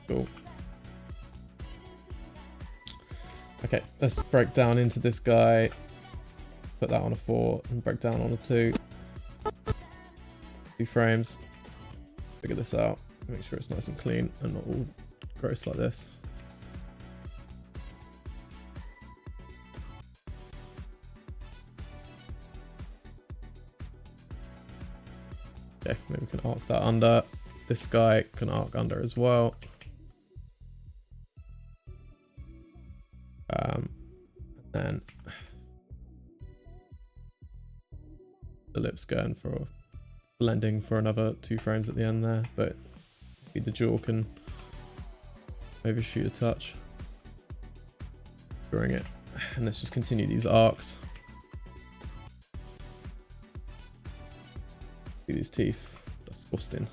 Cool. Okay, let's break down into this guy. Put that on a 4 and break down on a 2. 2 frames. Figure this out. Make sure it's nice and clean and not all gross like this. Okay, maybe we can arc that under. This guy can arc under as well. And then the lips going for blending for another 2 frames at the end there, but maybe the jaw can overshoot a touch. Drawing it, and let's just continue these arcs. See these teeth, disgusting.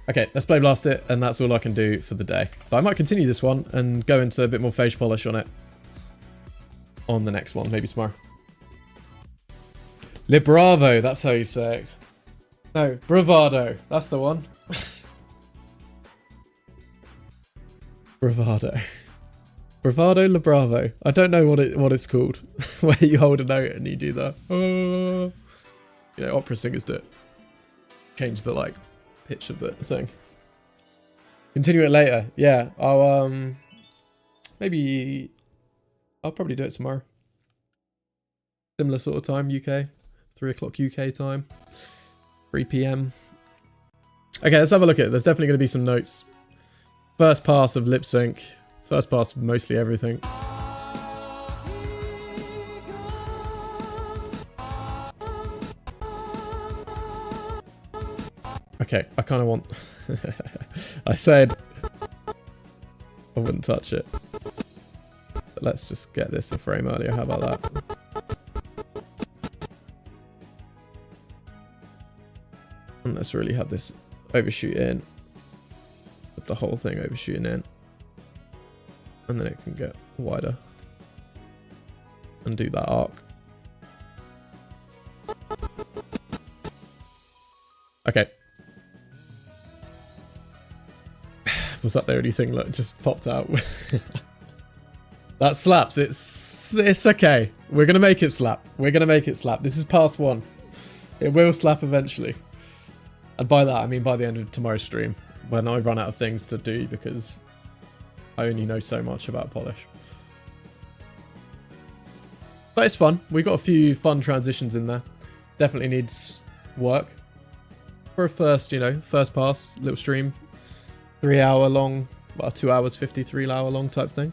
Okay, let's play blast it, and that's all I can do for the day. But I might continue this one and go into a bit more face polish on it on the next one, maybe tomorrow. Le Bravo, that's how you say it. No, Bravado, that's the one. Bravado. Bravado Le Bravo. I don't know what it's called. Where you hold a note and you do the you know, opera singers do it. Change the like pitch of the thing. Continue it later. Yeah, I'll maybe I'll probably do it tomorrow. Similar sort of time, UK. 3 o'clock UK time. 3 PM. Okay, let's have a look at it. There's definitely going to be some notes. First pass of lip sync. First pass of mostly everything. Okay, I kind of want... I said I wouldn't touch it. But let's just get this a frame earlier. How about that? And let's really have this overshoot in. With the whole thing overshooting in. And then it can get wider. And do that arc. Okay. Was that the only thing that just popped out? That slaps. It's okay. We're gonna make it slap. We're gonna make it slap. This is pass 1. It will slap eventually. And by that I mean by the end of tomorrow's stream, when I run out of things to do because I only know so much about polish. But it's fun. We got a few fun transitions in there. Definitely needs work. For a first, you know, first pass, little stream. 3 hour long, well, 2 hours 53 hour long type thing.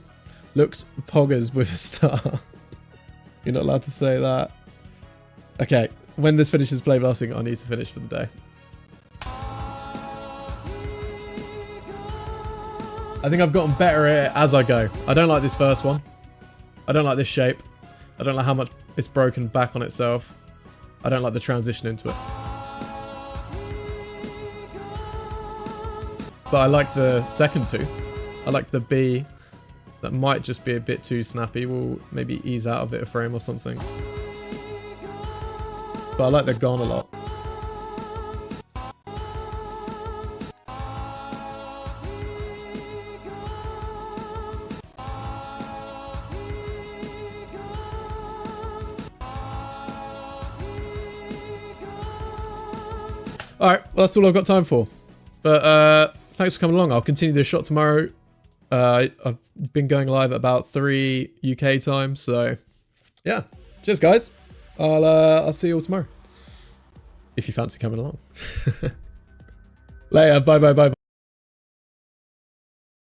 Looks poggers with a star. You're not allowed to say that. Okay, when this finishes play blasting, I need to finish for the day. I think I've gotten better at it as I go. I don't like this first one. I don't like this shape. I don't like how much it's broken back on itself. I don't like the transition into it. But I like the second 2. I like the B. That might just be a bit too snappy. We'll maybe ease out a bit of frame or something. But I like the gone a lot. Alright, well that's all I've got time for. But thanks for coming along. I'll continue this shot tomorrow. I've been going live at about 3 UK time, so yeah. Cheers guys. I'll see you all tomorrow. If you fancy coming along. Later, bye bye bye bye.